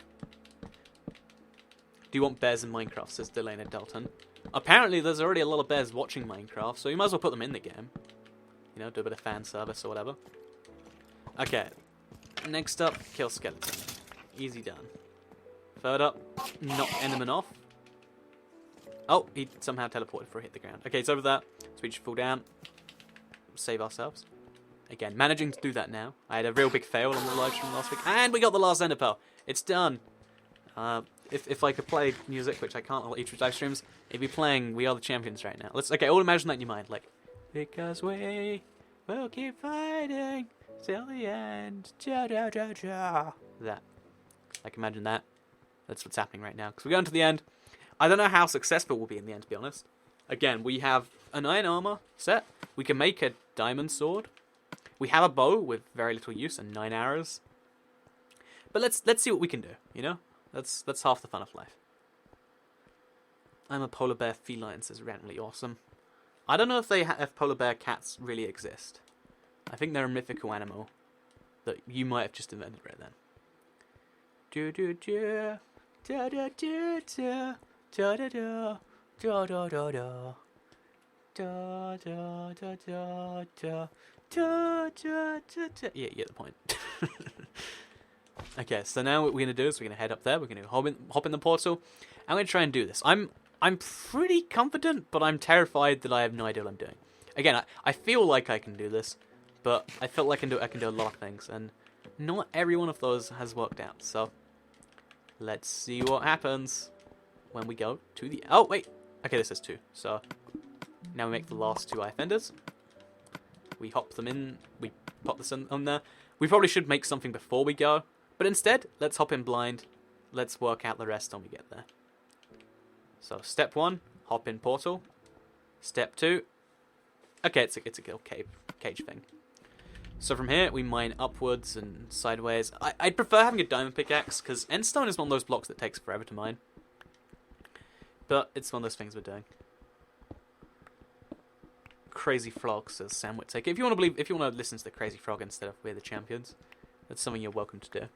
Do you want bears in Minecraft, says Delana Dalton. Apparently, there's already a lot of bears watching Minecraft, so you might as well put them in the game. You know, do a bit of fan service or whatever. Okay. Next up, kill skeleton. Easy done. Third up, knock enderman off. Oh, he somehow teleported before he hit the ground. Okay, it's over there. So we just fall down. Save ourselves. Again, managing to do that now. I had a real big fail on the live stream last week. And we got the last ender pearl. It's done. If I could play music, which I can't on each live streams, it'd be playing We Are the Champions right now. Okay, all imagine that in your mind. Like, because we will keep fighting till the end. Ja, ja, ja, ja. That. Like, imagine that. That's what's happening right now. Because we're going to the end. I don't know how successful we'll be in the end, to be honest. Again, we have an iron armor set. We can make a diamond sword. We have a bow with very little use and 9 arrows. But let's see what we can do, you know? That's half the fun of life. I'm a polar bear feline, says Randomly Awesome. I don't know if polar bear cats really exist. I think they're a mythical animal that you might have just invented right then. Do do do da da da da da da da da da da da da da da da da da da. Yeah, you get the point. Okay, so now what we're gonna do is we're gonna head up there. We're gonna hop in the portal. I'm gonna try and do this. I'm pretty confident, but I'm terrified that I have no idea what I'm doing. Again, I feel like I can do this, but I felt like I can do a lot of things, and not every one of those has worked out. So let's see what happens when we go to the... Oh, wait. Okay, this is 2. So now we make the last 2 eye fenders. We hop them in. We pop this on there. We probably should make something before we go, but instead, let's hop in blind. Let's work out the rest when we get there. So step 1, hop in portal. Step 2, okay, it's a little cage thing. So from here, we mine upwards and sideways. I'd prefer having a diamond pickaxe, because endstone is one of those blocks that takes forever to mine. But it's one of those things we're doing. Crazy Frog, says Sam Whittaker. If you want to listen to the Crazy Frog instead of We're the Champions, that's something you're welcome to do.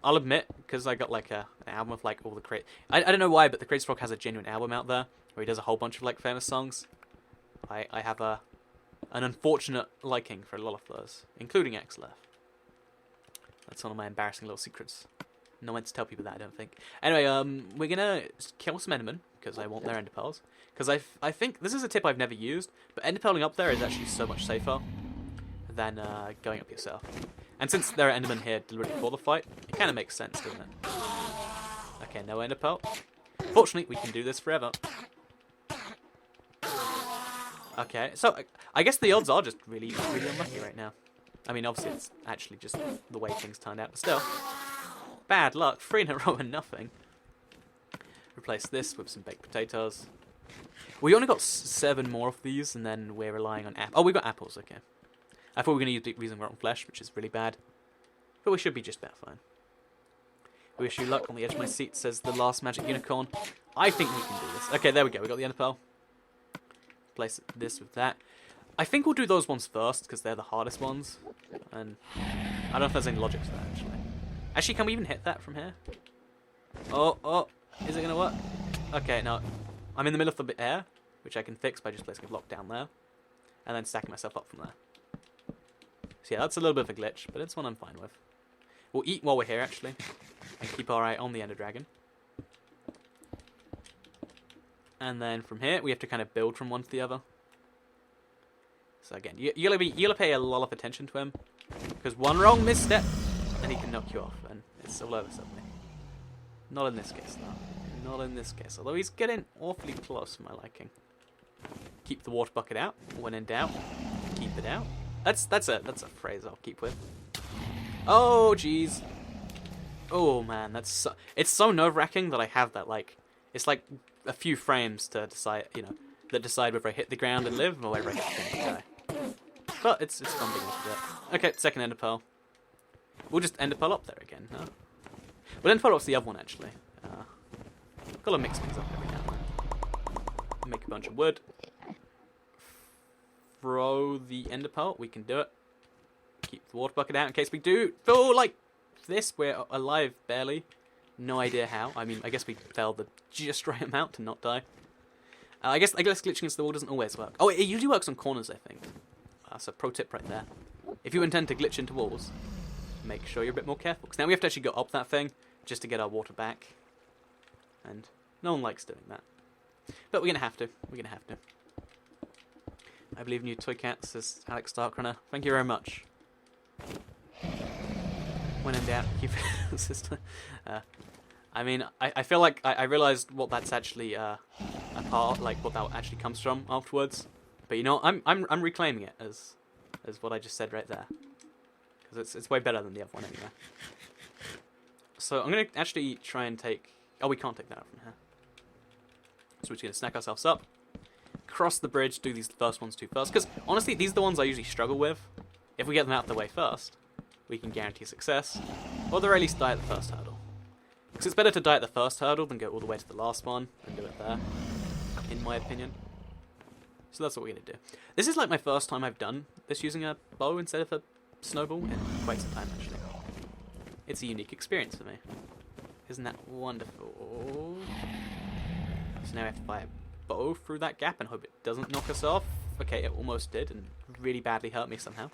I'll admit, because I got like an album of like all the I don't know why, but the Crazy Frog has a genuine album out there where he does a whole bunch of like famous songs. I have an unfortunate liking for a lot of those, including XLF. That's one of my embarrassing little secrets. No one to tell people that, I don't think. Anyway, we're gonna kill some endermen, because I want their ender pearls. Because I think, this is a tip I've never used, but ender pearling up there is actually so much safer than going up yourself. And since there are endermen here deliberately before the fight, it kind of makes sense, doesn't it? Okay, no ender pearl. Fortunately, we can do this forever. Okay, so I guess the odds are just really, really unlucky right now. I mean, obviously it's actually just the way things turned out, but still. Bad luck, 3 in a row and nothing. Replace this with some baked potatoes. We only got 7 more of these, and then we're relying on apples. Oh, we got apples, okay. I thought we were going to use using rotten flesh, which is really bad. But we should be just about fine. We wish you luck on the edge of my seat, says the last magic unicorn. I think we can do this. Okay, there we go. We got the ender pearl. Place this with that. I think we'll do those ones first, because they're the hardest ones. And I don't know if there's any logic to that, actually. Actually, can we even hit that from here? Oh, is it going to work? Okay, no. I'm in the middle of the air, which I can fix by just placing a block down there. And then stacking myself up from there. So yeah, that's a little bit of a glitch, but it's one I'm fine with. We'll eat while we're here, actually. And keep our eye on the ender dragon. And then from here, we have to kind of build from one to the other. So again, you gotta pay a lot of attention to him. Because one wrong misstep, and he can knock you off. And it's all over suddenly. Not in this case, though. Not in this case. Although he's getting awfully close for my liking. Keep the water bucket out. When in doubt, keep it out. That's a phrase I'll keep with. Oh, jeez. Oh, man. It's so nerve-wracking that I have that, like... It's like a few frames to decide, that decide whether I hit the ground and live or whether I hit the thing and die. But it's fun being able to do it. Okay, second ender pearl. We'll just ender pearl up there again, no? We'll ender pearl up's the other one, actually. Gotta mix things up every now and then. Make a bunch of wood. Throw the ender pearl. We can do it. Keep the water bucket out in case we do feel like this. We're alive, barely. No idea how. I mean, I guess we failed the just right amount to not die. I guess glitching against the wall doesn't always work. Oh, it usually works on corners, I think. That's a pro tip right there. If you intend to glitch into walls, make sure you're a bit more careful. Because now we have to actually go up that thing just to get our water back. And no one likes doing that. But we're going to have to. We're going to have to. I believe in you, Toy Cat, says Alex Starkrunner. Thank you very much. When in doubt, keep it, sister. I mean, I feel like I realised what that's actually a part, like what that actually comes from afterwards. But you know, I'm reclaiming it as what I just said right there, because it's way better than the other one anyway. So I'm gonna actually try and take. Oh, we can't take that out from here. So we're just gonna snack ourselves up, cross the bridge, do these first ones first. Because honestly, these are the ones I usually struggle with. If we get them out of the way first, we can guarantee success, or at the very least die at the first hurdle. Because it's better to die at the first hurdle than go all the way to the last one and do it there, in my opinion. So that's what we're going to do. This is like my first time I've done this using a bow instead of a snowball in quite some time, actually. It's a unique experience for me. Isn't that wonderful? So now I have to fire a bow through that gap and hope it doesn't knock us off. Okay, it almost did and really badly hurt me somehow.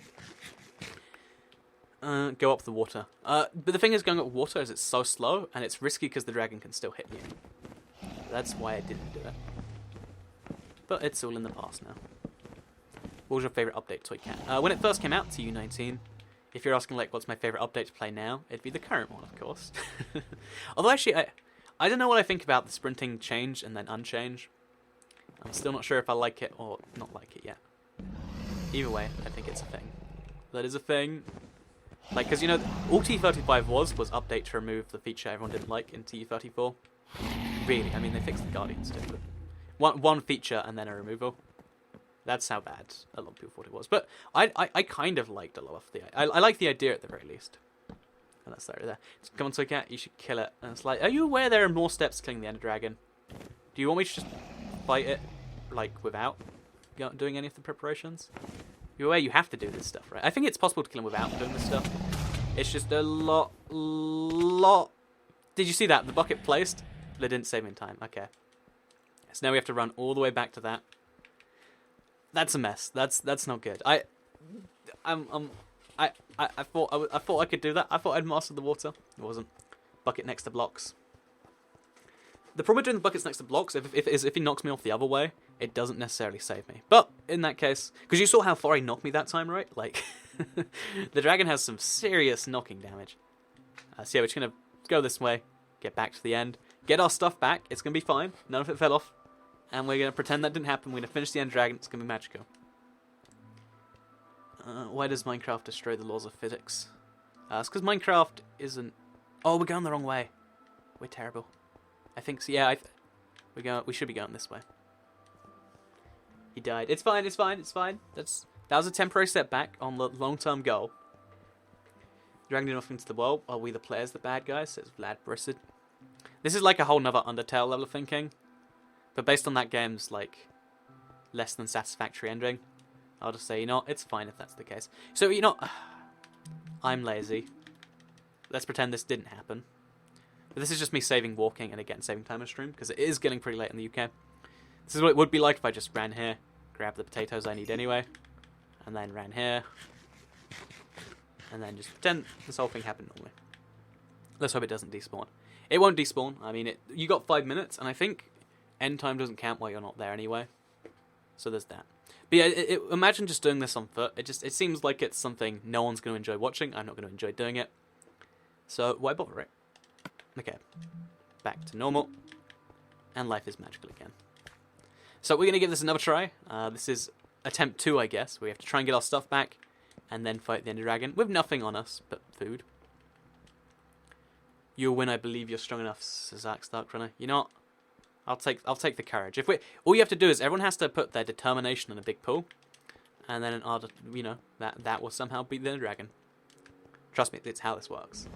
Go up the water. But the thing is, going up water is it's so slow, and it's risky because the dragon can still hit you. That's why I didn't do it. But it's all in the past now. What was your favorite update, Toy Cat? When it first came out to U19, if you're asking like what's my favorite update to play now, it'd be the current one, of course. Although actually, I don't know what I think about the sprinting change and then unchange. I'm still not sure if I like it or not like it yet. Either way, I think it's a thing. That is a thing. Like, because, you know, all T35 was update to remove the feature everyone didn't like in T34. Really, I mean, they fixed the Guardian stuff, but one feature and then a removal. That's how bad a lot of people thought it was. But I kind of liked a lot of the... I like the idea at the very least. And that's there. Come on, Toy Cat, you should kill it. And it's like, are you aware there are more steps to killing the Ender Dragon? Do you want me to just fight it, like, without doing any of the preparations? You're aware you have to do this stuff, right? I think it's possible to kill him without doing this stuff. It's just a lot... Did you see that? The bucket placed, but it didn't save me in time. Okay. So now we have to run all the way back to that. That's a mess. That's not good. I thought I could do that. I thought I'd mastered the water. It wasn't. Bucket next to blocks. The problem with doing the buckets next to blocks, if he knocks me off the other way, it doesn't necessarily save me. But in that case, because you saw how far he knocked me that time, right? Like, the dragon has some serious knocking damage. So yeah, we're just gonna go this way, get back to the end, get our stuff back. It's gonna be fine. None of it fell off, and we're gonna pretend that didn't happen. We're gonna finish the end dragon. It's gonna be magical. Why does Minecraft destroy the laws of physics? It's because Minecraft isn't... Oh, we're going the wrong way. We're terrible. I think so. Yeah, we should be going this way. He died. It's fine. It's fine. It's fine. That was a temporary setback on the long-term goal. Dragging it off into the world. Are we the players the bad guys? Says Vlad Brissid. This is like a whole nother Undertale level of thinking, but based on that game's like less than satisfactory ending, I'll just say, you know, it's fine if that's the case. So, you know, I'm lazy. Let's pretend this didn't happen. But this is just me saving walking and again saving time on stream, because it is getting pretty late in the UK. This is what it would be like if I just ran here, grabbed the potatoes I need anyway, and then ran here, and then just pretend this whole thing happened normally. Let's hope it doesn't despawn. It won't despawn. I mean, you got 5 minutes, and I think end time doesn't count while you're not there anyway. So there's that. But yeah, imagine just doing this on foot. It seems like it's something no one's going to enjoy watching. I'm not going to enjoy doing it. So why bother, right? Okay. Back to normal. And life is magical again. So we're going to give this another try. This is attempt 2, I guess. We have to try and get our stuff back, and then fight the Ender Dragon with nothing on us but food. You'll win, I believe you're strong enough, says Zach Starkrunner. You know what? I'll take the courage. All you have to do is everyone has to put their determination in a big pool, and then you know that will somehow beat the dragon. Trust me, it's how this works.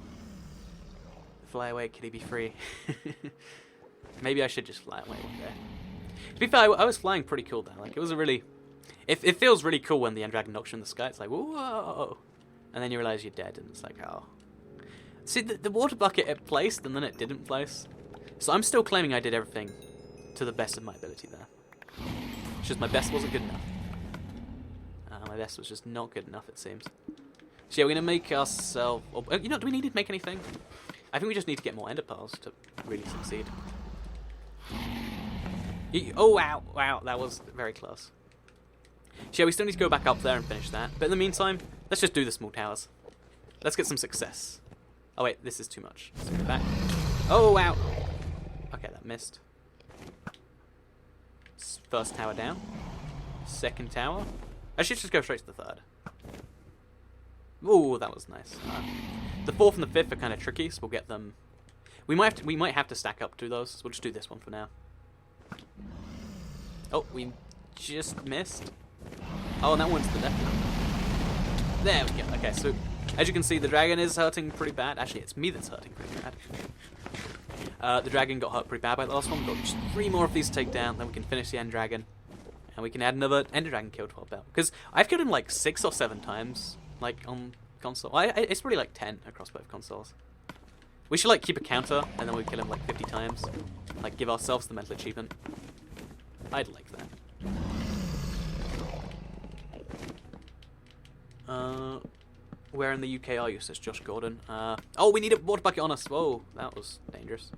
Fly away, kitty, be free. Maybe I should just fly away one day. To be fair, I was flying pretty cool there. Like, it was a really... It feels really cool when the End Dragon knocks you in the sky. It's like, whoa! And then you realise you're dead, and it's like, oh. See, the water bucket it placed, and then it didn't place. So I'm still claiming I did everything to the best of my ability there. It's just my best wasn't good enough. My best was just not good enough, it seems. So yeah, we're going to make ourselves... you know, do we need to make anything? I think we just need to get more ender pearls to really succeed. Oh, wow, wow, that was very close. So yeah, we still need to go back up there and finish that. But in the meantime, let's just do the small towers. Let's get some success. Oh wait, this is too much. Let's go back. Oh, wow. Okay, that missed. First tower down. Second tower. I should just go straight to the third. Ooh, that was nice. The fourth and the fifth are kind of tricky, so we'll get them. We might have to stack up to those. So we'll just do this one for now. Oh, we just missed. Oh, and that one's to the left. There we go. Okay, so as you can see, the dragon is hurting pretty bad. Actually, it's me that's hurting pretty bad. The dragon got hurt pretty bad by the last one. We've got just 3 more of these to take down, then we can finish the End Dragon. And we can add another Ender Dragon kill to our belt. Because I've killed him like 6 or 7 times, like on console. It's probably like 10 across both consoles. We should like keep a counter, and then we kill him like 50 times. Like give ourselves the mental achievement. I'd like that. Where in the UK are you, says Josh Gordon. Oh, we need a water bucket on us. Whoa, that was dangerous.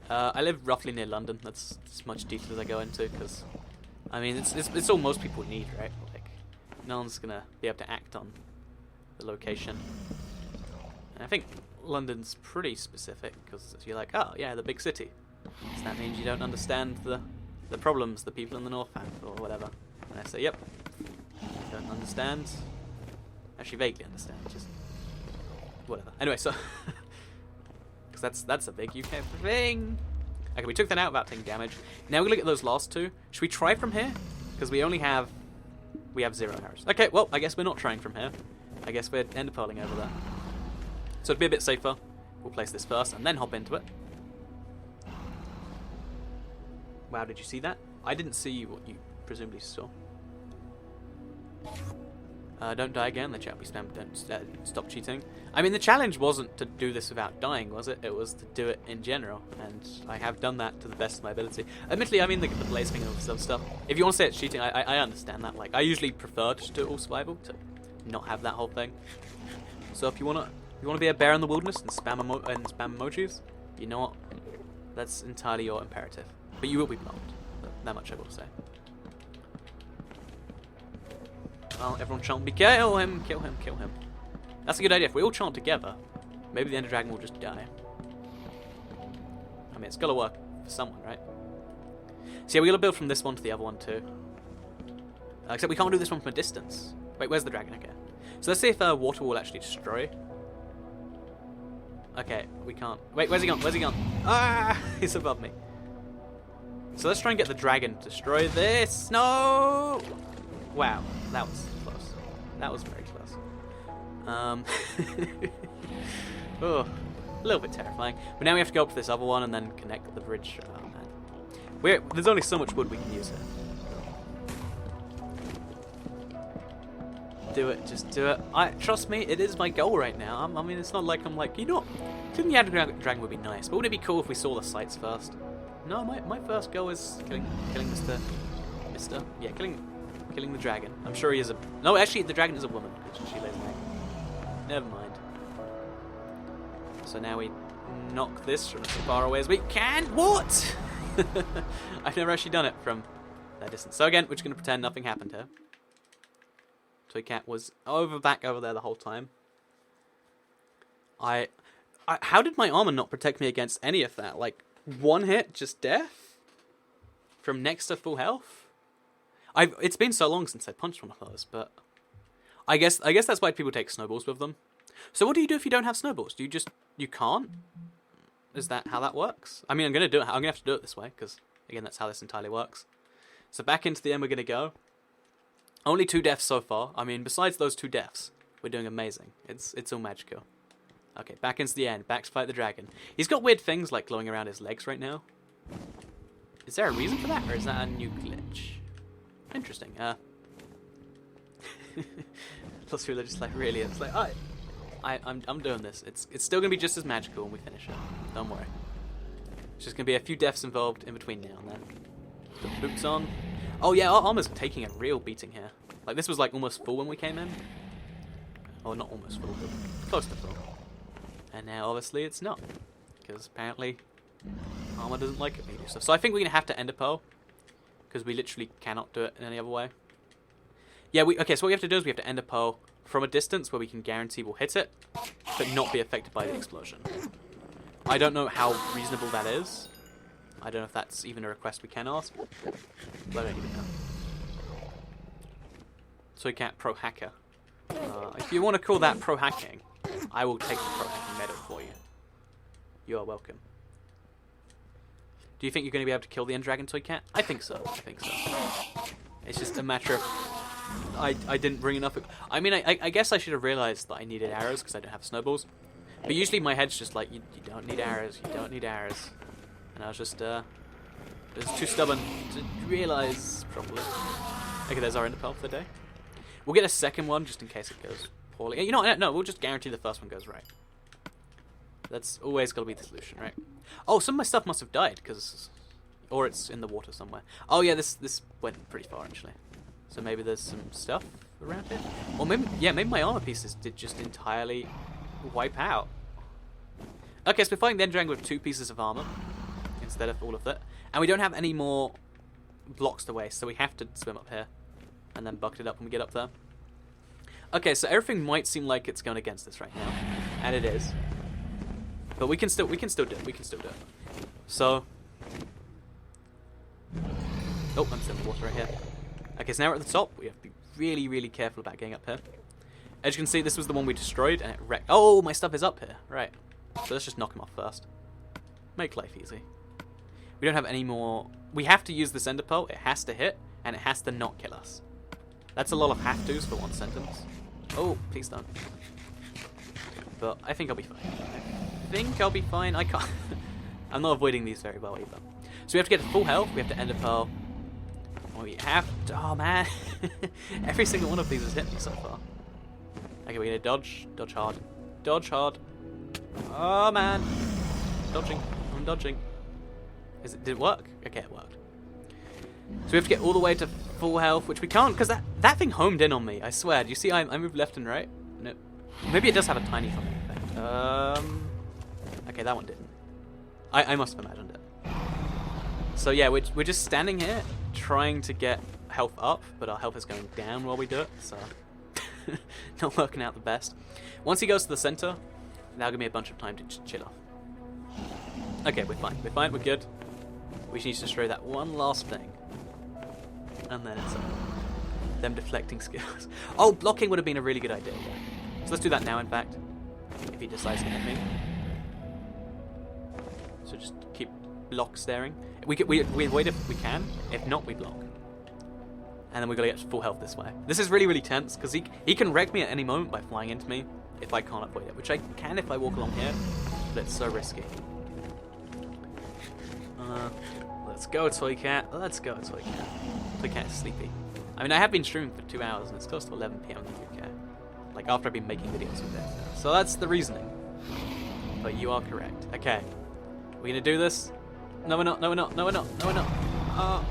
I live roughly near London. That's as much detail as I go into, because, I mean, it's all most people need, right? Like, No one's gonna be able to act on the location. And I think London's pretty specific, because you're like, oh yeah, the big city. So that means you don't understand the problems the people in the north have, or whatever. And I say, yep, don't understand. Actually, vaguely understand, just whatever. Anyway, so because that's a big UK thing. Okay, we took that out without taking damage. Now we're gonna look at those last two. Should we try from here? Because we have 0 arrows. Okay, well, I guess we're not trying from here. I guess we're ender pearling over there. So to be a bit safer, we'll place this first and then hop into it. Wow, did you see that? I didn't see what you presumably saw. Don't die again. The chat we spam. Don't stop cheating. I mean, the challenge wasn't to do this without dying, was it? It was to do it in general, and I have done that to the best of my ability. Admittedly, I mean the blaze thing and all this stuff. If you want to say it's cheating, I understand that. Like, I usually prefer to just do it all survival to not have that whole thing. So if you wanna be a bear in the wilderness and spam emojis, you know what? That's entirely your imperative. But you will be blocked. That much I will say. Well, everyone chant, kill him, kill him, kill him. That's a good idea. If we all chant together, maybe the Ender Dragon will just die. I mean, it's got to work for someone, right? So yeah, we got to build from this one to the other one too. Except we can't do this one from a distance. Wait, where's the dragon? Okay. So let's see if water will actually destroy. Okay, we can't. Wait, where's he gone? Where's he gone? Ah, he's above me. So let's try and get the dragon to destroy this. No! Wow, that was close. That was very close. Oh, a little bit terrifying. But now we have to go up to this other one and then connect the bridge. Oh man, there's only so much wood we can use here. Do it, just do it. Trust me, it is my goal right now. I mean, it's not like I'm like, you know, killing the Ender Dragon would be nice, but wouldn't it be cool if we saw the sights first? No, my first goal is killing killing the dragon. I'm sure he is a... No, actually, the dragon is a woman, because she lays an egg. Never mind. So now we knock this from as far away as we can. What? I've never actually done it from that distance. So again, we're just going to pretend nothing happened here. Toy Cat was back over there the whole time. How did my armor not protect me against any of that? Like, one hit, just death? From next to full health? It's been so long since I punched one of those, but I guess that's why people take snowballs with them. So what do you do if you don't have snowballs? Do you can't? Is that how that works? I mean, I'm gonna have to do it this way, because again, that's how this entirely works. So back into the end we're gonna go. Only 2 deaths so far. I mean, besides those 2 deaths, we're doing amazing. It's all magical. Okay, back into the end. Back to fight the dragon. He's got weird things like glowing around his legs right now. Is there a reason for that, or is that a new glitch? Interesting. Lots of people are just like, really? It's like, I'm doing this. It's still gonna be just as magical when we finish it. Don't worry. It's just gonna be a few deaths involved in between now and then. Put the boots on. Oh yeah, our armor's taking a real beating here. Like, this was like almost full when we came in. Oh, not almost full, but close to full. And now obviously it's not, because apparently armor doesn't like it when you do stuff. So I think we're gonna have to ender pearl, because we literally cannot do it in any other way. Yeah, okay, so what we have to do is we have to ender pearl from a distance where we can guarantee we'll hit it, but not be affected by the explosion. I don't know how reasonable that is. I don't know if that's even a request we can ask, but I don't even know. Toy Cat Pro Hacker. If you want to call that pro hacking, I will take the pro hacking medal for you. You are welcome. Do you think you're going to be able to kill the End Dragon, Toy Cat? I think so. It's just a matter of... I didn't bring enough... I mean, I guess I should have realised that I needed arrows because I don't have snowballs. But usually my head's just like, you don't need arrows, you don't need arrows. And I was just too stubborn to realise properly. Okay, there's our ender pearl for the day. We'll get a second one just in case it goes poorly. You know what? No, we'll just guarantee the first one goes right. That's always got to be the solution, right? Oh, some of my stuff must have died, because... Or it's in the water somewhere. Oh yeah, this went pretty far, actually. So maybe there's some stuff around here? Or maybe, yeah, maybe my armor pieces did just entirely wipe out. Okay, so we're fighting the End Dragon with 2 pieces of armor, instead of all of it. And we don't have any more blocks to waste, so we have to swim up here. And then bucket it up when we get up there. Okay, so everything might seem like it's going against us right now, and it is. But we can still do it. We can still do it. So, oh, I'm still in the water right here. Okay, so now we're at the top. We have to be really, really careful about getting up here. As you can see, this was the one we destroyed, and it wrecked. Oh, my stuff is up here. Right. So let's just knock him off first. Make life easy. We don't have any more. We have to use this ender pearl. It has to hit, and it has to not kill us. That's a lot of have-tos for one sentence. Oh, please don't. But I think I'll be fine. I think I'll be fine. I can't. I'm not avoiding these very well either. So we have to get to full health. We have to ender pearl. We have to, oh man. Every single one of these has hit me so far. Okay, we're gonna dodge. Dodge hard. Dodge hard. Oh man. Dodging. I'm dodging. Did it work? Okay, it worked. So we have to get all the way to full health, which we can't, because that thing homed in on me, I swear. Do you see I moved left and right? No. Maybe it does have a tiny homing effect. Okay, that one didn't. I must have imagined it. So yeah, we're just standing here, trying to get health up, but our health is going down while we do it, so not working out the best. Once he goes to the center, that'll give me a bunch of time to just chill off. Okay, we're fine. We're fine, we're good. We just need to destroy that one last thing. And then it's them deflecting skills. Oh, blocking would have been a really good idea. So let's do that now, in fact. If he decides to hit me. So just keep block staring. We avoid if we can. If not, we block. And then we've got to get to full health this way. This is really, really tense, because he can wreck me at any moment by flying into me if I can't avoid it. Which I can if I walk along here, but it's so risky. Let's go, Toy Cat. Let's go, Toy Cat. Toy Cat is sleepy. I mean, I have been streaming for 2 hours, and it's close to 11 PM in the UK. Like, after I've been making videos all day. So that's the reasoning. But you are correct. Okay. We're gonna do this? No, we're not. No, we're not. No, we're not. No, we're not.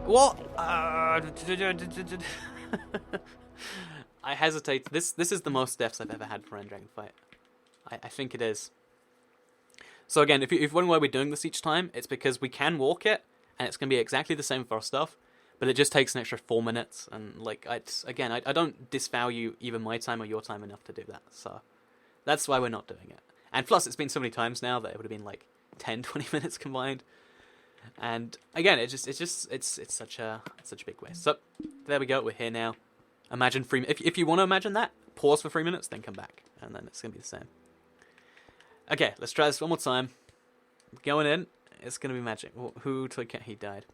What? I hesitate. This is the most deaths I've ever had for End Dragon fight. I think it is. So again, if you're wondering why we're doing this each time, it's because we can walk it, and it's going to be exactly the same for our stuff, but it just takes an extra 4 minutes, and like, I don't disvalue either my time or your time enough to do that, so that's why we're not doing it. And plus, it's been so many times now that it would have been like 10, 20 minutes combined, and again, it's such a big waste. So there we go, we're here now. Imagine 3 minutes. If you want to imagine that, pause for 3 minutes, then come back, and then it's going to be the same. Okay, let's try this one more time. Going in, it's going to be magic. Who took it? He died.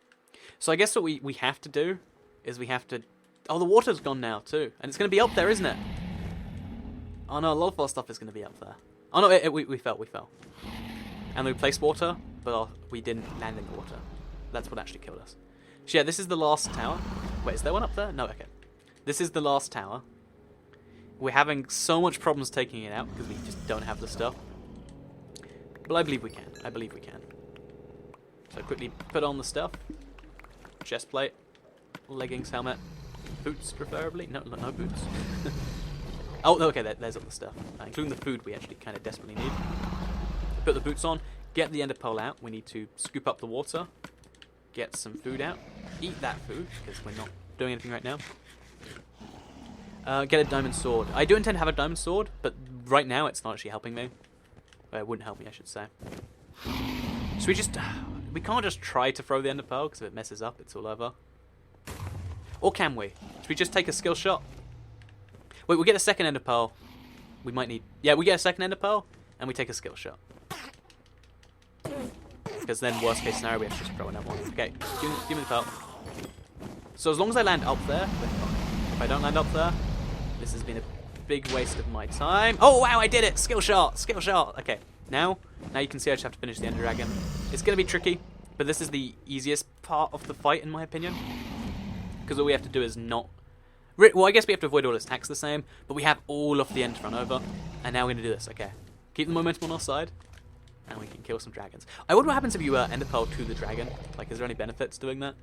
So I guess what we have to do is we have to... Oh, the water's gone now too. And it's going to be up there, isn't it? Oh no, a lot of our stuff is going to be up there. Oh no, we fell. And we placed water, but we didn't land in the water. That's what actually killed us. So yeah, this is the last tower. Wait, is there one up there? No, okay. This is the last tower. We're having so much problems taking it out because we just don't have the stuff. But I believe we can. I believe we can. So quickly put on the stuff. Chest plate. Leggings, helmet. Boots, preferably. No boots. Oh, okay, there's all the stuff. Including the food we actually kind of desperately need. Put the boots on. Get the ender pearl out. We need to scoop up the water. Get some food out. Eat that food, because we're not doing anything right now. Get a diamond sword. I do intend to have a diamond sword, but right now it's not actually helping me. It wouldn't help me, I should say. So we can't just try to throw the ender pearl, because if it messes up, it's all over. Or can we? Should we just take a skill shot? Wait, we'll get a second ender pearl. We might need... Yeah, we get a second ender pearl, and we take a skill shot. Because then, worst case scenario, we have to just throw another one. Okay, give me the pearl. So as long as I land up there, we're fine. If I don't land up there, this has been a big waste of my time. Oh wow, I did it! Skill shot! Skill shot! Okay, now you can see I just have to finish the Ender Dragon. It's going to be tricky, but this is the easiest part of the fight in my opinion. Because all we have to do is not... Well, I guess we have to avoid all its attacks the same, but we have all of the end to run over. And now we're going to do this, okay. Keep the momentum on our side, and we can kill some dragons. I wonder what happens if you Ender Pearl to the dragon. Like, is there any benefits doing that?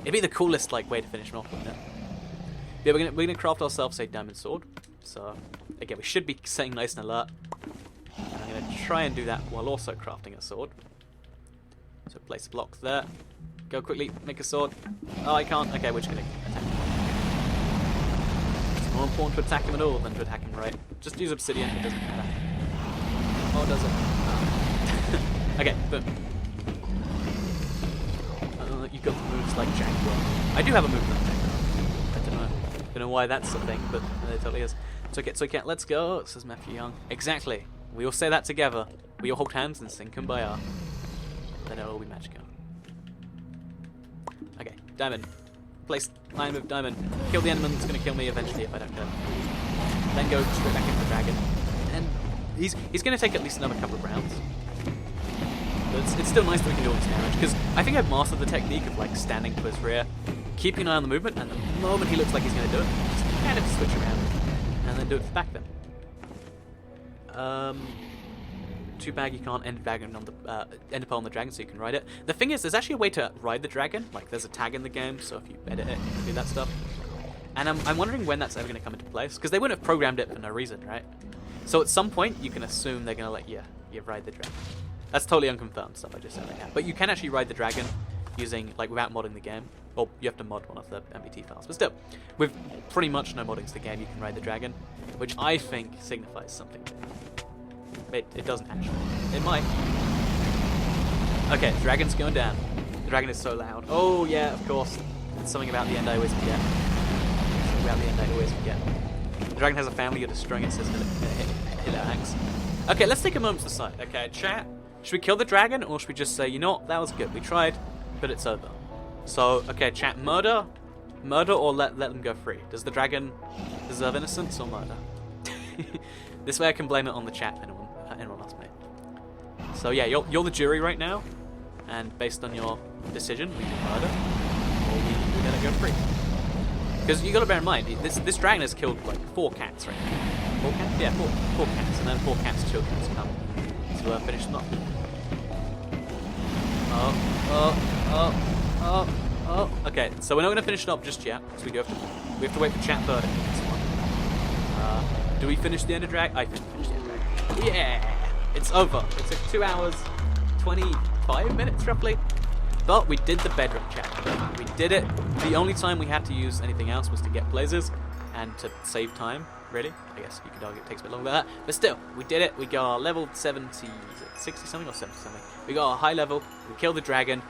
It'd be the coolest like way to finish him off, wouldn't it? Yeah, we're gonna craft ourselves a diamond sword. So again, we should be staying nice and alert. And I'm gonna try and do that while also crafting a sword. So place a block there. Go quickly, make a sword. Oh, I can't. Okay, we're just gonna attack. More important to attack him at all than to attack him right. Just use obsidian, it doesn't matter. Oh, does it? Okay, boom. You've got moves like Jaguar. I do have a move like Jaguar. I don't know why that's a thing, but it totally is. So okay, let's go, says Matthew Young. Exactly. We all say that together. We all hold hands and sing Kumbaya. Then it'll all be magical. Okay, diamond. Place line with diamond. Kill the enderman, it's gonna kill me eventually if I don't kill him. Then go straight back into the dragon. And he's gonna take at least another couple of rounds. But it's still nice that we can do all this damage, because I think I've mastered the technique of like standing to his rear, keeping an eye on the movement, and the moment he looks like he's gonna do it, just kind of switch around. And then do it back then. Too bad you can't end dragon on the end pearl on the dragon, so you can ride it. The thing is, there's actually a way to ride the dragon. Like, there's a tag in the game, so if you edit it, you can do that stuff. And I'm wondering when that's ever going to come into place, because they wouldn't have programmed it for no reason, right? So at some point, you can assume they're going to let you ride the dragon. That's totally unconfirmed stuff I just said right now. But you can actually ride the dragon using, like, without modding the game. Well, you have to mod one of the MBT files, but still, with pretty much no modding to the game, you can ride the dragon, which I think signifies something. It doesn't actually. It might. Okay, dragon's going down. The dragon is so loud. Oh yeah, of course. It's something about the end I always forget. Something about the end I always forget. The dragon has a family, you're destroying it, says hit axe. Okay, let's take a moment to decide. Okay, chat. Should we kill the dragon, or should we just say, you know what, that was good, we tried, but it's over. So, okay, chat, murder or let them go free? Does the dragon deserve innocence or murder? This way I can blame it on the chat if anyone else may. So yeah, you're the jury right now, and based on your decision, we do murder, or we let it go free. Because you gotta bear in mind, this dragon has killed like 4 cats right now. 4 cats? Yeah, 4 cats, and then 4 cats' children has come to finish them off. Oh. Okay, so we're not gonna finish it up just yet, so we have to wait for chat verdict. Do we finish the Ender Dragon? I finished the Ender Dragon. Yeah! It's over. It took 2 hours, 25 minutes roughly. But we did the Bedrock chapter. We did it. The only time we had to use anything else was to get blazes and to save time, really. I guess you could argue it takes a bit longer than that. But still, we did it. We got our level 70, is it 60 something or 70 something? We got our high level. We killed the dragon.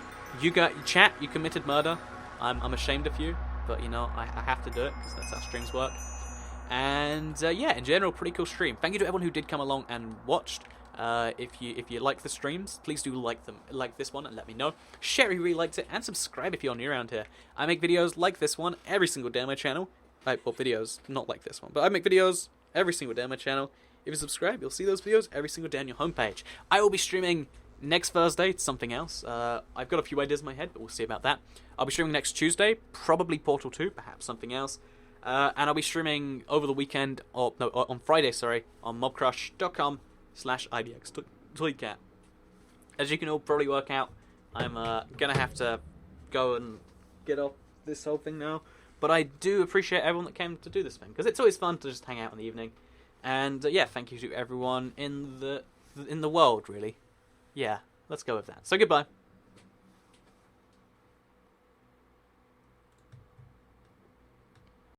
You chat, you committed murder. I'm ashamed of you, but you know, I have to do it because that's how streams work. And yeah, in general, pretty cool stream. Thank you to everyone who did come along and watched. If you like the streams, please do like this one and let me know. Share if you really liked it, and subscribe if you're new around here. I make videos like this one every single day on my channel. Well, videos not like this one, but I make videos every single day on my channel. If you subscribe, you'll see those videos every single day on your homepage. I will be streaming next Thursday. It's something else. I've got a few ideas in my head, but we'll see about that. I'll be streaming next Tuesday, probably Portal 2, perhaps something else. And I'll be streaming over the weekend, on Friday, on mobcrush.com/IBXToyCat. As you can all probably work out, I'm gonna have to go and get off this whole thing now. But I do appreciate everyone that came to do this thing, because it's always fun to just hang out in the evening. And yeah, thank you to everyone in the world, really. Yeah, let's go with that. So goodbye.